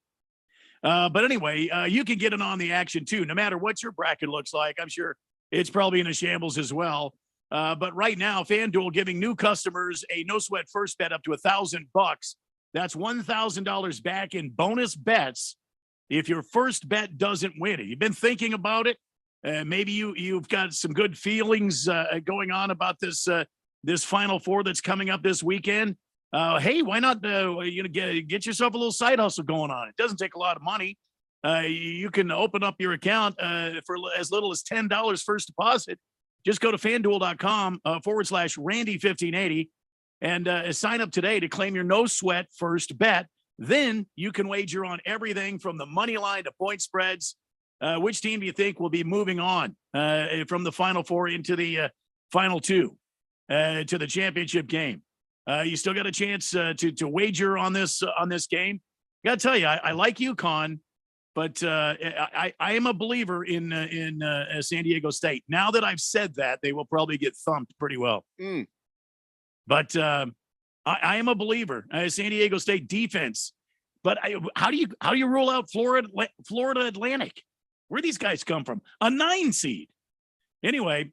But anyway, you can get in on the action too, no matter what your bracket looks like. I'm sure it's probably in a shambles as well. But right now, FanDuel giving new customers a no sweat first bet up to $1,000. That's $1,000 back in bonus bets if your first bet doesn't win it. You've been thinking about it. Maybe you've got some good feelings going on about this Final Four that's coming up this weekend. Hey, why not get yourself a little side hustle going on? It doesn't take a lot of money. You can open up your account for as little as $10 first deposit. Just go to FanDuel.com/Randy1580 and sign up today to claim your no sweat first bet. Then you can wager on everything from the money line to point spreads. Which team do you think will be moving on from the Final Four into the Final Two to the championship game? You still got a chance to wager on this game. I got to tell you, I like UConn, but I am a believer in San Diego State. Now that I've said that, they will probably get thumped pretty well. But I am a believer. San Diego State defense. But how do you rule out Florida Atlantic? Where these guys come from? A 9 seed. Anyway,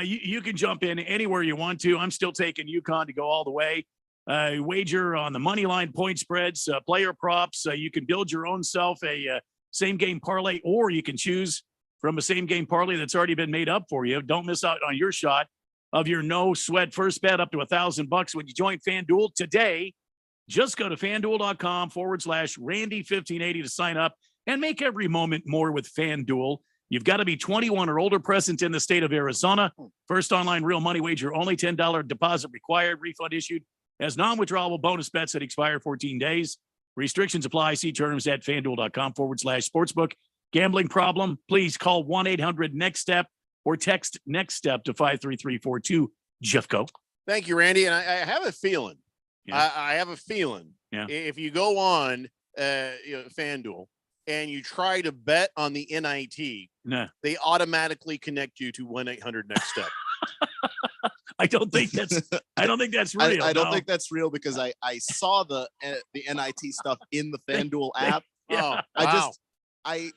you can jump in anywhere you want to. I'm still taking UConn to go all the way. Wager on the money line, point spreads, player props. You can build your own self a same game parlay, or you can choose from a same game parlay that's already been made up for you. Don't miss out on your shot of your no sweat first bet up to $1,000 when you join FanDuel today. Just go to FanDuel.com/Randy1580 to sign up and make every moment more with FanDuel. You've got to be 21 or older, present in the state of Arizona. First online real money wager, only $10 deposit required. Refund issued as non-withdrawable bonus bets that expire 14 days. Restrictions apply. See terms at FanDuel.com/sportsbook. Gambling problem? Please call 1-800-NEXT-STEP or text NEXT STEP to 53342. Jeffco. Thank you, Randy. And I have a feeling. Yeah. I have a feeling. Yeah. If you go on FanDuel and you try to bet on the NIT, they automatically connect you to 1-800-NEXT-STEP. I don't think that's real. I don't think that's real because I saw the NIT stuff in the FanDuel app. Yeah. I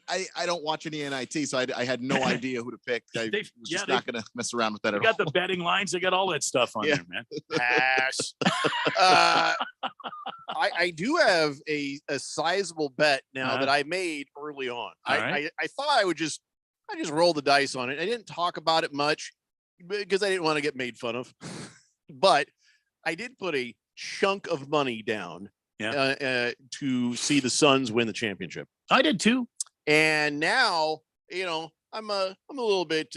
don't watch any NIT, so I had no idea who to pick. I was just not going to mess around with that at all. Got the betting lines. They got all that stuff on there, man. Pass. I do have a sizable bet now that I made early on. I thought I just roll the dice on it. I didn't talk about it much because I didn't want to get made fun of. But I did put a chunk of money down to see the Suns win the championship. I did too. And now, I'm a little bit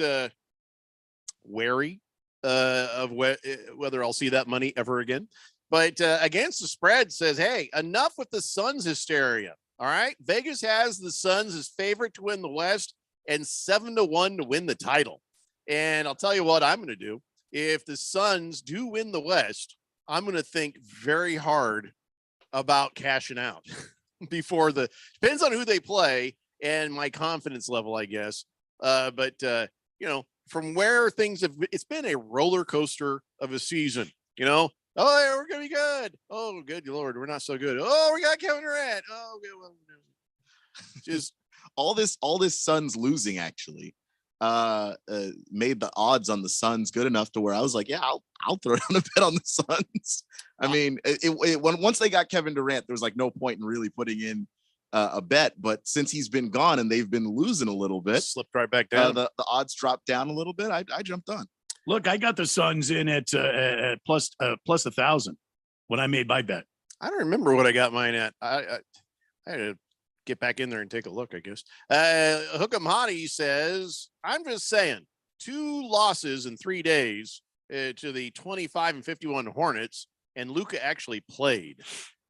wary of whether I'll see that money ever again. But Against the Spread says, hey, enough with the Suns hysteria. All right. Vegas has the Suns as favorite to win the West and 7-1 to win the title. And I'll tell you what I'm going to do. If the Suns do win the West, I'm going to think very hard about cashing out before depends on who they play and my confidence level, I guess. But from where things it's been a roller coaster of a season, Oh, we're going to be good. Oh, good Lord. We're not so good. Oh, we got Kevin Durant. Oh, good. Well, just all this Suns losing actually made the odds on the Suns good enough to where I was like, yeah, I'll throw down a bet on the Suns. I mean, once they got Kevin Durant, there was like no point in really putting in a bet. But since he's been gone and they've been losing a little bit, slipped right back down. The odds dropped down a little bit. I jumped on. Look, I got the Suns in at plus 1,000 when I made my bet. I don't remember what I got mine at. I had to get back in there and take a look, I guess. Hook'em Hottie says, I'm just saying 2 losses in 3 days to the 25-51 Hornets, and Luka actually played.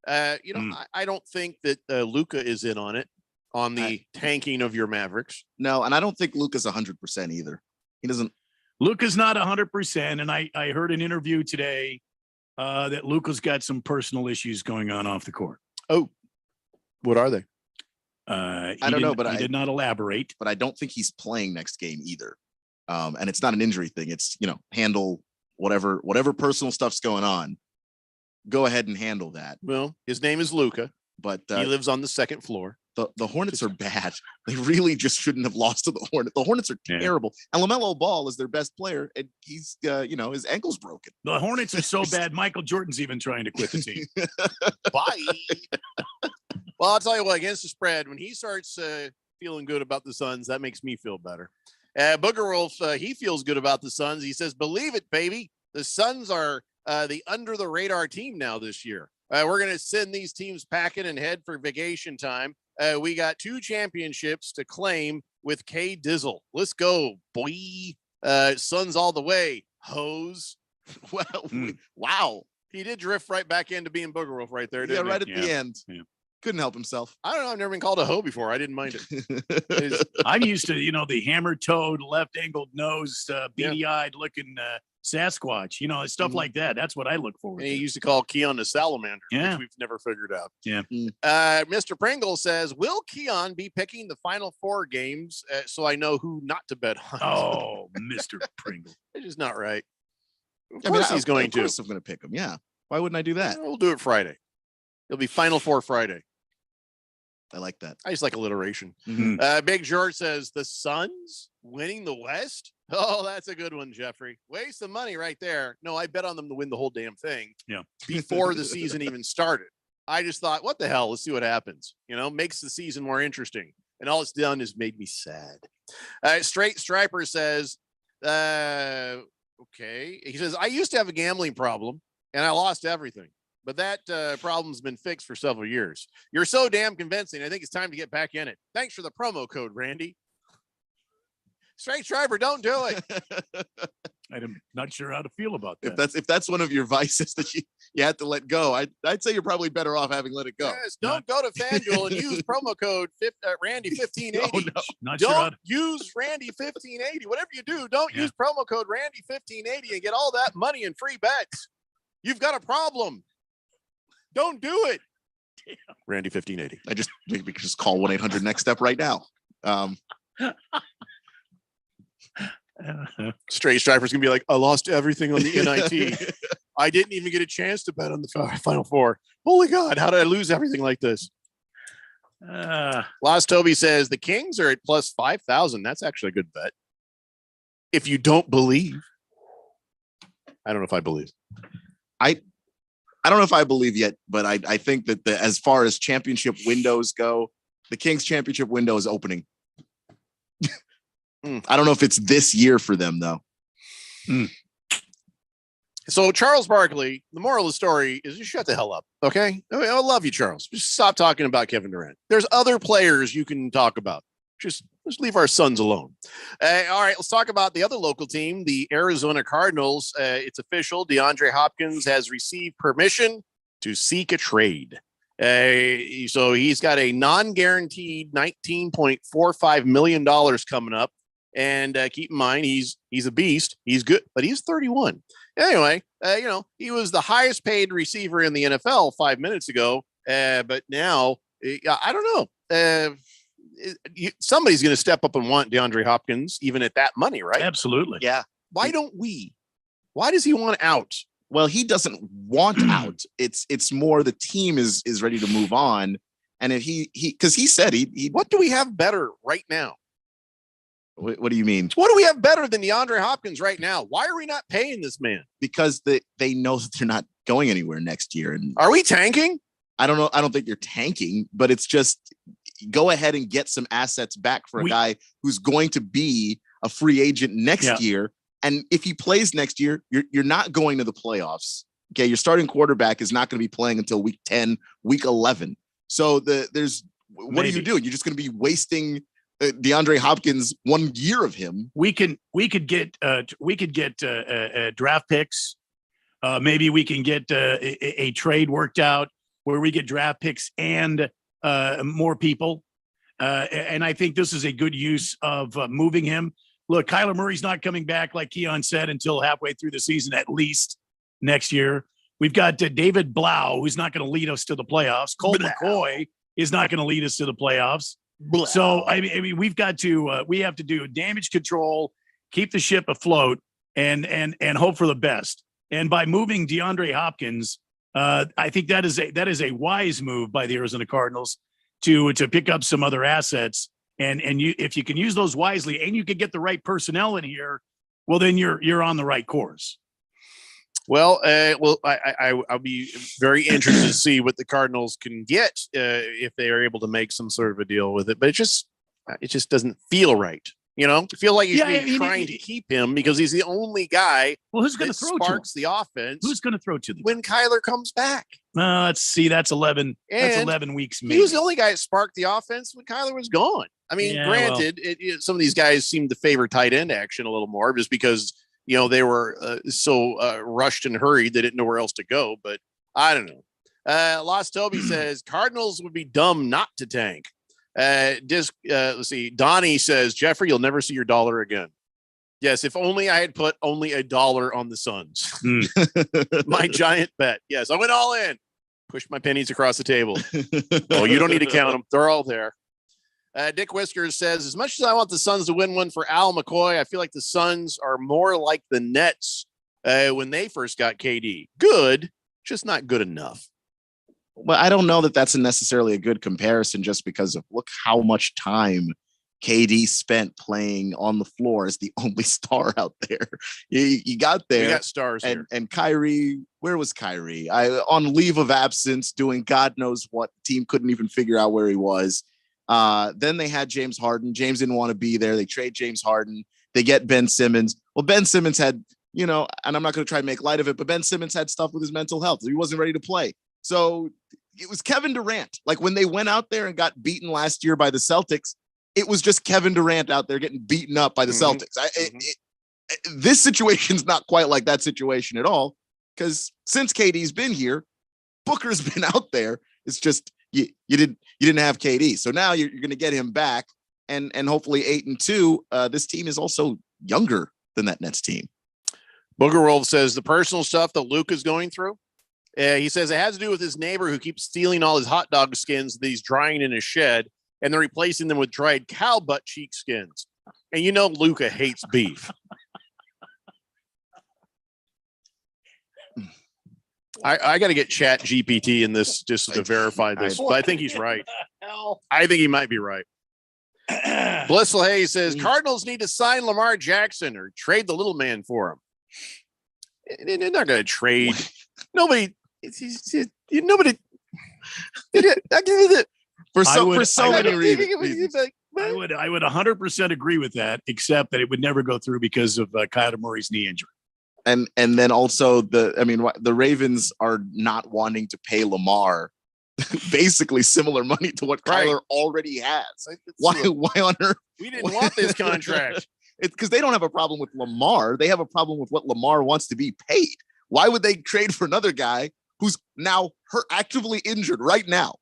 I don't think that Luka is in on it, on the tanking of your Mavericks. No, and I don't think Luka's 100% either. He doesn't. Luka's not 100%, and I heard an interview today that Luka's got some personal issues going on off the court. Oh, what are they? I don't know, but he did not elaborate. But I don't think he's playing next game either. And it's not an injury thing. It's, handle whatever personal stuff's going on. Go ahead and handle that. Well, his name is Luka, but he lives on the second floor. The Hornets are bad. They really just shouldn't have lost to the Hornets. The Hornets are terrible. And LaMelo Ball is their best player, and he's, his ankle's broken. The Hornets are so bad, Michael Jordan's even trying to quit the team. Bye. Well, I'll tell you what, against the spread, when he starts feeling good about the Suns, that makes me feel better. Booger Wolf, he feels good about the Suns. He says, believe it, baby. The Suns are the under-the-radar team now this year. We're going to send these teams packing and head for vacation time. We got 2 championships to claim with K Dizzle. Let's go, boy. Suns all the way, hose. Well, wow. He did drift right back into being Booger Wolf right there, didn't Yeah, right he? at the end. Yeah. Couldn't help himself. I don't know. I've never been called a hoe before. I didn't mind it. I'm used to, the hammer-toed, left-angled nose, beady-eyed looking Sasquatch, stuff like that. That's what I look for. And he used to call Keon the salamander, Yeah. which we've never figured out. Yeah. Mr. Pringle says, will Keon be picking the Final Four games so I know who not to bet on? Oh, Mr. Pringle. It's just not right. Of course he's going to. Of course I'm going to pick him, yeah. Why wouldn't I do that? We'll do it Friday. It'll be Final Four Friday. I like that. I just like alliteration. Mhm. Big George says, the Suns winning the West? Oh, that's a good one, Jeffrey. Waste of money right there. No, I bet on them to win the whole damn thing. Yeah. Before the season even started. I just thought, what the hell? Let's see what happens. Makes the season more interesting. And all it's done is made me sad. Straight Striper says, okay. He says, I used to have a gambling problem and I lost everything. But that problem's been fixed for several years. You're so damn convincing. I think it's time to get back in it. Thanks for the promo code, Randy. Straight Striper, don't do it. I'm not sure how to feel about that. If that's one of your vices that you have to let go, I'd say you're probably better off having let it go. Yes, don't go to FanDuel and use promo code Randy 1580. Not sure Don't use Randy 1580. Whatever you do, don't use promo code Randy 1580 and get all that money and free bets. You've got a problem. Don't do it. Randy 1580. We could just call 1-800 next step right now. Straight Striper's gonna be like, I lost everything on the NIT. I didn't even get a chance to bet on the Final Four. Holy God, how did I lose everything like this? Lost Toby says the Kings are at plus 5,000. That's actually a good bet. If you don't believe, I don't know if I believe. I don't know if I believe yet, but I think that as far as championship windows go, the Kings championship window is opening. I don't know if it's this year for them though. So Charles Barkley, the moral of the story is just shut the hell up. Okay. I love you, Charles. Just stop talking about Kevin Durant. There's other players you can talk about. Just leave our Suns alone. All right, let's talk about the other local team, the Arizona Cardinals. It's official. DeAndre Hopkins has received permission to seek a trade. So he's got a non-guaranteed $19.45 million coming up. And keep in mind, he's a beast. He's good, but he's 31. Anyway, he was the highest paid receiver in the NFL 5 minutes ago. But now, I don't know. Somebody's going to step up and want DeAndre Hopkins, even at that money, right? Absolutely. Yeah. Why don't we? Why does he want out? Well, he doesn't want out. It's more the team is ready to move on. And if because he said he what do we have better right now? What do you mean? What do we have better than DeAndre Hopkins right now? Why are we not paying this man? Because they know that they're not going anywhere next year. And are we tanking? I don't know. I don't think you're tanking, but it's just go ahead and get some assets back for a guy who's going to be a free agent next year. And if he plays next year, you're not going to the playoffs. Okay. Your starting quarterback is not going to be playing until week 10, week 11. So what are you doing? You're just going to be wasting DeAndre Hopkins 1 year of him. We could get draft picks. Maybe we can get a trade worked out where we get draft picks and more people. And I think this is a good use of moving him. Look, Kyler Murray's not coming back, like Keon said, until halfway through the season, at least next year. We've got David Blau, who's not going to lead us to the playoffs. Colt McCoy is not going to lead us to the playoffs. Blah. So, I mean, we have to do damage control, keep the ship afloat, and hope for the best. And by moving DeAndre Hopkins, I think that is a wise move by the Arizona Cardinals. to pick up some other assets. And you, if you can use those wisely and you can get the right personnel in here, well, then you're on the right course. Well, I'll be very interested to see what the Cardinals can get if they are able to make some sort of a deal with it. But it just doesn't feel right. You know, I feel like you should be trying to keep him because he's the only guy. Well, who's going to throw sparks to the offense? Who's going to throw to them when Kyler comes back? Let's see. That's 11. That's 11 weeks. Maybe. He was the only guy that sparked the offense when Kyler was gone. I mean, granted, some of these guys seem to favor tight end action a little more just because they were so rushed and hurried they didn't know where else to go. But I don't know. Lost Toby says Cardinals would be dumb not to tank. Let's see. Donnie says, Jeffrey, you'll never see your dollar again. Yes, if only I had put only $1 on the Suns. My giant bet. Yes, I went all in. Pushed my pennies across the table. Oh, you don't need to count them. They're all there. Dick Whiskers says, as much as I want the Suns to win one for Al McCoy, I feel like the Suns are more like the Nets when they first got KD. Good, just not good enough. Well, I don't know that that's necessarily a good comparison just because of look how much time KD spent playing on the floor as the only star out there. You got there. We got stars and, and Kyrie, where was Kyrie? On leave of absence doing God knows what. The team couldn't even figure out where he was. Then they had James Harden. James didn't want to be there. They trade James Harden. They get Ben Simmons. Well, Ben Simmons had, and I'm not going to try to make light of it, but Ben Simmons had stuff with his mental health. He wasn't ready to play. So it was Kevin Durant. Like when they went out there and got beaten last year by the Celtics, it was just Kevin Durant out there getting beaten up by the Celtics. This situation's not quite like that situation at all because since KD's been here, Booker's been out there. It's just you didn't have KD, so now you're going to get him back, and hopefully 8-2. This team is also younger than that Nets team. Booger Wolf says the personal stuff that Luke is going through. He says it has to do with his neighbor who keeps stealing all his hot dog skins that he's drying in his shed, and they're replacing them with dried cow butt cheek skins. And Luca hates beef. I got to get Chat GPT in this just to verify this, but I think he's right. I think he might be right. Blissful Hayes says Cardinals need to sign Lamar Jackson or trade the little man for him. They're not going to trade. Nobody. Nobody. For so many reasons. I would 100% agree with that, except that it would never go through because of Kyler Murray's knee injury. And then also the Ravens are not wanting to pay Lamar basically similar money to what Kyler already has. Why on earth? We didn't want this contract. It's because they don't have a problem with Lamar. They have a problem with what Lamar wants to be paid. Why would they trade for another guy who's now actively injured right now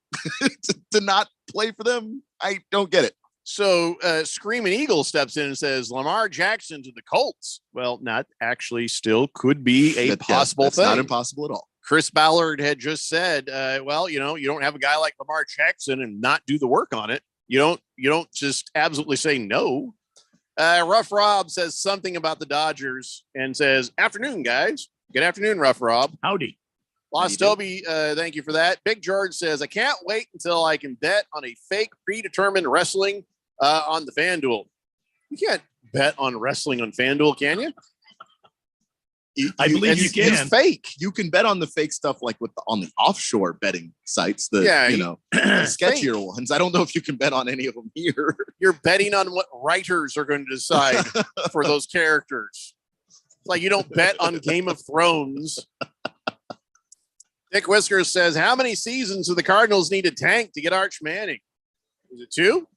to not play for them? I don't get it. So Screaming Eagle steps in and says Lamar Jackson to the Colts. Well, not actually still could be a possible thing. Not impossible at all. Chris Ballard had just said, you don't have a guy like Lamar Jackson and not do the work on it. You don't just absolutely say no. Rough Rob says something about the Dodgers and says, afternoon, guys. Good afternoon, Rough Rob. Howdy. Lost Toby, thank you for that. Big George says, I can't wait until I can bet on a fake predetermined wrestling on the FanDuel. You can't bet on wrestling on FanDuel, can you? I believe you can. It's fake. You can bet on the fake stuff like on the offshore betting sites, sketchier ones. I don't know if you can bet on any of them here. You're betting on what writers are going to decide for those characters. It's like you don't bet on Game of Thrones. Dick Whiskers says, how many seasons do the Cardinals need to tank to get Arch Manning? Is it 2?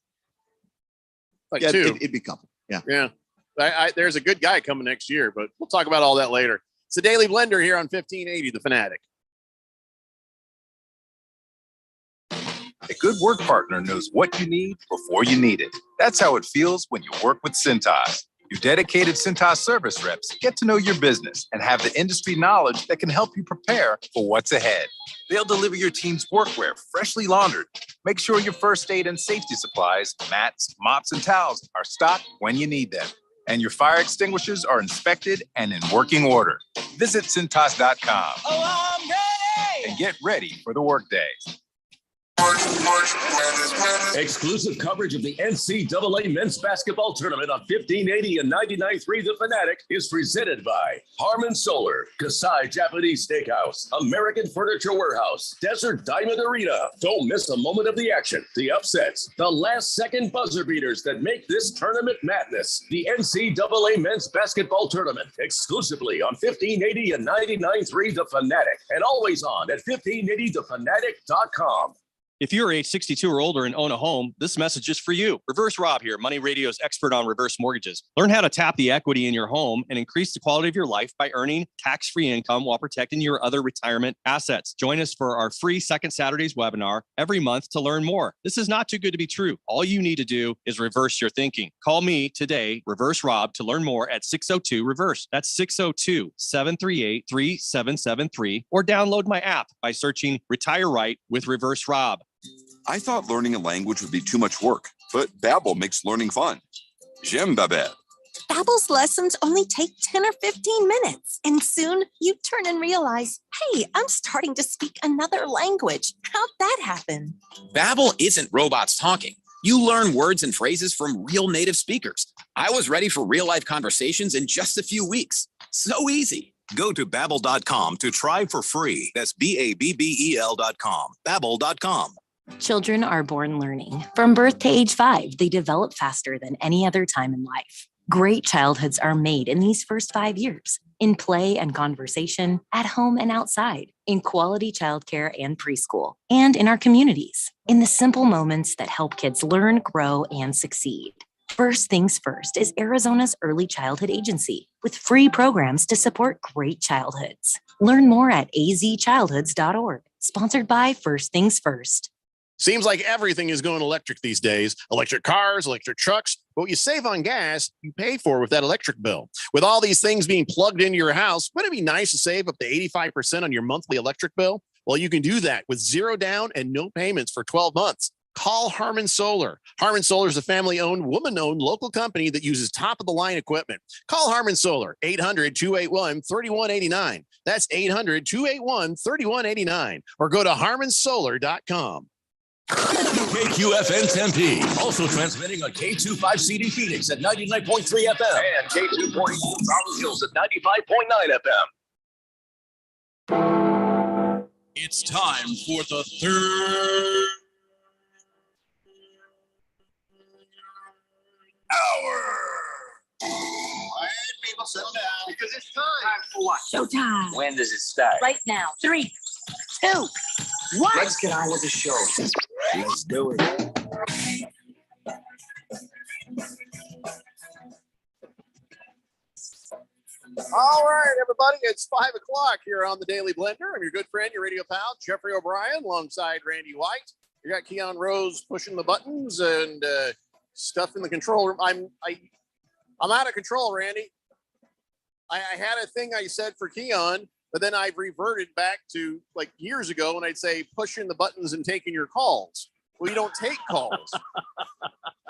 Like 2. It'd be a couple. Yeah. Yeah. There's a good guy coming next year, but we'll talk about all that later. It's the Daily Blender here on 1580, The Fanatic. A good work partner knows what you need before you need it. That's how it feels when you work with Cintas. Your dedicated Cintas service reps get to know your business and have the industry knowledge that can help you prepare for what's ahead. They'll deliver your team's workwear freshly laundered. Make sure your first aid and safety supplies, mats, mops, and towels are stocked when you need them. And your fire extinguishers are inspected and in working order. Visit Cintas.com. Oh, I'm ready! And get ready for the workday. Exclusive coverage of the NCAA men's basketball tournament on 1580 and 99.3 The Fanatic is presented by Harmon Solar, Kasai Japanese Steakhouse, American Furniture Warehouse, Desert Diamond Arena. Don't miss a moment of the action, the upsets, the last-second buzzer beaters that make this tournament madness. The NCAA men's basketball tournament, exclusively on 1580 and 99.3 The Fanatic, and always on at 1580thefanatic.com. If you're age 62 or older and own a home, this message is for you. Reverse Rob here, Money Radio's expert on reverse mortgages. Learn how to tap the equity in your home and increase the quality of your life by earning tax-free income while protecting your other retirement assets. Join us for our free Second Saturdays webinar every month to learn more. This is not too good to be true. All you need to do is reverse your thinking. Call me today, Reverse Rob, to learn more at 602-REVERSE. That's 602-738-3773, or download my app by searching Retire Right with Reverse Rob. I thought learning a language would be too much work, but Babbel makes learning fun. J'aime Babel. Babbel's lessons only take 10 or 15 minutes, and soon you turn and realize, hey, I'm starting to speak another language. How'd that happen? Babbel isn't robots talking. You learn words and phrases from real native speakers. I was ready for real-life conversations in just a few weeks. So easy. Go to Babbel.com to try for free. That's Babbel.com. Babbel.com. Children are born learning. From birth to age 5, they develop faster than any other time in life. Great childhoods are made in these first 5 years, in play and conversation, at home and outside, in quality childcare and preschool, and in our communities, in the simple moments that help kids learn, grow, and succeed. First Things First is Arizona's early childhood agency with free programs to support great childhoods. Learn more at azchildhoods.org, sponsored by First Things First. Seems like everything is going electric these days. Electric cars, electric trucks. But what you save on gas, you pay for with that electric bill. With all these things being plugged into your house, wouldn't it be nice to save up to 85% on your monthly electric bill? Well, you can do that with zero down and no payments for 12 months. Call Harmon Solar. Harmon Solar is a family-owned, woman-owned local company that uses top-of-the-line equipment. Call Harmon Solar, 800-281-3189. That's 800-281-3189. Or go to harmonsolar.com. KQFN Tempe, also transmitting on K25CD Phoenix at 99.3 FM and K240 Round Hills at 95.9 FM. It's time for the third hour. Quiet, people, settle down because it's time. Time for what? Showtime. When does it start? Right now. 3, 2, 1. Let's get on with the show. Let's do it. All right, everybody, it's 5 o'clock here on the Daily Blender. I'm your good friend, your radio pal, Jeffrey O'Brien, alongside Randy White. You got Keon Rose pushing the buttons and stuff in the control room. I'm out of control, Randy. I had a thing I said for Keon, but then I've reverted back to like years ago when I'd say pushing the buttons and taking your calls. Well, you don't take calls. I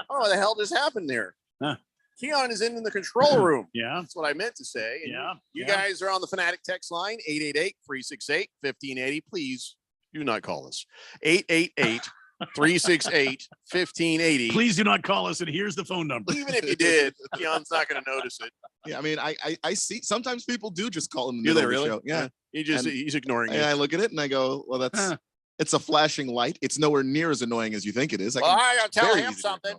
don't know what the hell just happened there. Huh. Keon is in the control room. Yeah. That's what I meant to say. And Yeah. You guys are on the Fanatic text line, 888-368-1580. Please do not call us. 888-368-1580. Please do not call us, and here's the phone number. Even if you did, Keon's not going to notice it. Yeah, I mean, I see sometimes people do just call in the Do middle they of the really? show. Yeah. He's ignoring And you. I look at it and I go, well, that's it's a flashing light. It's nowhere near as annoying as you think it is. Well, I got to tell very him easy to something.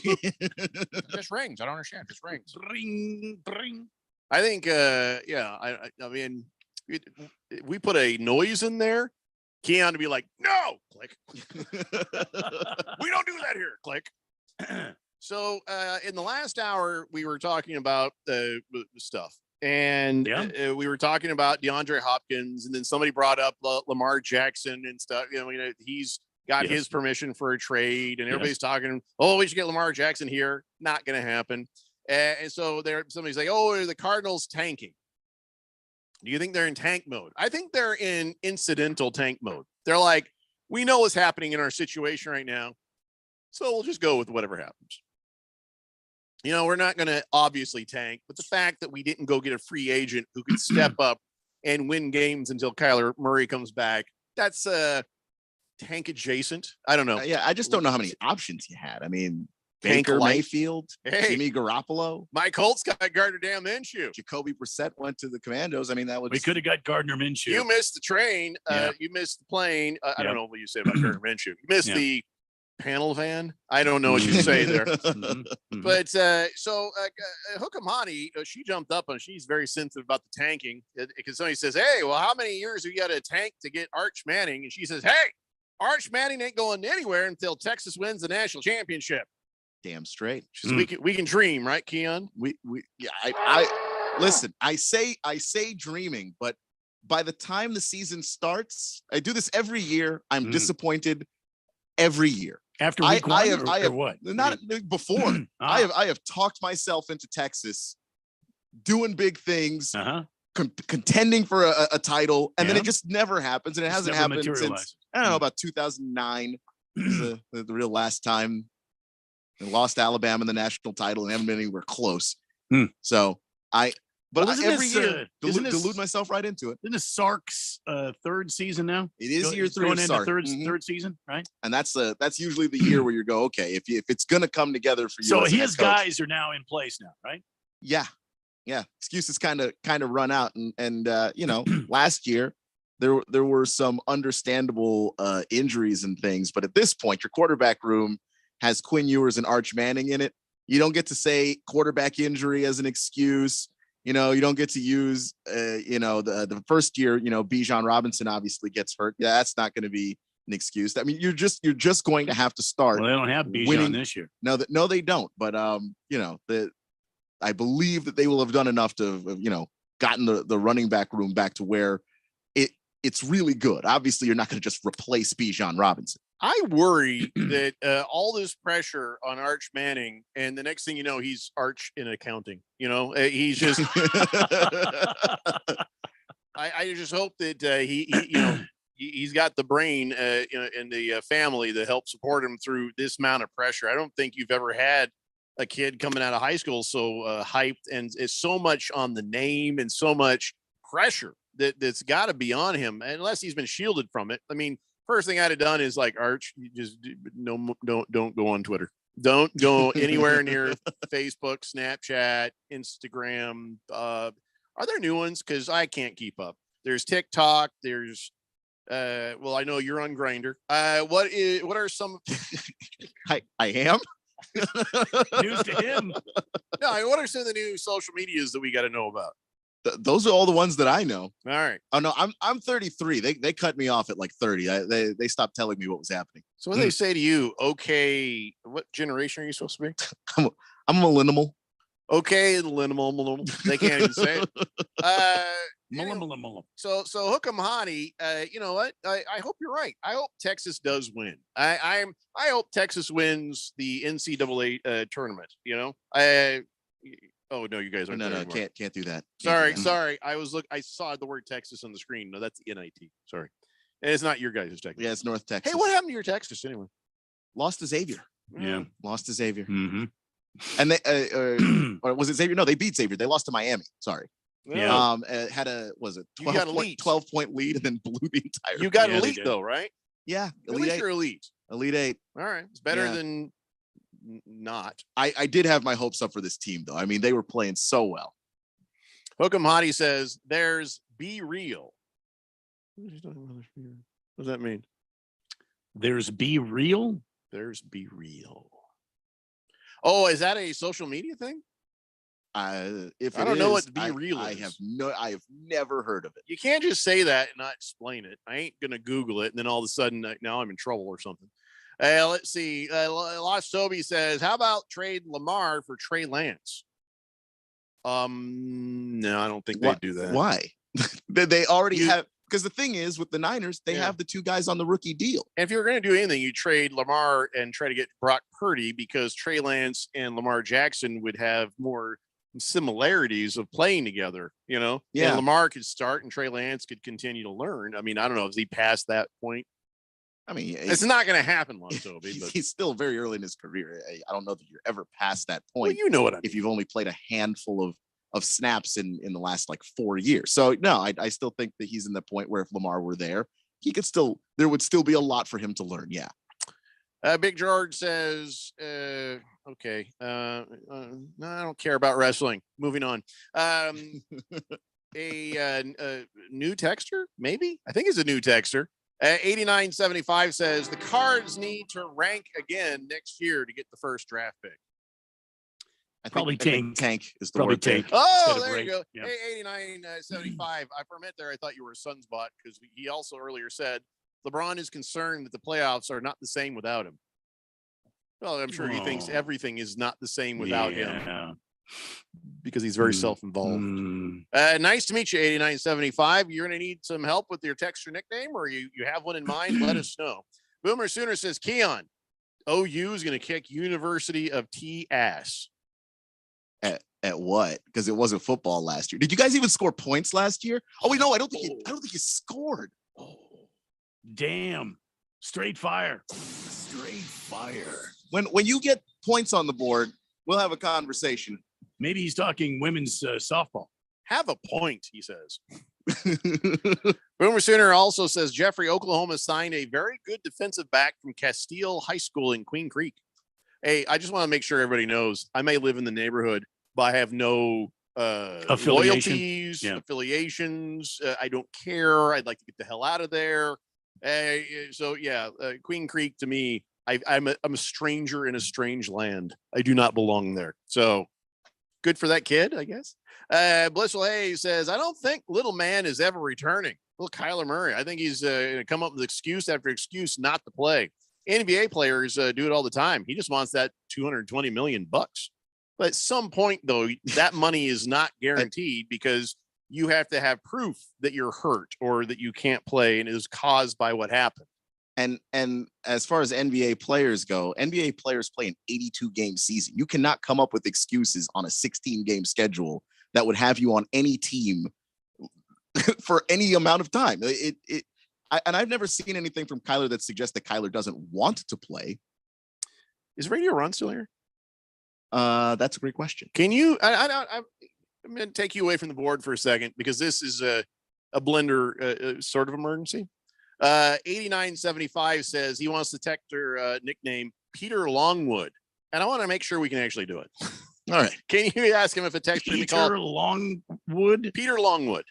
It just rings. I don't understand. It just rings. Ring, ring. I think, I mean, we put a noise in there. Keon to be like, no, click. We don't do that here, click. So in the last hour, we were talking about the stuff. And we were talking about DeAndre Hopkins, and then somebody brought up Lamar Jackson and stuff. You know, he's got his permission for a trade, and everybody's talking, oh, we should get Lamar Jackson here. Not going to happen. And so somebody's like, oh, are the Cardinals tanking? Do you think they're in tank mode? I think they're in incidental tank mode. They're like, we know what's happening in our situation right now, so we'll just go with whatever happens. You know, we're not going to obviously tank, but the fact that we didn't go get a free agent who could step up and win games until Kyler Murray comes back, that's tank adjacent. I don't know. Yeah, I just don't know how many options you had. I mean, Tank Baker light. Mayfield, Hey. Jimmy Garoppolo, My Colts got Gardner Damn Minshew. Jacoby Brissett went to the Commandos. I mean, that was We could have got Gardner Minshew. You missed the train. Yeah. You missed the plane. I Yeah. don't know what you say about Gardner Minshew. You missed Yeah. the panel van. I don't know what you say there. Mhm. Mhm. But Hookem Hani, she jumped up and she's very sensitive about the tanking because somebody says, "Hey, well, how many years have you got to tank to get Arch Manning?" And she says, "Hey, Arch Manning ain't going anywhere until Texas wins the national championship." damn straight. She says, we can dream, right, Keon? I listen. I say dreaming, but by the time the season starts, I do this every year. I'm disappointed every year. After week one, I have what? Not before. I have talked myself into Texas, doing big things, contending for a title, and then it just never happens, and it hasn't never happened since materializes. I don't know about 2009. Was the real last time they lost Alabama in the national title and haven't been anywhere close. So Well, isn't every this, year isn't this- delude myself right into it. Isn't this Sark's third season now? It is year 3 going of into Sark. third season, right? And that's usually the year where you go, okay, if it's gonna come together for you. So as a head his coach, guys are now in place now, right? yeah. Excuses kind of run out, and last year there were some understandable injuries and things, but at this point, your quarterback room has Quinn Ewers and Arch Manning in it. You don't get to say quarterback injury as an excuse. You don't get to use, the first year, Bijan Robinson obviously gets hurt. Yeah, that's not going to be an excuse. I mean, you're just going to have to start. Well, they don't have Bijan winning this year. No, they don't. But I believe that they will have done enough to, gotten the running back room back to where it's really good. Obviously, you're not going to just replace Bijan Robinson. I worry that all this pressure on Arch Manning, and the next thing you know, he's Arch in accounting. He's just. I just hope that he's got the brain in the family to help support him through this amount of pressure. I don't think you've ever had a kid coming out of high school so hyped, and it's so much on the name and so much pressure that's got to be on him, unless he's been shielded from it. I mean. First thing I'd have done is like, Arch, you just don't go on Twitter. Don't go anywhere near Facebook, Snapchat, Instagram. Are there new ones? Because I can't keep up. There's TikTok. There's I know you're on Grindr. What are some? I am. News to him. No, what are some of the new social medias that we got to know about? Those are all the ones that I know. All right. Oh no, I'm 33. They cut me off at like 30. They stopped telling me what was happening. So when they say to you, okay, what generation are you supposed to be? I'm a millennial. Okay, millennial. They can't even say it. So Hookem Hani, you know what? I hope you're right. I hope Texas does win. I hope Texas wins the NCAA tournament. Oh no, you guys aren't. No, can't do that. Sorry. I saw the word Texas on the screen. No, that's the NIT. Sorry, and it's not your guys' Texas. Yeah, it's North Texas. Hey, what happened to your Texas anyway? Lost to Xavier. Yeah, lost to Xavier. Mm-hmm. And they or was it Xavier? No, they beat Xavier. They lost to Miami. Sorry. Yeah. Had a 12 point lead and then blew the entire. You got elite though, right? Yeah, at least you're elite. Elite 8. All right, it's better than not. I did have my hopes up for this team though. I mean, they were playing so well. Hookem Hottie says there's Be Real. What does that mean? There's Be Real? There's Be Real. Oh, is that a social media thing? If I don't know what Be Real is. I have never heard of it. You can't just say that and not explain it. I ain't gonna Google it and then all of a sudden now I'm in trouble or something. Let's see. Lost Toby says, how about trade Lamar for Trey Lance? No, I don't think they'd do that. Why? They already have, because the thing is with the Niners, they have the two guys on the rookie deal. And if you're going to do anything, you trade Lamar and try to get Brock Purdy, because Trey Lance and Lamar Jackson would have more similarities of playing together, Yeah. And Lamar could start and Trey Lance could continue to learn. I mean, I don't know if he passed that point. I mean, it's not going to happen, Toby. But he's still very early in his career. I don't know that you're ever past that point. Well, you know what I mean. If you've only played a handful of snaps in the last like 4 years. So no, I still think that he's in the point where if Lamar were there, he could still there would still be a lot for him to learn. Yeah. Big George says, okay. No, I don't care about wrestling. Moving on. A new texter, maybe? I think it's a new texter. 8975 says the Cards need to rank again next year to get the first draft pick. I Probably think Tank is the Probably word there. Tank. Oh, Instead of there you rank. go. Yeah. Hey, 8975. For a minute there, I thought you were a Suns bot because he also earlier said LeBron is concerned that the playoffs are not the same without him. Well, I'm sure he thinks everything is not the same without him because he's very self-involved. Nice to meet you, 8975. You're going to need some help with your texture nickname, or you have one in mind, let us know. Boomer Sooner says, Keon, OU is going to kick University of T ass. At what? Because it wasn't football last year. Did you guys even score points last year? Oh wait, no, I don't think you scored. Damn. Straight fire. Straight fire. When you get points on the board, we'll have a conversation. Maybe he's talking women's softball. Have a point, he says. Boomer Sooner also says Jeffrey, Oklahoma signed a very good defensive back from Castile High School in Queen Creek. Hey, I just want to make sure everybody knows I may live in the neighborhood, but I have no loyalties, affiliations. I don't care. I'd like to get the hell out of there. So yeah, Queen Creek to me, I'm a stranger in a strange land. I do not belong there. So good for that kid, I guess. Blissful Hayes says, I don't think little man is ever returning. Well, Kyler Murray, I think he's going to come up with excuse after excuse not to play. NBA players do it all the time. He just wants that $220 million. But at some point, though, that money is not guaranteed because you have to have proof that you're hurt or that you can't play and it is caused by what happened. And as far as NBA players go, NBA players play an 82-game season. You cannot come up with excuses on a 16-game schedule that would have you on any team for any amount of time. And I've never seen anything from Kyler that suggests that Kyler doesn't want to play. Is Radio Ron still here? That's a great question. Can you? I'm going to take you away from the board for a second because this is a blender sort of emergency. 8975 says he wants the texter nickname Peter Longwood, and I want to make sure we can actually do it. All right. Can you ask him if a texter Peter Longwood? Peter Longwood.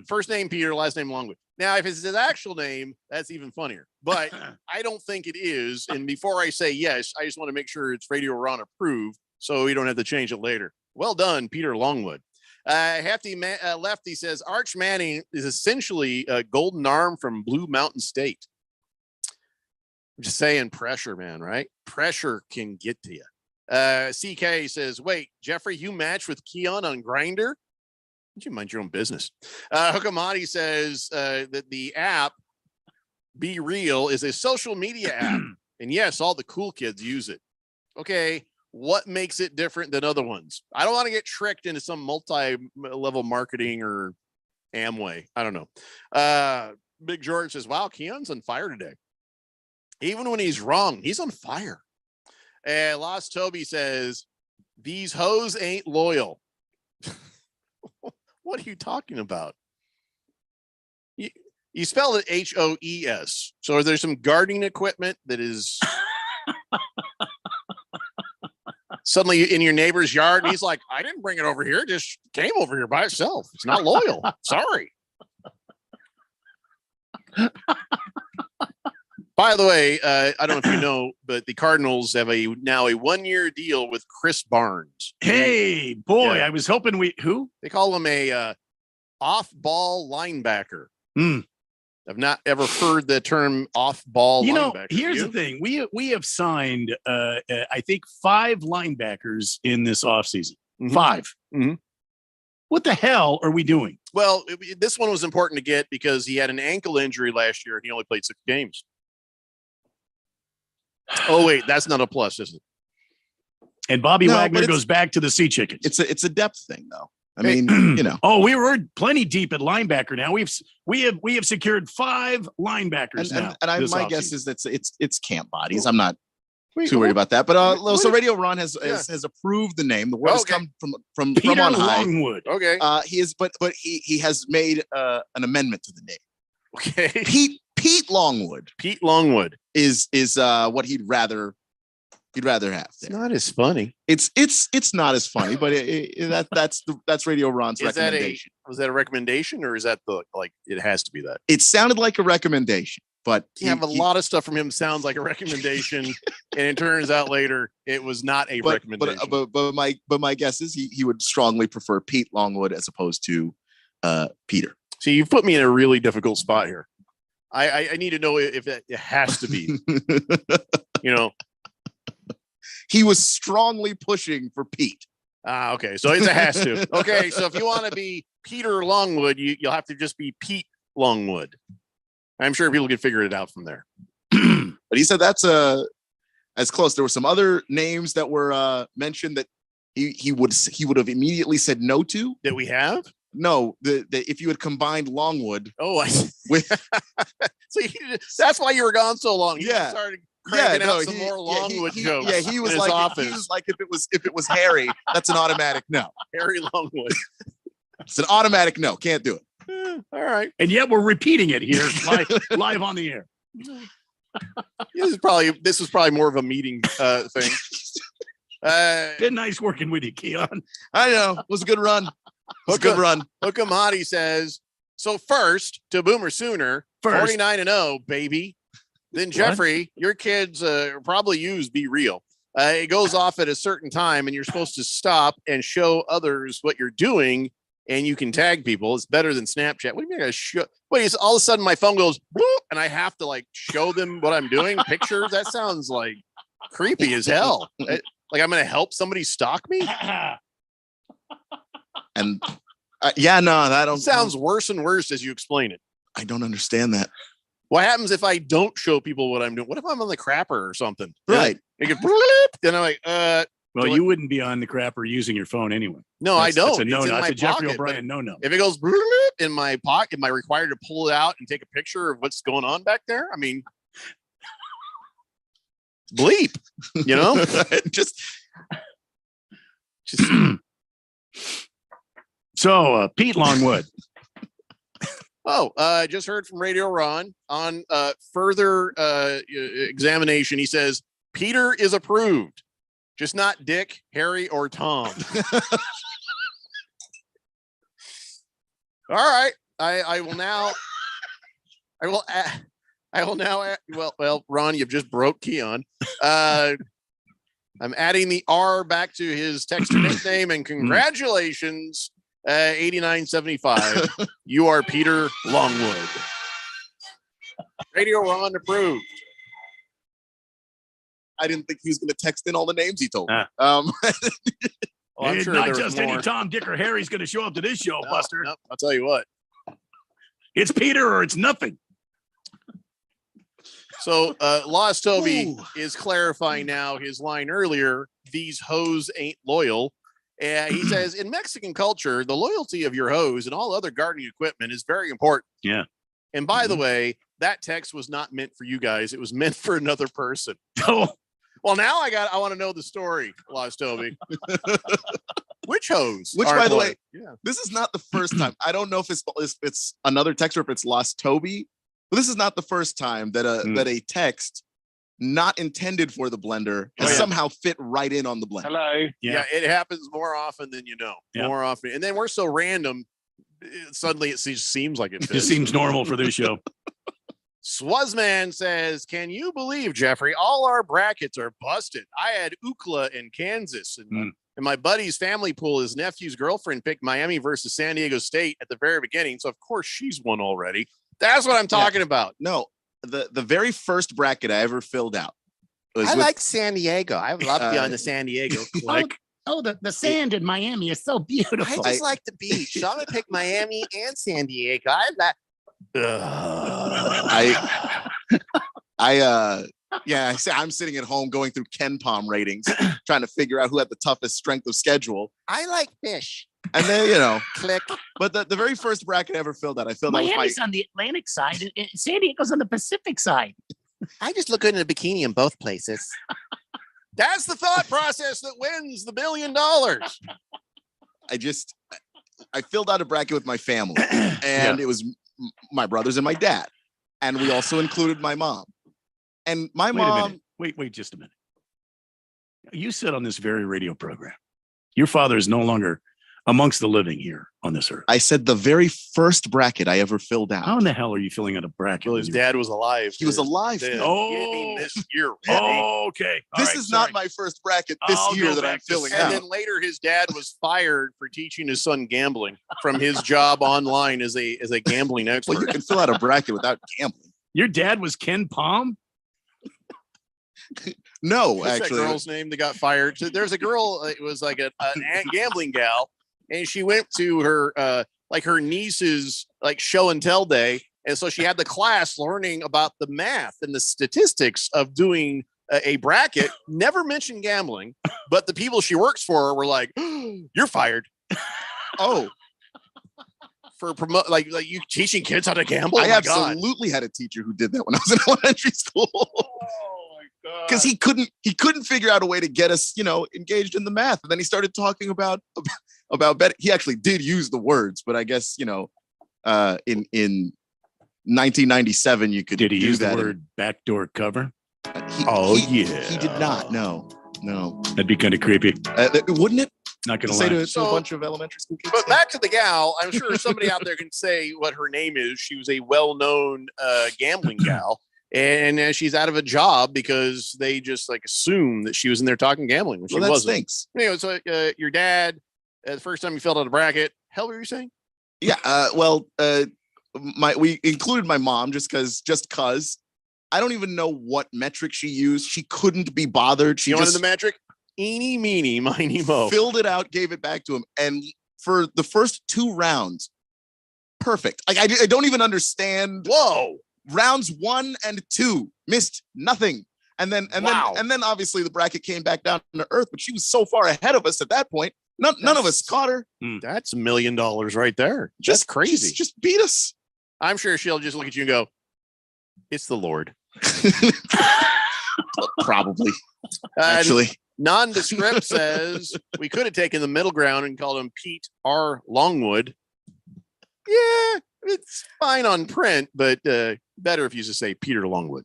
First name Peter, last name Longwood. Now, if it's his actual name, that's even funnier. But I don't think it is. And before I say yes, I just want to make sure it's Radio Ron approved, so we don't have to change it later. Well done, Peter Longwood. Lefty says Arch Manning is essentially a golden arm from Blue Mountain State. I'm just saying, pressure, man, right? Pressure can get to you. CK says, wait, Jeffrey, you match with Keon on Grindr? Would you mind your own business? Hukamati says that the app Be Real is a social media app. And yes, all the cool kids use it. Okay. What makes it different than other ones? I don't want to get tricked into some multi-level marketing or Amway. I don't know. Big George says, wow, Keon's on fire today. Even when he's wrong, he's on fire. Lost Toby says, these hoes ain't loyal. What are you talking about? You spelled it H-O-E-S. So is there some gardening equipment that is suddenly in your neighbor's yard? And he's like, I didn't bring it over here. It just came over here by itself. It's not loyal. Sorry. By the way, I don't know if you know, but the Cardinals have now a 1-year deal with Chris Barnes. Hey, boy, yeah. I was hoping who? They call him a off-ball linebacker. I've not ever heard the term off-ball linebacker. Here's the thing. We have signed, I think, 5 linebackers in this offseason. 5. Mm-hmm. What the hell are we doing? Well, this one was important to get because he had an ankle injury last year and he only played 6 games. Oh, wait, that's not a plus, is it? And Bobby Wagner goes back to the Sea Chickens. It's a depth thing, though. I mean, you know. Oh, we're plenty deep at linebacker now. We have secured 5 linebackers now. And my guess is that it's camp bodies. I'm not too worried about that. But so Radio Ron has approved the name. The word has come from Peter on high. Longwood. Okay. He is, but he has made an amendment to the name. Okay. Pete Longwood. Pete Longwood is what he'd rather have. There. It's not as funny. It's not as funny, but that's Radio Ron's recommendation. Was that a recommendation, or is that it has to be that? It sounded like a recommendation, but you have a lot of stuff from him sounds like a recommendation, and it turns out later it was not a recommendation. But my guess is he would strongly prefer Pete Longwood as opposed to Peter. See, you've put me in a really difficult spot here. I need to know if it has to be. He was strongly pushing for Pete. Okay, so it's a has to. Okay, so if you want to be Peter Longwood, you'll have to just be Pete Longwood. I'm sure people can figure it out from there. But he said that's as close. There were some other names that were mentioned that he would have immediately said no to. That we have? No, the if you had combined Longwood. Oh, I with so that's why you were gone so long. You Yeah. started cranking out some more Longwood jokes. Yeah, he was in like his office. he was like if it was Harry, that's an automatic no. Harry Longwood. It's an automatic no. Can't do it. All right. And yet we're repeating it here live on the air. This was probably more of a meeting thing. Been nice working with you, Keon. I know. It was a good run. Good run. Hookamati says, so first to Boomer Sooner, 49-0, baby. Then Jeffrey, your kids probably use Be Real. It goes off at a certain time and you're supposed to stop and show others what you're doing and you can tag people. It's better than Snapchat. What do you mean I show? Wait, all of a sudden my phone goes bloop, and I have to show them what I'm doing, pictures? That sounds like creepy as hell. Like I'm going to help somebody stalk me? And that don't sounds worse and worse as you explain it. I don't understand that. What happens if I don't show people what I'm doing? What if I'm on the crapper or something? Right. Then I'm like, well, you wouldn't be on the crapper using your phone anyway. No, I don't. That's a no. It's in That's my a Jeffrey pocket, O'Brien no. If it goes in my pocket, am I required to pull it out and take a picture of what's going on back there? I mean, bleep, just. So, Pete Longwood. I just heard from Radio Ron on further examination. He says Peter is approved, just not Dick, Harry, or Tom. All right, I will now. Well, Ron, you've just broke Keon. I'm adding the R back to his texture nickname, and congratulations. 8975. You are Peter Longwood. Radio Ron approved. I didn't think he was going to text in all the names he told me. I'm sure not there was just any more. Tom, Dick, or Harry's going to show up to this show, Buster. No, I'll tell you what. It's Peter or it's nothing. So Lost Toby is clarifying now his line earlier. These hoes ain't loyal. He says, in Mexican culture, the loyalty of your hose and all other gardening equipment is very important. Yeah. And by the way, that text was not meant for you guys. It was meant for another person. Oh. Well, now I want to know the story, Lost Toby. Which hose? Which, by the way, yeah. This is not the first time. I don't know if it's another text or if it's Lost Toby, but this is not the first time that a text not intended for the blender has somehow fit right in on the blender. Hello. Yeah, it happens more often than you know. Yeah. More often, and then we're so random. Suddenly, it seems like it fits. It seems normal for this show. Swazman says, "Can you believe, Jeffrey? All our brackets are busted. I had UCLA in Kansas, and my buddy's family pool. His nephew's girlfriend picked Miami versus San Diego State at the very beginning, so of course she's won already. That's what I'm talking about. No, the very first bracket I ever filled out. I like San Diego. I would love to be on the San Diego clique. The sand in Miami is so beautiful. I just like the beach. So I'm gonna pick Miami and San Diego. I'm sitting at home going through Ken Palm ratings, trying to figure out who had the toughest strength of schedule. I like fish. And then, click. But the very first bracket I ever filled out, I filled out with Miami's on the Atlantic side, and San Diego's on the Pacific side. I just look good in a bikini in both places. That's the thought process that wins the $1 billion. I filled out a bracket with my family, and it was my brothers and my dad. And we also included my mom. And my Wait a mom. minute. Wait just a minute. You said on this very radio program, your father is no longer amongst the living here on this earth. I said the very first bracket I ever filled out. How in the hell are you filling out a bracket? Well, his dad was alive. He was alive. Then. Oh, this year. okay. All This right, is sorry. not my first bracket this I'll year go that I'm back to filling And out. then later, his dad was fired for teaching his son gambling from his job online as a gambling expert. Well, you can fill out a bracket without gambling. Your dad was Ken Palm? No, What's actually. that girl's name that got fired? So there's a girl. It was like an gambling gal, and she went to her her niece's show and tell day, and so she had the class learning about the math and the statistics of doing a bracket. Never mentioned gambling, but the people she works for were like, "You're fired." Oh, for promote like you teaching kids how to gamble. I Oh my God. absolutely had a teacher who did that when I was in elementary school. Because he couldn't figure out a way to get us, engaged in the math. And then he started talking about bet. He actually did use the words, but I guess, in 1997, you could Did he do use that. the word backdoor cover? He did not. No. That'd be kind of creepy. Wouldn't it? Not To gonna say lie. to a bunch of elementary school kids. But back to the gal, I'm sure somebody out there can say what her name is. She was a well-known gambling gal, and she's out of a job because they just assume that she was in there talking gambling when she Well, that wasn't. stinks. Anyway, so your dad, the first time you filled out a bracket, hell, what were you saying? Yeah. We included my mom just cause I don't even know what metric she used. She couldn't be bothered. She You wanted just the metric? Eeny, meeny, miny, mo. filled it out, gave it back to him. And for the first 2 rounds, perfect. I don't even understand. Whoa. Rounds 1 and 2 missed nothing. And then obviously the bracket came back down to earth, but she was so far ahead of us at that point. None of us caught her. That's $1 million right there. That's crazy. Just beat us. I'm sure she'll just look at you and go, "It's the Lord." Probably. Actually. Nondescript says we could have taken the middle ground and called him Pete R. Longwood. Yeah, it's fine on print, but better if you just say Peter Longwood.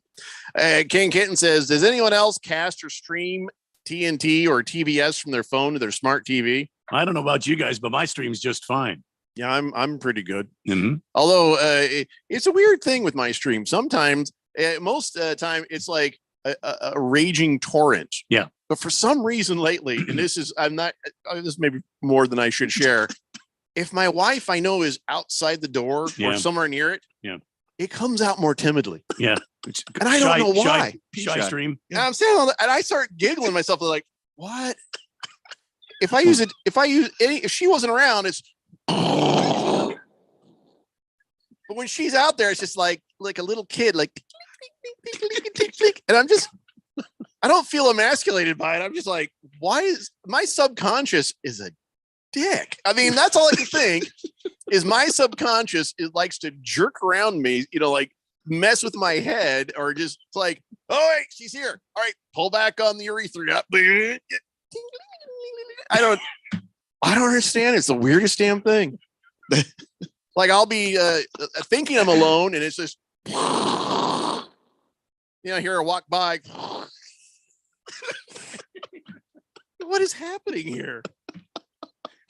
King Kitten says, does anyone else cast or stream TNT or TBS from their phone to their smart TV? I don't know about you guys, but my stream's just fine. Yeah, I'm pretty good. Mm-hmm. Although it's a weird thing with my stream. Sometimes, most time, it's like a raging torrent. Yeah. But for some reason lately, and this is maybe more than I should share. If my wife I know is outside the door or somewhere near it, it comes out more timidly. Yeah. And I don't know why. Shy stream. And I'm saying all that, and I start giggling myself like, what? If she wasn't around, it's but when she's out there, it's just like a little kid, like and I don't feel emasculated by it. I'm just like, why is my subconscious is a dick? I mean, that's all I can think is my subconscious likes to jerk around me, like mess with my head, or just like, oh wait, she's here. All right, pull back on the urethra. I don't understand. It's the weirdest damn thing. Like I'll be thinking I'm alone, and it's just hear her walk by. What is happening here?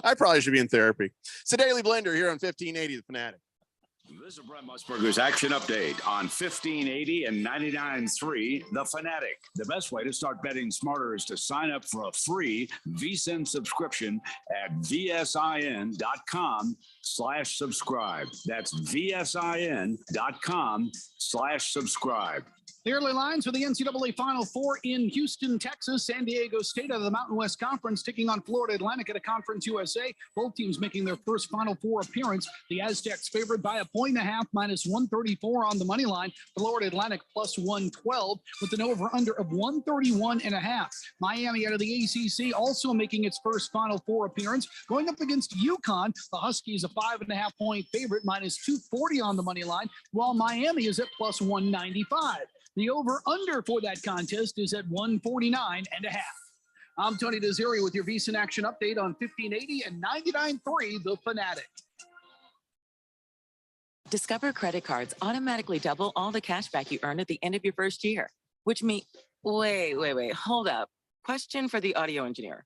I probably should be in therapy. It's the Daily Blender here on 1580 The Fanatic. This is Brent Musburger's Action Update on 1580 and 99.3 The Fanatic. The best way to start betting smarter is to sign up for a free VSiN subscription at vsin.com/subscribe. That's vsin.com/subscribe. The early lines for the NCAA Final Four in Houston, Texas. San Diego State out of the Mountain West Conference taking on Florida Atlantic at a Conference USA. Both teams making their first Final Four appearance. The Aztecs favored by 1.5, -134 on the money line. Florida Atlantic +112 with an over-under of 131.5. Miami out of the ACC also making its first Final Four appearance. Going up against UConn, the Huskies a 5.5-point favorite, -240 on the money line, while Miami is at +195. The over-under for that contest is at 149.5. I'm Tony Desiri with your VSiN Action Update on 1580 and 99.3 The Fanatic. Discover credit cards automatically double all the cash back you earn at the end of your first year, which means, wait, hold up. Question for the audio engineer.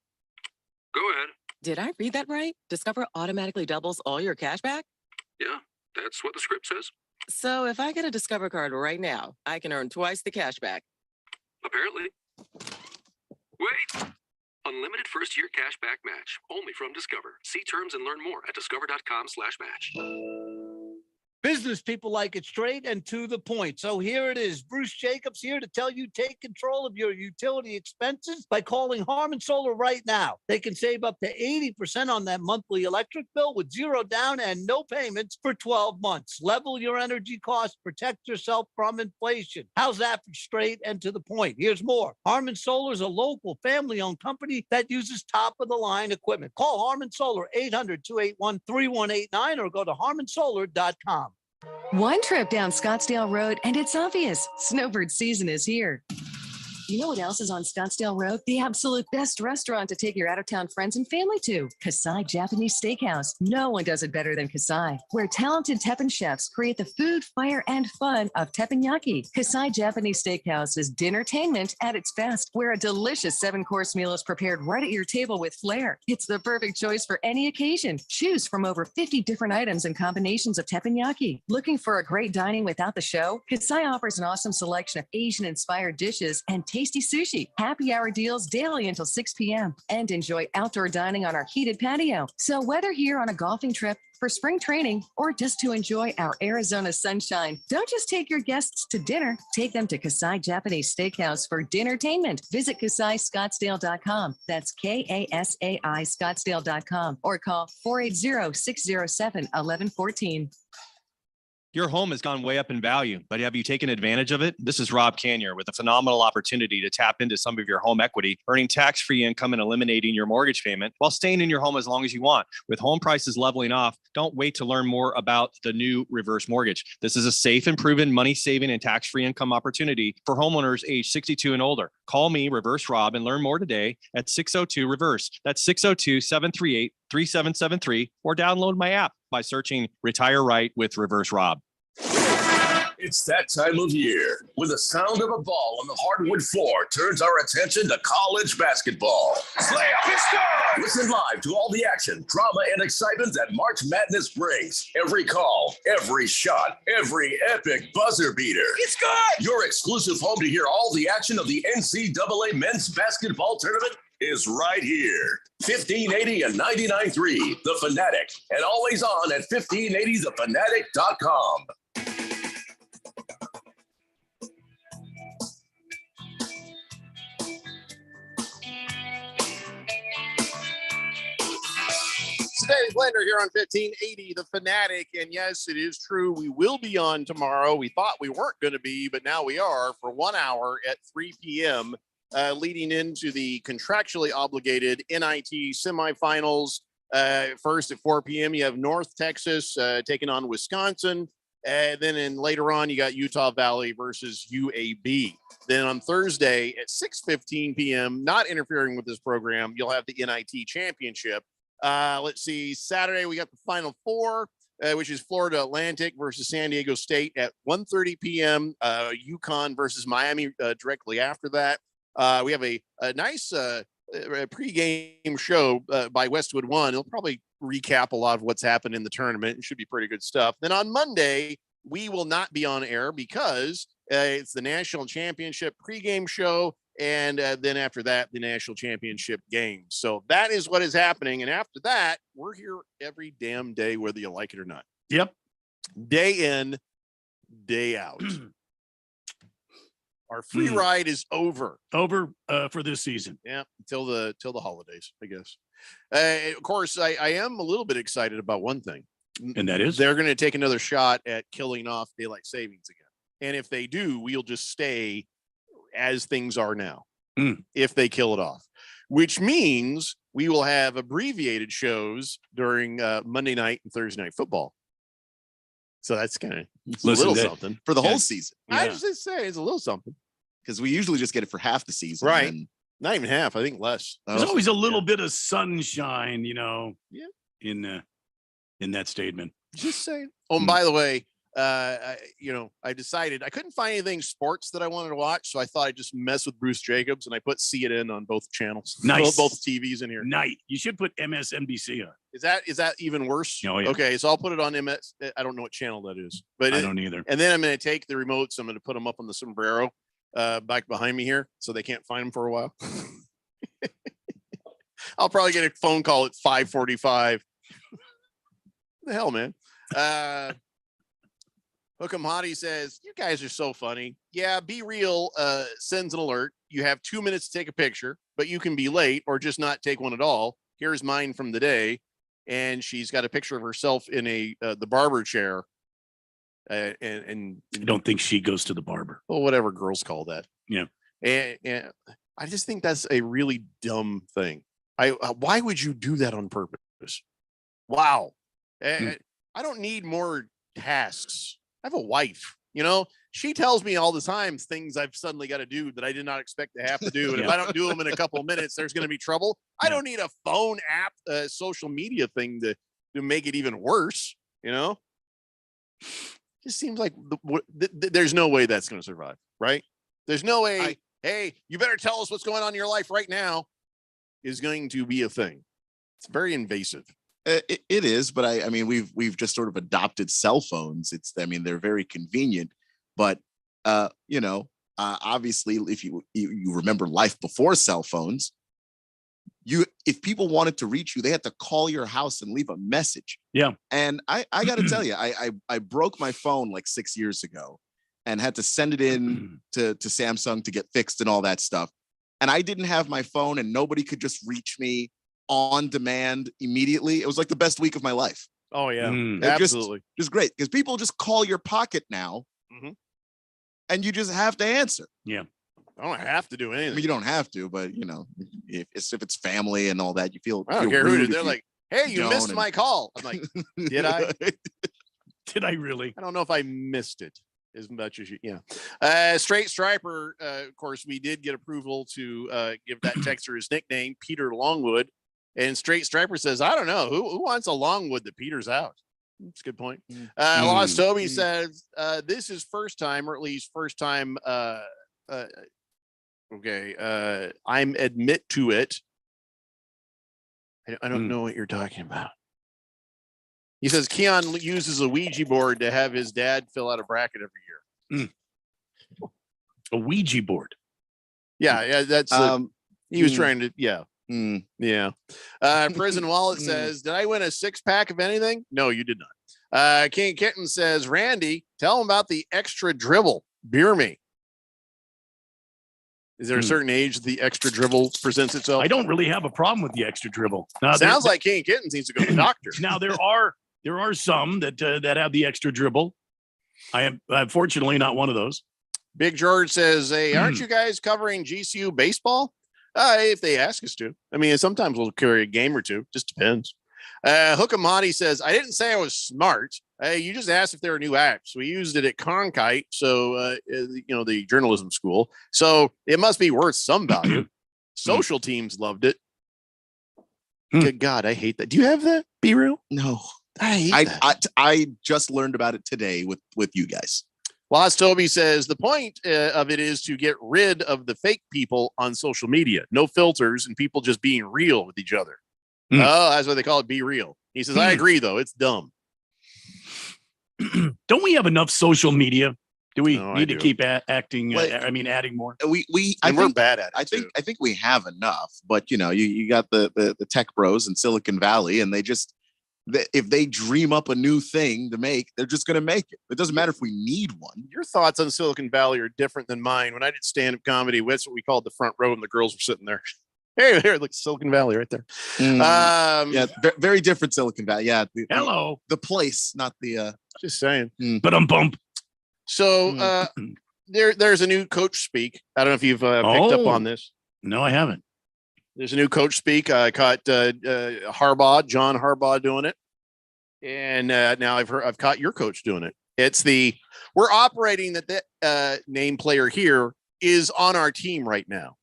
Go ahead. Did I read that right? Discover automatically doubles all your cash back? Yeah, that's what the script says. So if I get a Discover card right now, I can earn twice the cash back. Apparently. Wait! Unlimited first-year cash back match, only from Discover. See terms and learn more at discover.com/match. Business people like it straight and to the point. So here it is. Bruce Jacobs here to tell you take control of your utility expenses by calling Harmon Solar right now. They can save up to 80% on that monthly electric bill with zero down and no payments for 12 months. Level your energy costs, protect yourself from inflation. How's that for straight and to the point? Here's more. Harmon Solar is a local family-owned company that uses top-of-the-line equipment. Call Harmon Solar 800-281-3189 or go to harmonsolar.com. One trip down Scottsdale Road and it's obvious. Snowbird season is here. You know what else is on Scottsdale Road? The absolute best restaurant to take your out-of-town friends and family to. Kasai Japanese Steakhouse. No one does it better than Kasai, where talented Teppan chefs create the food, fire, and fun of teppanyaki. Kasai Japanese Steakhouse is dinnertainment at its best, where a delicious 7-course meal is prepared right at your table with flair. It's the perfect choice for any occasion. Choose from over 50 different items and combinations of teppanyaki. Looking for a great dining without the show? Kasai offers an awesome selection of Asian-inspired dishes and tasty sushi. Happy hour deals daily until 6 p.m. and enjoy outdoor dining on our heated patio. So whether here on a golfing trip, for spring training, or just to enjoy our Arizona sunshine, don't just take your guests to dinner. Take them to Kasai Japanese Steakhouse for dinnertainment. Visit KasaiScottsdale.com. That's KASAI Scottsdale.com or call 480-607-1114. Your home has gone way up in value, but have you taken advantage of it? This is Rob Canier with a phenomenal opportunity to tap into some of your home equity, earning tax-free income and eliminating your mortgage payment while staying in your home as long as you want. With home prices leveling off, don't wait to learn more about the new reverse mortgage. This is a safe and proven money-saving and tax-free income opportunity for homeowners age 62 and older. Call me, Reverse Rob, and learn more today at 602-REVERSE. That's 602-738-3773, or download my app by searching Retire Right with Reverse Rob. It's that time of year when the sound of a ball on the hardwood floor turns our attention to college basketball. Slay up and score! Listen live to all the action, drama, and excitement that March Madness brings. Every call, every shot, every epic buzzer beater. It's good! Your exclusive home to hear all the action of the NCAA men's basketball tournament is right here. 1580 and 99.3, The Fanatic, and always on at 1580thefanatic.com. Dave Blender here on 1580 The Fanatic, and yes, it is true, we will be on tomorrow. We thought we weren't going to be, but now we are for 1 hour at 3 p.m. Leading into the contractually obligated NIT semifinals. First at 4 p.m. you have North Texas taking on Wisconsin, and then later on you got Utah Valley versus UAB. Then on Thursday at 6:15 p.m., not interfering with this program, you'll have the NIT championship. Let's see, Saturday we got the Final Four, which is Florida Atlantic versus San Diego State at 1:30 p.m. UConn versus Miami directly after that. We have a nice pregame show by Westwood One. It'll probably recap a lot of what's happened in the tournament. It should be pretty good stuff. Then on Monday, we will not be on air because it's the national championship pregame show. And then after that, the national championship game. So that is what is happening. And after that, we're here every damn day, whether you like it or not. Yep. Day in, day out. Our free ride is over. Over for this season. Yeah, till the holidays, I guess. Of course, I am a little bit excited about one thing. And that is? They're going to take another shot at killing off daylight savings again. And if they do, we'll just stay as things are now, if they kill it off, which means we will have abbreviated shows during Monday night and Thursday night football. So that's kind of a little something for the whole season. I was just saying it's a little something because we usually just get it for half the season. Right. And not even half. I think less. There's always a little bit of sunshine, Yeah. in that statement. Just saying. Oh, and by the way, I decided I couldn't find anything sports that I wanted to watch, so I thought I'd just mess with Bruce Jacobs, and I put CNN on both channels. Nice. Both TVs in here. Night. You should put MSNBC on. Is that even worse? Oh, yeah. Okay, so I'll put it on MS. I don't know what channel that is, but I don't either. And then I'm going to take the remotes. I'm going to put them up on the sombrero back behind me here, so they can't find them for a while. I'll probably get a phone call at 5:45. The hell, man. Hookem Hottie says, you guys are so funny. Yeah, Be Real sends an alert. You have 2 minutes to take a picture, but you can be late or just not take one at all. Here's mine from the day. And she's got a picture of herself in the barber chair. And I don't think she goes to the barber. Well, whatever girls call that. Yeah. And I just think that's a really dumb thing. Why would you do that on purpose? Wow. I don't need more tasks. I have a wife, she tells me all the time things I've suddenly got to do that I did not expect to have to do. And if I don't do them in a couple of minutes, there's going to be trouble. I don't need a phone app, social media thing to make it even worse. Just seems like there's no way that's going to survive, right? There's no way. Hey, you better tell us what's going on in your life right now is going to be a thing. It's very invasive. It is, but I mean, we've just sort of adopted cell phones. They're very convenient, but obviously, if you remember life before cell phones, if people wanted to reach you, they had to call your house and leave a message. Yeah, and I got to tell you, I broke my phone like 6 years ago, and had to send it in to Samsung to get fixed and all that stuff. And I didn't have my phone, and nobody could just reach me on demand immediately. It was like the best week of my life. Oh yeah, absolutely. Just great, because people just call your pocket now, and you just have to answer. Yeah, I don't have to do anything. I mean, you don't have to, but if it's family and all that, you feel. I don't care who. They're like, "Hey, you missed my call." I'm like, "Did I? Did I really?" I don't know if I missed it as much as you. Yeah. Straight Striper. Of course, we did get approval to give that texter his nickname, Peter Longwood. And Straight Striper says, I don't know who wants a Longwood that peters out. That's a good point. Lost Toby says, this is first time, or at least first time. I'm admit to it. I don't know what you're talking about. He says Keon uses a Ouija board to have his dad fill out a bracket every year. A Ouija board. Yeah, that's he was trying to. Yeah. Yeah. Prison Wallet says, did I win a 6-pack of anything? No, you did not. King Kitten says, Randy, tell him about the extra dribble. Beer me. Is there a certain age the extra dribble presents itself? I don't really have a problem with the extra dribble. Sounds like King Kitten needs to go to the doctor. Now there are some that have the extra dribble. I'm fortunately not one of those. Big George says, hey, aren't you guys covering GCU baseball? If they ask us to. I mean, sometimes we'll carry a game or two. Just depends. Hookem Hottie says, I didn't say I was smart. You just asked if there are new apps. We used it at Cronkite, so the journalism school. So it must be worth some value. Social teams loved it. Good God, I hate that. Do you have that? Be real? No, I hate that. I just learned about it today with you guys. Lost Toby says the point of it is to get rid of the fake people on social media. No filters and people just being real with each other. Oh, that's what they call it. Be real. He says, I agree, though. It's dumb. Don't we have enough social media? Do we need to keep adding more? We're bad at it. I think we have enough, but you got the tech bros in Silicon Valley, and if they dream up a new thing to make, they're just going to make it. It doesn't matter if we need one. Your thoughts on Silicon Valley are different than mine. When I did stand-up comedy, that's what we called the front row, and the girls were sitting there. Hey, there, look, Silicon Valley right there. Very different Silicon Valley. Yeah. Hello. The place, not the. Just saying. But bump. So there's a new coach speak. I don't know if you've picked up on this. No, I haven't. There's a new coach speak. I caught John Harbaugh doing it, and now I've caught your coach doing it. It's we're operating that name player here is on our team right now.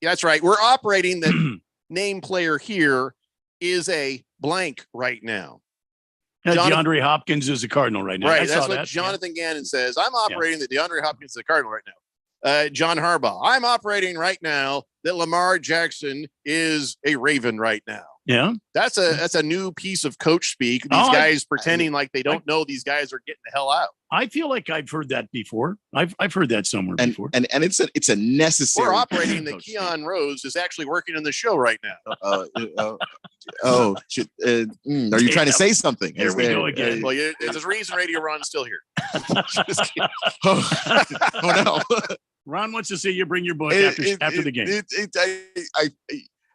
Yeah, that's right. We're operating that name player here is a blank right now. DeAndre Hopkins is a Cardinal right now. Right. I That's saw what that. Jonathan Gannon says. I'm operating that DeAndre Hopkins is a Cardinal right now. John Harbaugh. I'm operating right now that Lamar Jackson is a Raven right now. Yeah. That's a new piece of coach speak. These guys pretending like they don't know these guys are getting the hell out. I feel like I've heard that before. I've heard that somewhere before. And it's a necessary. We're operating that Keon Rose is actually working in the show right now. Are you trying to say something? Here we go again. Well, there's a reason Radio Ron's still here. Oh no. Ron wants to see you bring your book after the game.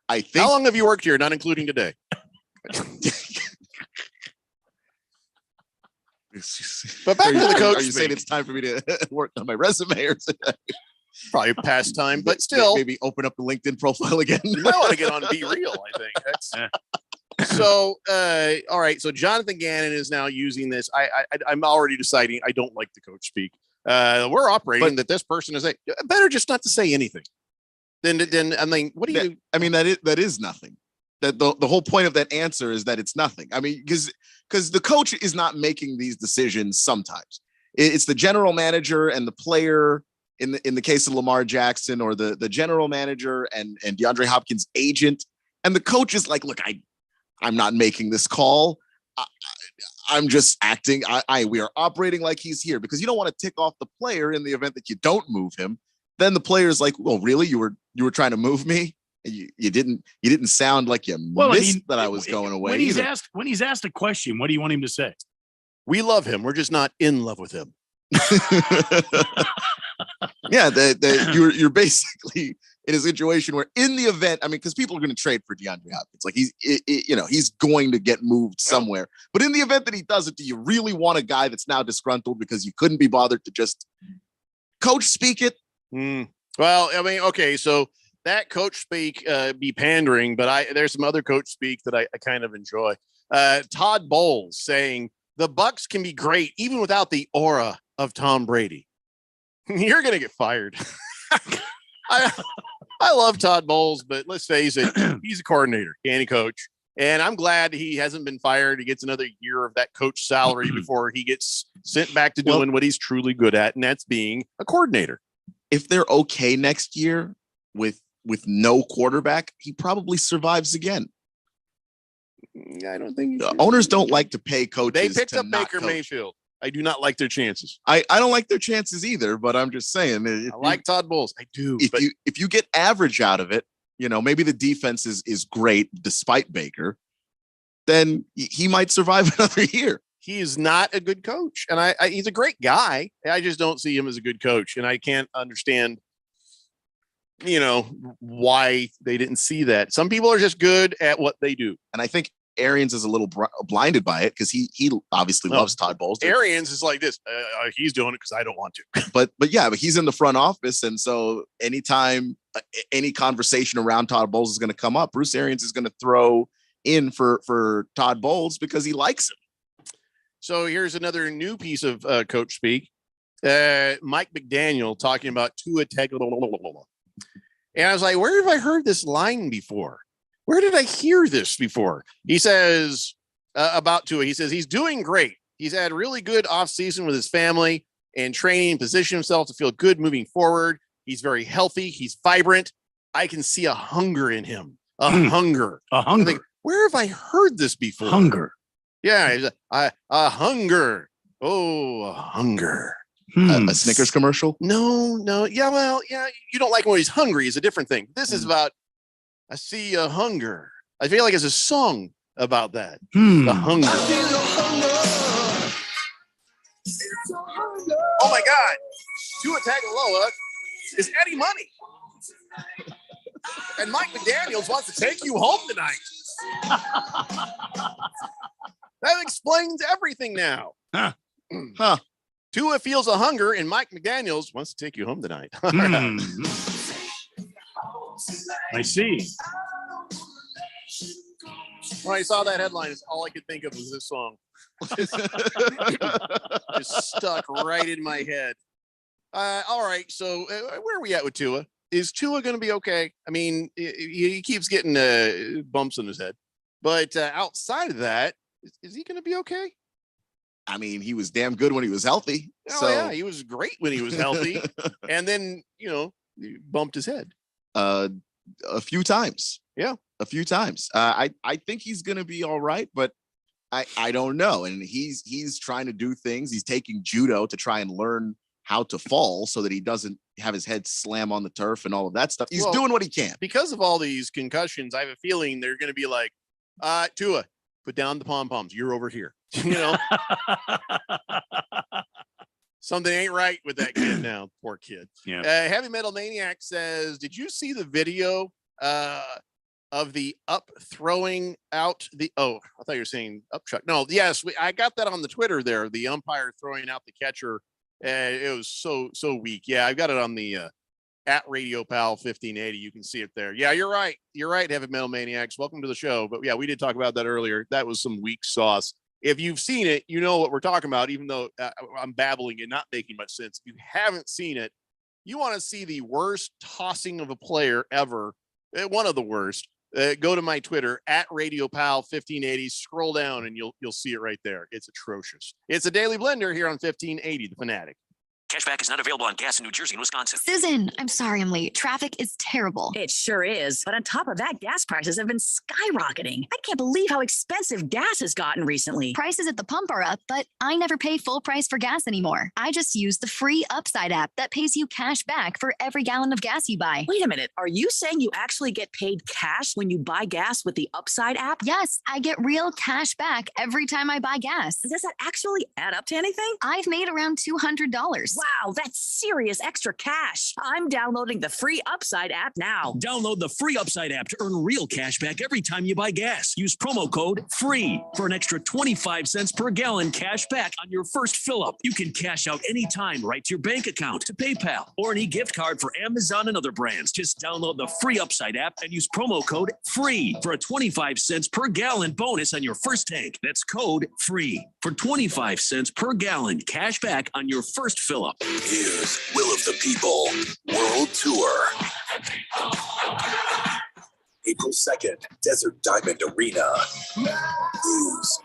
I think. How long have you worked here, not including today? But back to the coach. Are you saying it's time for me to work on my resume or probably past time, but still maybe open up the LinkedIn profile again? You might want to get on Be Real, I think. So, all right. So Jonathan Gannon is now using this. I'm already deciding I don't like the coach speak. We're operating that this person is better just not to say anything. Then I mean, what do you? I mean, that is nothing. That the whole point of that answer is that it's nothing. I mean, because the coach is not making these decisions. Sometimes it's the general manager and the player. In the case of Lamar Jackson, or the general manager and DeAndre Hopkins' agent, and the coach is like, look, I'm not making this call. I'm just acting. We are operating like he's here, because you don't want to tick off the player in the event that you don't move him. Then the player's like, well, really, you were trying to move me. You didn't sound like you missed that I was going away. When he's asked a question, what do you want him to say? We love him. We're just not in love with him. Yeah, you're basically in a situation where, in the event, I mean, because people are going to trade for DeAndre Hopkins, like he's going to get moved somewhere. But in the event that he doesn't, do you really want a guy that's now disgruntled because you couldn't be bothered to just coach speak it? Well, I mean, okay, so that coach speak be pandering, but there's some other coach speak that I kind of enjoy. Todd Bowles saying the Bucs can be great even without the aura of Tom Brady. You're gonna get fired. I love Todd Bowles, but let's face it, he's a coordinator, can he coach? And I'm glad he hasn't been fired. He gets another year of that coach salary before he gets sent back to doing what he's truly good at, and that's being a coordinator. If they're okay next year with no quarterback, he probably survives again. I don't think owners don't like to pay coaches. They picked up Baker Mayfield. I do not like their chances. I don't like their chances either, but I'm just saying. I like Todd Bowles. I do. If you get average out of it, maybe the defense is great despite Baker, then he might survive another year. He is not a good coach, and he's a great guy. I just don't see him as a good coach, and I can't understand, why they didn't see that. Some people are just good at what they do, and I think Arians is a little blinded by it because he obviously loves Todd Bowles. Arians is like this. He's doing it because I don't want to. But he's in the front office, and so anytime any conversation around Todd Bowles is going to come up, Bruce Arians is going to throw in for Todd Bowles because he likes him. So here's another new piece of coach speak. Mike McDaniel talking about Tua Tagovailoa. And I was like, where have I heard this line before? Where did I hear this before? He says about Tua, he says he's doing great. He's had a really good offseason with his family and training and position himself to feel good moving forward. He's very healthy. He's vibrant. I can see a hunger in him. A hunger. Think, where have I heard this before? Hunger. Yeah, a hunger. Oh, a hunger. A Snickers commercial? No. Yeah, well, yeah, you don't like him when he's hungry is a different thing. This is about, I see a hunger. I feel like it's a song about that. The hunger. Oh my God. Tua Tagovailoa is Eddie Money. And Mike McDaniels wants to take you home tonight. That explains everything now. Huh. Tua feels a hunger, and Mike McDaniels wants to take you home tonight. I see. When I saw that headline, all I could think of was this song. Just stuck right in my head. All right, so where are we at with Tua? Is Tua going to be okay? I mean, he keeps getting bumps in his head. But outside of that, Is he going to be okay? I mean, he was damn good when he was healthy. Oh, so yeah, he was great when he was healthy. And then, you know, he bumped his head. A few times. Yeah. A few times. I think he's going to be all right, but I don't know. And he's trying to do things. He's taking judo to try and learn how to fall so that he doesn't have his head slam on the turf and all of that stuff. He's doing what he can. Because of all these concussions, I have a feeling they're going to be like, Tua, put down the pom-poms. You're over here. You know, something ain't right with that kid now. Poor kid. Yeah. Heavy Metal Maniac says, did you see the video of the up throwing out the, I thought you were saying up chuck. No, yes, I got that on the Twitter there. The umpire throwing out the catcher. It was so weak. Yeah, I've got it on the at Radio Pal 1580. You can see it there. Yeah, you're right. You're right, Heavy Metal Maniacs. Welcome to the show. But yeah, we did talk about that earlier. That was some weak sauce. If you've seen it, you know what we're talking about, even though I'm babbling and not making much sense. If you haven't seen it, you want to see the worst tossing of a player ever, one of the worst. Go to my Twitter at Radio Pal 1580. Scroll down and you'll see it right there. It's atrocious. It's a Daily Blender here on 1580, The Fanatic. Cashback is not available on gas in New Jersey and Wisconsin. Susan, I'm sorry I'm late. Traffic is terrible. It sure is. But on top of that, gas prices have been skyrocketing. I can't believe how expensive gas has gotten recently. Prices at the pump are up, but I never pay full price for gas anymore. I just use the free Upside app that pays you cash back for every gallon of gas you buy. Wait a minute. Are you saying you actually get paid cash when you buy gas with the Upside app? Yes, I get real cash back every time I buy gas. Does that actually add up to anything? I've made around $200. Wow, that's serious extra cash. I'm downloading the free Upside app now. Download the free Upside app to earn real cash back every time you buy gas. Use promo code FREE for an extra 25 cents per gallon cash back on your first fill up. You can cash out anytime right to your bank account, to PayPal, or any gift card for Amazon and other brands. Just download the free Upside app and use promo code FREE for a 25 cents per gallon bonus on your first tank. That's code FREE for 25 cents per gallon cash back on your first fill up. Here's Will of the People World Tour. April 2nd, Desert Diamond Arena. News.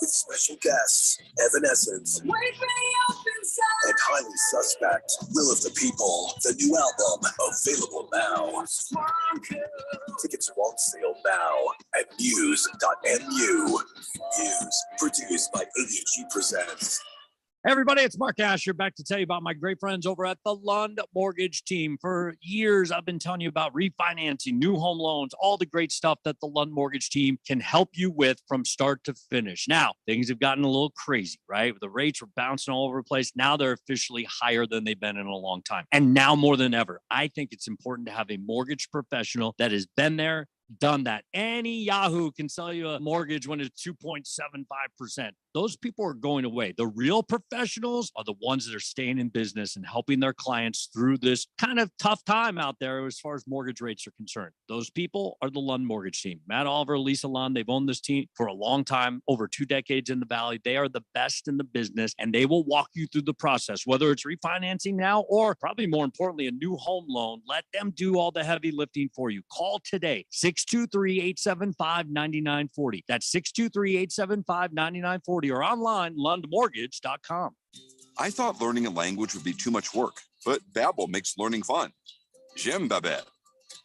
With special guests, Evanescence, and Highly Suspect. Will of the People, the new album, available now. Tickets are on sale now at muse.mu. Muse, produced by AEG Presents. Everybody, it's Mark Asher back to tell you about my great friends over at the Lund Mortgage Team. For years, I've been telling you about refinancing, new home loans, all the great stuff that the Lund Mortgage Team can help you with from start to finish. Now, things have gotten a little crazy, right? The rates are bouncing all over the place. Now they're officially higher than they've been in a long time. And now more than ever, I think it's important to have a mortgage professional that has been there, done that. Any Yahoo can sell you a mortgage when it's 2.75%. Those people are going away. The real professionals are the ones that are staying in business and helping their clients through this kind of tough time out there as far as mortgage rates are concerned. Those people are the Lund Mortgage Team. Matt Oliver, Lisa Lund, they've owned this team for a long time, over 2 decades in the Valley. They are the best in the business, and they will walk you through the process, whether it's refinancing now or probably more importantly, a new home loan. Let them do all the heavy lifting for you. Call today, 623-875-9940. That's 623-875-9940 or online, lundmortgage.com. I thought learning a language would be too much work, but Babbel makes learning fun. J'aime Babel.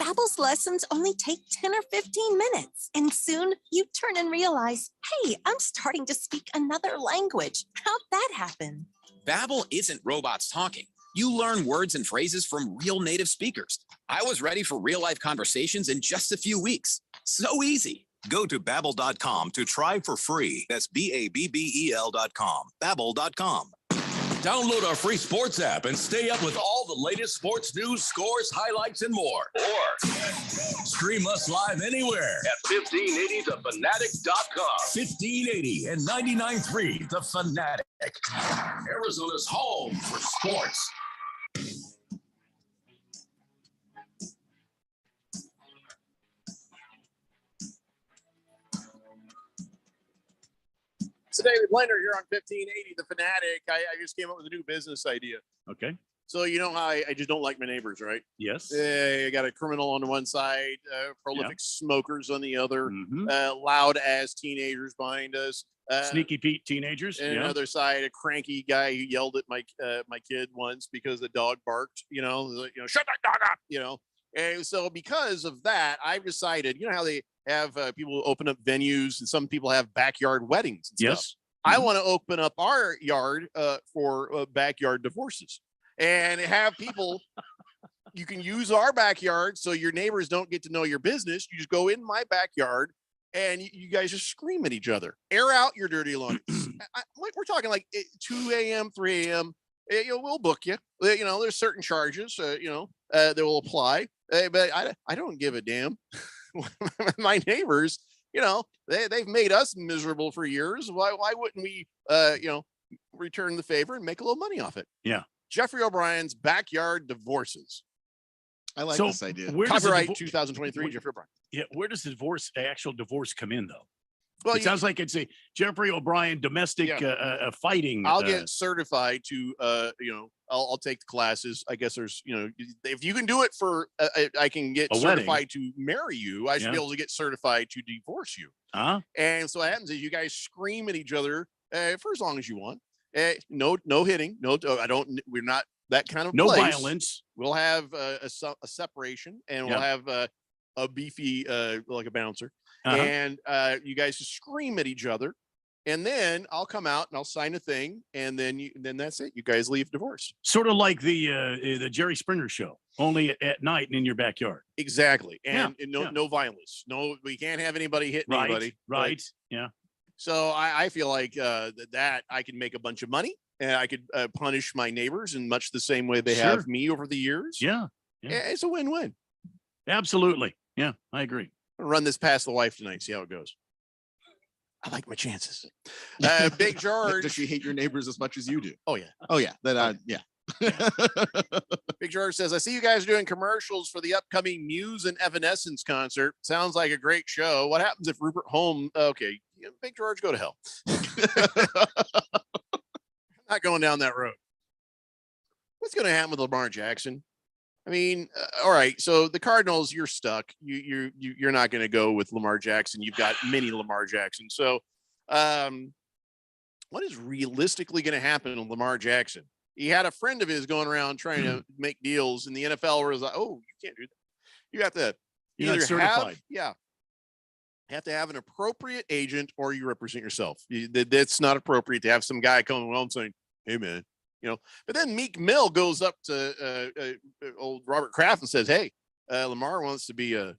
Babbel's lessons only take 10 or 15 minutes, and soon you turn and realize, hey, I'm starting to speak another language. How'd that happen? Babbel isn't robots talking. You learn words and phrases from real native speakers. I was ready for real-life conversations in just a few weeks. So easy. Go to Babbel.com to try for free. That's Babbel.com. Babbel.com. Download our free sports app and stay up with all the latest sports news, scores, highlights, and more. Or stream us live anywhere at 1580thefanatic.com. 1580 and 99.3 The Fanatic. Arizona's home for sports. It's a Daily Blender here on 1580 The Fanatic. I just came up with a new business idea. Okay. So you know how I just don't like my neighbors, right? Yes. I got a criminal on the one side, prolific smokers on the other, loud ass teenagers behind us, Sneaky Pete teenagers. and another side, a cranky guy who yelled at my kid once because the dog barked. Shut that dog up. And so because of that, I've decided. You know how they have people open up venues, and some people have backyard weddings and stuff. Yes. I want to open up our yard for backyard divorces and have people. You can use our backyard so your neighbors don't get to know your business. You just go in my backyard and you guys just scream at each other. Air out your dirty laundry. We're talking like 2 a.m., 3 a.m. We'll book you. There's certain charges, that will apply. But I don't give a damn. My neighbors, they've made us miserable for years. Why wouldn't we, return the favor and make a little money off it? Yeah. Jeffrey O'Brien's backyard divorces. I like this idea. Copyright 2023, Jeffrey O'Brien. Yeah. Where does the actual divorce come in, though? Well, it sounds like it's a Jeffrey O'Brien domestic fighting. I'll get certified to, I'll take the classes. I guess there's, if you can do it for, I can get A certified wedding. to marry you. I should be able to get certified to divorce you. And so what happens is you guys scream at each other for as long as you want. No hitting. We're not that kind of No place. violence. We'll have a separation, and we'll have a beefy, like a bouncer. And you guys just scream at each other, and then I'll come out and I'll sign a thing, and then that's it. You guys leave divorce. Sort of like the Jerry Springer show, only at night and in your backyard. Exactly. And no violence. No, we can't have anybody hitting anybody. Right. Yeah. So I feel like that I can make a bunch of money, and I could punish my neighbors in much the same way they have me over the years. Yeah. It's a win-win. Absolutely. Yeah, I agree. I'll run this past the wife tonight, see how it goes. I like my chances. Big George. Does she hate your neighbors as much as you do? Oh, yeah. Oh, yeah. Yeah. Big George says, I see you guys doing commercials for the upcoming Muse and Evanescence concert. Sounds like a great show. What happens if Rupert Holmes? Okay, Big George, go to hell. Not going down that road. What's going to happen with Lamar Jackson? I mean, all right. So the Cardinals, you're stuck. You're not going to go with Lamar Jackson. You've got many Lamar Jackson. So, what is realistically going to happen with Lamar Jackson? He had a friend of his going around trying to make deals, and the NFL was like, "Oh, you can't do that. You have to You're not certified. you have to have an appropriate agent, or you represent yourself. That's not appropriate to have some guy coming along saying, "Hey, man." But then Meek Mill goes up to old Robert Kraft and says, "Hey, Lamar wants to be a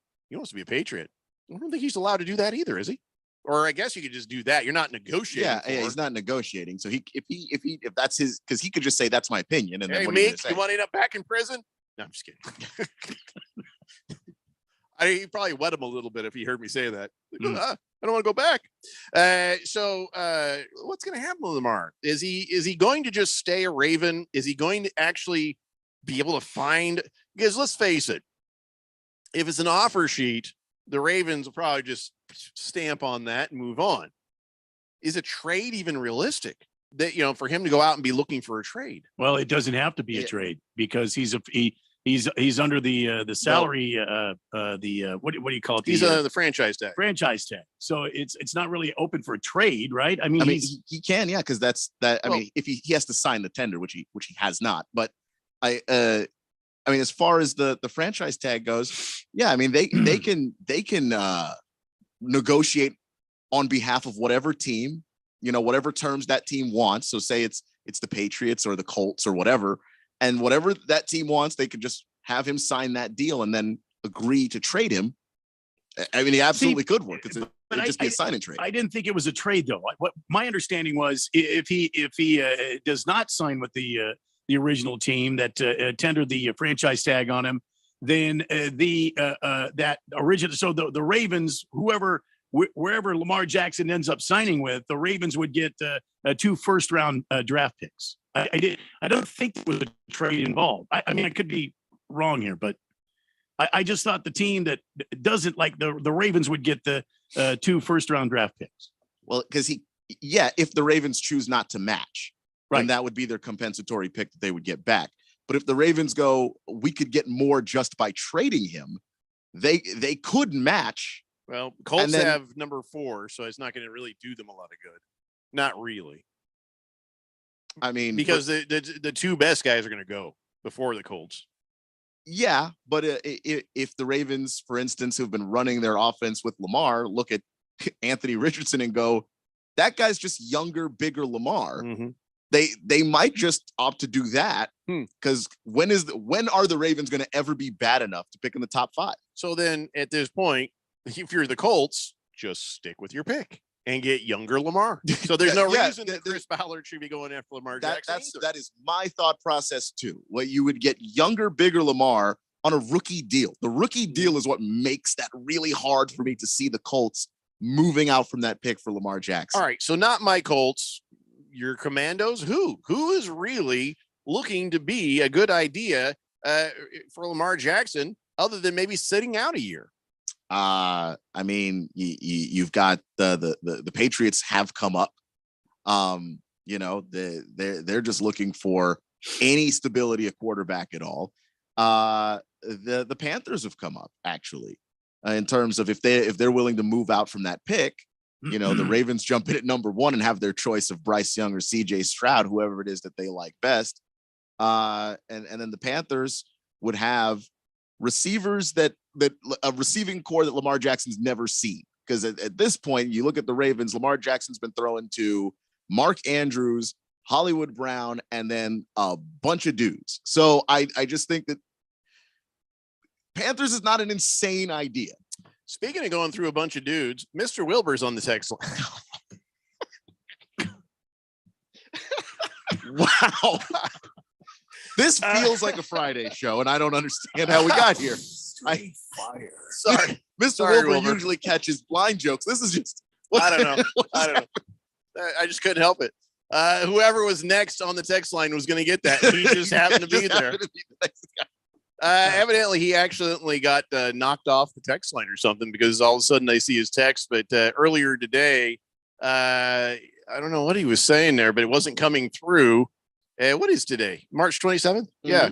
Patriot." I don't think he's allowed to do that either, is he? Or I guess you could just do that. You're not negotiating. Yeah, he's not negotiating. So if that's his, because he could just say that's my opinion. And hey, then what Meek, you want to end up back in prison? No, I'm just kidding. He probably wet him a little bit if he heard me say that. I don't want to go back. So what's going to happen with Lamar? Is he going to just stay a Raven? Is he going to actually be able to find? Because let's face it, if it's an offer sheet, the Ravens will probably just stamp on that and move on. Is a trade even realistic? That for him to go out and be looking for a trade? Well, it doesn't have to be a trade because he's under the salary what do you call it? He's the franchise tag. Franchise tag. So it's not really open for a trade, right? I mean, he can, yeah, because that's that. I mean, if he has to sign the tender, which he has not. But I mean, as far as the franchise tag goes, yeah, I mean they can negotiate on behalf of whatever team, whatever terms that team wants. So say it's the Patriots or the Colts or whatever. And whatever that team wants, they could just have him sign that deal and then agree to trade him. I mean, he absolutely could work. It'd just be a sign and trade. I didn't think it was a trade, though. What my understanding was, if he does not sign with the original team that tendered the franchise tag on him, then that original. So the Ravens, wherever Lamar Jackson ends up signing with, the Ravens would get 2 first-round draft picks. I don't think there was a trade involved. I mean, I could be wrong here, but I just thought the team that doesn't like the Ravens would get the 2 first-round draft picks. Well, because if the Ravens choose not to match, right, then that would be their compensatory pick that they would get back. But if the Ravens go, we could get more just by trading him, they could match. Well, Colts then- have number 4, so it's not going to really do them a lot of good. Not really. I mean, because the 2 best guys are going to go before the Colts. Yeah, but if the Ravens, for instance, who've been running their offense with Lamar, look at Anthony Richardson and go, that guy's just younger, bigger Lamar. Mm-hmm. They might just opt to do that because when are the Ravens going to ever be bad enough to pick in the top 5? So then at this point, if you're the Colts, just stick with your pick and get younger Lamar. So there's no reason that Chris Ballard should be going after Lamar Jackson. That is my thought process too. What you would get younger, bigger Lamar on a rookie deal. The rookie deal is what makes that really hard for me to see the Colts moving out from that pick for Lamar Jackson. All right, so not my Colts, your Commandos. Who is really looking to be a good idea for Lamar Jackson, other than maybe sitting out a year? I mean, you've got the Patriots have come up. You know, they're just looking for any stability at quarterback at all. The Panthers have come up actually in terms of if they're willing to move out from that pick. You know, the Ravens jump in at number 1 and have their choice of Bryce Young or CJ Stroud, whoever it is that they like best. And then the Panthers would have receivers that a receiving core that Lamar Jackson's never seen. Because at this point, you look at the Ravens, Lamar Jackson's been throwing to Mark Andrews, Hollywood Brown, and then a bunch of dudes. So I just think that Panthers is not an insane idea. Speaking of going through a bunch of dudes, Mr. Wilbur's on the text line. Wow. This feels like a Friday show, and I don't understand how we got here. Fire. Sorry. Mr. Wilbur usually catches blind jokes. This is just... I don't know. I just couldn't help it. Whoever was next on the text line was going to get that. He just happened to be there. Evidently, he accidentally got knocked off the text line or something, because all of a sudden I see his text. But earlier today, I don't know what he was saying there, but it wasn't coming through. What is today? March 27th? Mm-hmm. Yeah.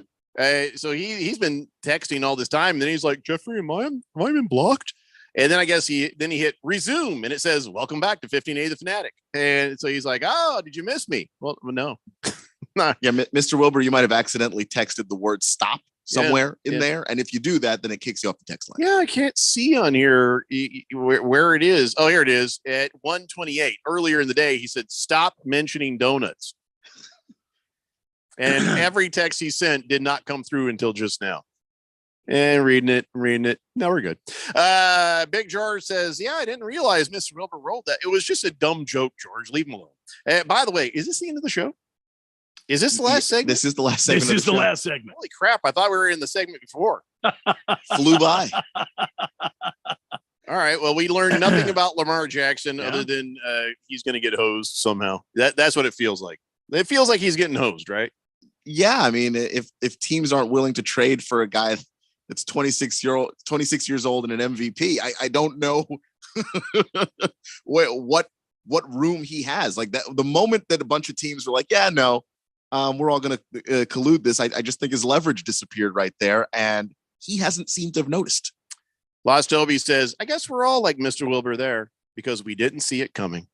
So he's been texting all this time, and then he's like, Jeffrey, am I been blocked? And then I guess he hit resume, and it says, welcome back to 1580 The Fanatic. And so he's like, oh, did you miss me? Well, no. Yeah, Mr. Wilbur, you might have accidentally texted the word stop somewhere in there. And if you do that, then it kicks you off the text line. Yeah, I can't see on here where it is. Oh, here it is at 1:28. Earlier in the day, he said, stop mentioning donuts. And every text he sent did not come through until just now. And reading it. Now we're good. Big George says, yeah, I didn't realize Mr. Wilbur rolled that. It was just a dumb joke, George. Leave him alone. By the way, is this the end of the show? Is this the last segment? This is the last segment. This is the last segment. Holy crap. I thought we were in the segment before. Flew by. All right. Well, we learned nothing about Lamar Jackson other than he's going to get hosed somehow. That's what it feels like. It feels like he's getting hosed, right? Yeah. I mean, if teams aren't willing to trade for a guy that's 26 years old and an MVP, I don't know what room he has. Like that, the moment that a bunch of teams were like, yeah, no, we're all going to collude this. I just think his leverage disappeared right there, and he hasn't seemed to have noticed. Lost Toby says, I guess we're all like Mr. Wilbur there because we didn't see it coming.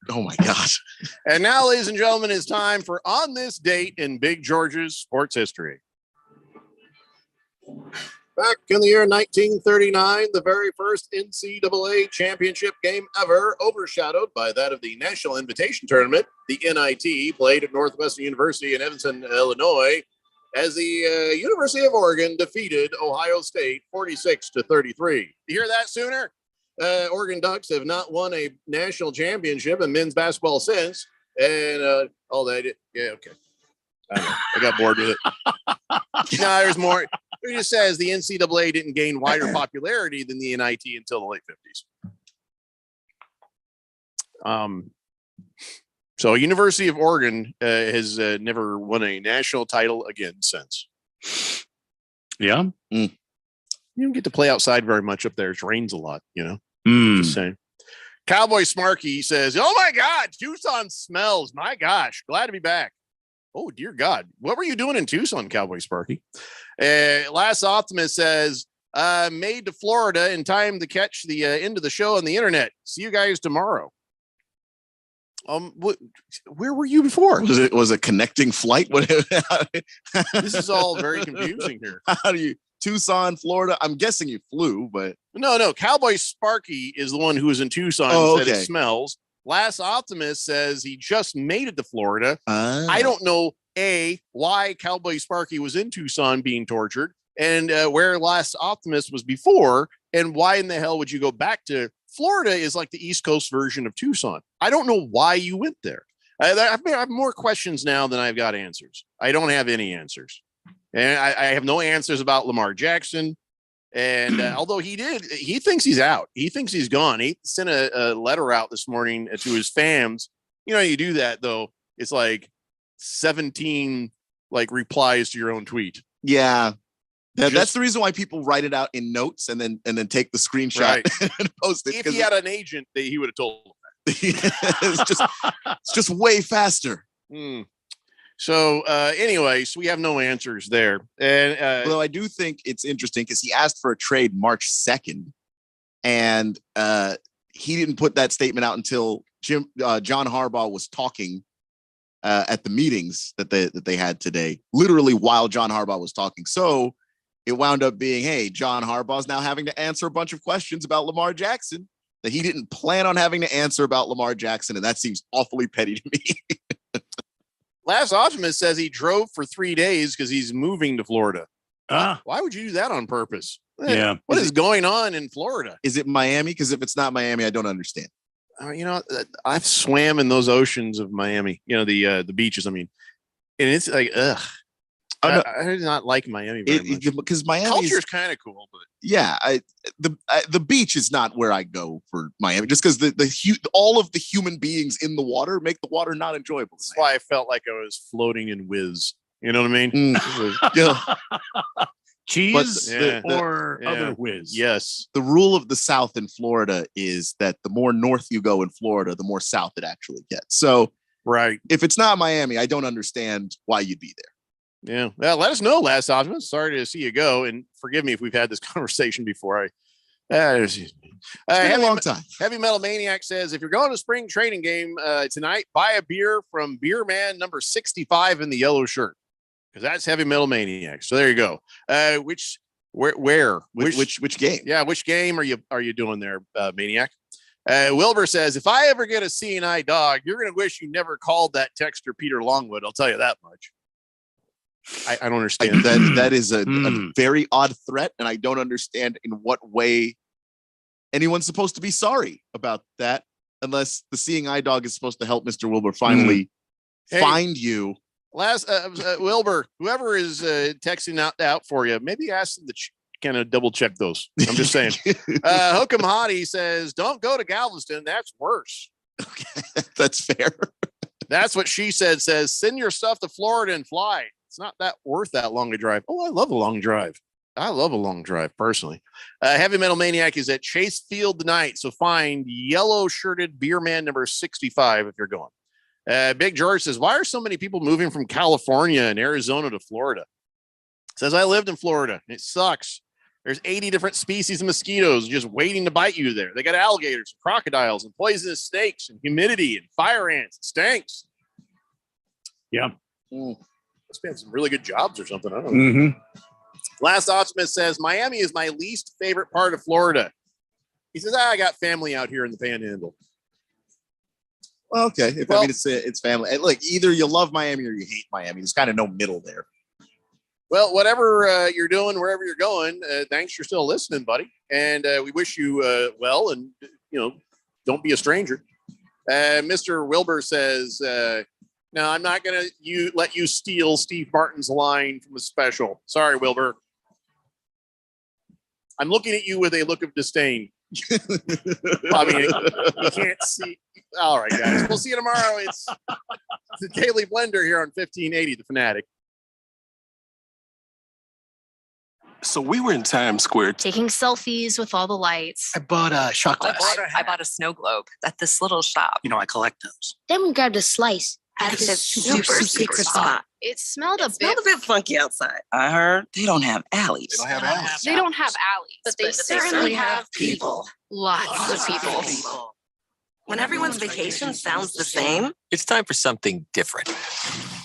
Oh my gosh. And now, ladies and gentlemen, it's time for On This Date in Big George's Sports History. Back in the year 1939, the very first NCAA championship game ever, overshadowed by that of the National Invitation Tournament, the NIT, played at Northwestern University in Evanston, Illinois, as the University of Oregon defeated Ohio State 46-33. You hear that, Sooner? Oregon Ducks have not won a national championship in men's basketball since, and all that. Yeah, okay. I got bored with it. No, there's more. It just says the NCAA didn't gain wider popularity than the NIT until the late 50s. So University of Oregon has never won a national title again since. Yeah. You don't get to play outside very much up there. It rains a lot, you know. Just saying. Cowboy Smarky says, oh my God, Tucson smells. My gosh, glad to be back. Oh, dear God. What were you doing in Tucson, Cowboy Sparky? Last Optimist says, made to Florida in time to catch the end of the show on the internet. See you guys tomorrow. Where were you before? Was it connecting flight? What? This is all very confusing here. How do you Tucson, Florida? I'm guessing you flew, but no. Cowboy Sparky is the one who was in Tucson and said it smells. Last Optimist says he just made it to Florida. I don't know why Cowboy Sparky was in Tucson being tortured, and where Last Optimist was before, and why in the hell would you go back to Florida? Is like the East Coast version of Tucson. I don't know why you went there. I have more questions now than I've got answers. I don't have any answers, and I have no answers about Lamar Jackson. And although he thinks he's out. He thinks he's gone. He sent a letter out this morning to his fans. You know, you do that though. It's like 17 replies to your own tweet. Yeah. That's the reason why people write it out in notes and then take the screenshot right. and post it. If he had an agent, he would have told him that. it's just way faster. So anyways, we have no answers there. And although I do think it's interesting because he asked for a trade March 2nd, and he didn't put that statement out until John Harbaugh was talking at the meetings that they had today, literally while John Harbaugh was talking. So it wound up being, hey, John Harbaugh's now having to answer a bunch of questions about Lamar Jackson that he didn't plan on having to answer about Lamar Jackson, and that seems awfully petty to me. Last Optimist says he drove for 3 days because he's moving to Florida. Why would you do that on purpose? Yeah. What is going on in Florida? Is it Miami? Because if it's not Miami, I don't understand. I've swam in those oceans of Miami, the beaches. I mean, and it's like, ugh. I do not like Miami very much. Because Miami culture is kind of cool, but yeah, the beach is not where I go for Miami. Just because all of the human beings in the water make the water not enjoyable. That's why I felt like I was floating in whiz. You know what I mean? Cheese or other whiz. Yes. The rule of the South in Florida is that the more north you go in Florida, the more south it actually gets. So right, if it's not Miami, I don't understand why you'd be there. Yeah. Well, let us know, Last Optimist. Sorry to see you go, and forgive me if we've had this conversation before. It's been a long time. Heavy Metal Maniac says, if you're going to spring training game tonight, buy a beer from Beer Man number 65 in the yellow shirt, because that's Heavy Metal Maniac. So there you go. Which game? Yeah, which game are you doing there, Maniac? Wilbur says, if I ever get a seeing-eye dog, you're going to wish you never called that texter Peter Longwood. I'll tell you that much. I don't understand that is a very odd threat, and I don't understand in what way anyone's supposed to be sorry about that, unless the seeing eye dog is supposed to help Mr. Wilbur finally find you. Last Wilbur, whoever is texting out for you, maybe ask them to kind of double check those. I'm just saying. Hook'em Hottie says, don't go to Galveston. That's worse. Okay, that's fair. That's what she said. Says, send your stuff to Florida and fly. It's not that worth that long a drive. Oh, I love a long drive. I love a long drive personally. Heavy Metal Maniac is at Chase Field tonight. So find yellow shirted Beer Man number 65 if you're going. Big George says, why are so many people moving from California and Arizona to Florida? Says, I lived in Florida. It sucks. There's 80 different species of mosquitoes just waiting to bite you there. They got alligators, and crocodiles, and poisonous snakes, and humidity, and fire ants. It stinks. Yeah. Must be some really good jobs or something. I don't know. Last Optimist says, Miami is my least favorite part of Florida. He says, I got family out here in the Panhandle. Well, okay. It's family. Like, either you love Miami or you hate Miami. There's kind of no middle there. Well, whatever you're doing, wherever you're going, thanks for still listening, buddy. And we wish you well, and, don't be a stranger. Mr. Wilbur says, no, I'm not going to let you steal Steve Martin's line from a special. Sorry, Wilbur. I'm looking at you with a look of disdain. I mean, you can't see. All right, guys. We'll see you tomorrow. It's the Daily Blender here on 1580, The Fanatic. So we were in Times Square taking selfies with all the lights. I bought a shot glass. I bought a snow globe at this little shop. I collect those. Then we grabbed a slice at this super secret spot. It smelled a Smelled a bit funky outside. I heard they don't have alleys. They don't have alleys. They don't have alleys, but they certainly have people. Lots of people. When everyone's vacation sounds the same, It's time for something different.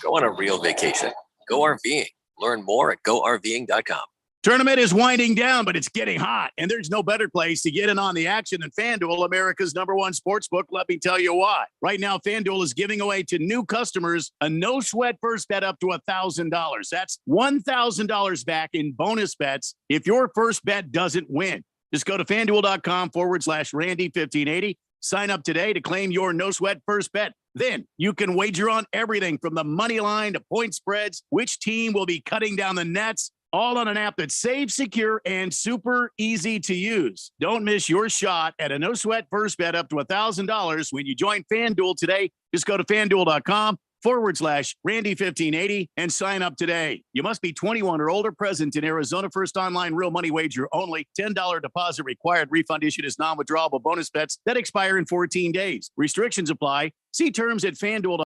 Go on a real vacation. Go RVing. Learn more at GoRVing.com. Tournament is winding down, but it's getting hot, and there's no better place to get in on the action than FanDuel, America's #1 sportsbook. Let me tell you why. Right now, FanDuel is giving away to new customers a no-sweat first bet up to $1,000. That's $1,000 back in bonus bets if your first bet doesn't win. Just go to FanDuel.com/Randy1580. Sign up today to claim your no-sweat first bet. Then you can wager on everything from the money line to point spreads, which team will be cutting down the nets, all on an app that's safe, secure, and super easy to use. Don't miss your shot at a no-sweat first bet up to $1,000 when you join FanDuel today. Just go to FanDuel.com/Randy1580 and sign up today. You must be 21 or older, present in Arizona. First online real money wager only. $10 deposit required. Refund issued as non-withdrawable bonus bets that expire in 14 days. Restrictions apply. See terms at FanDuel.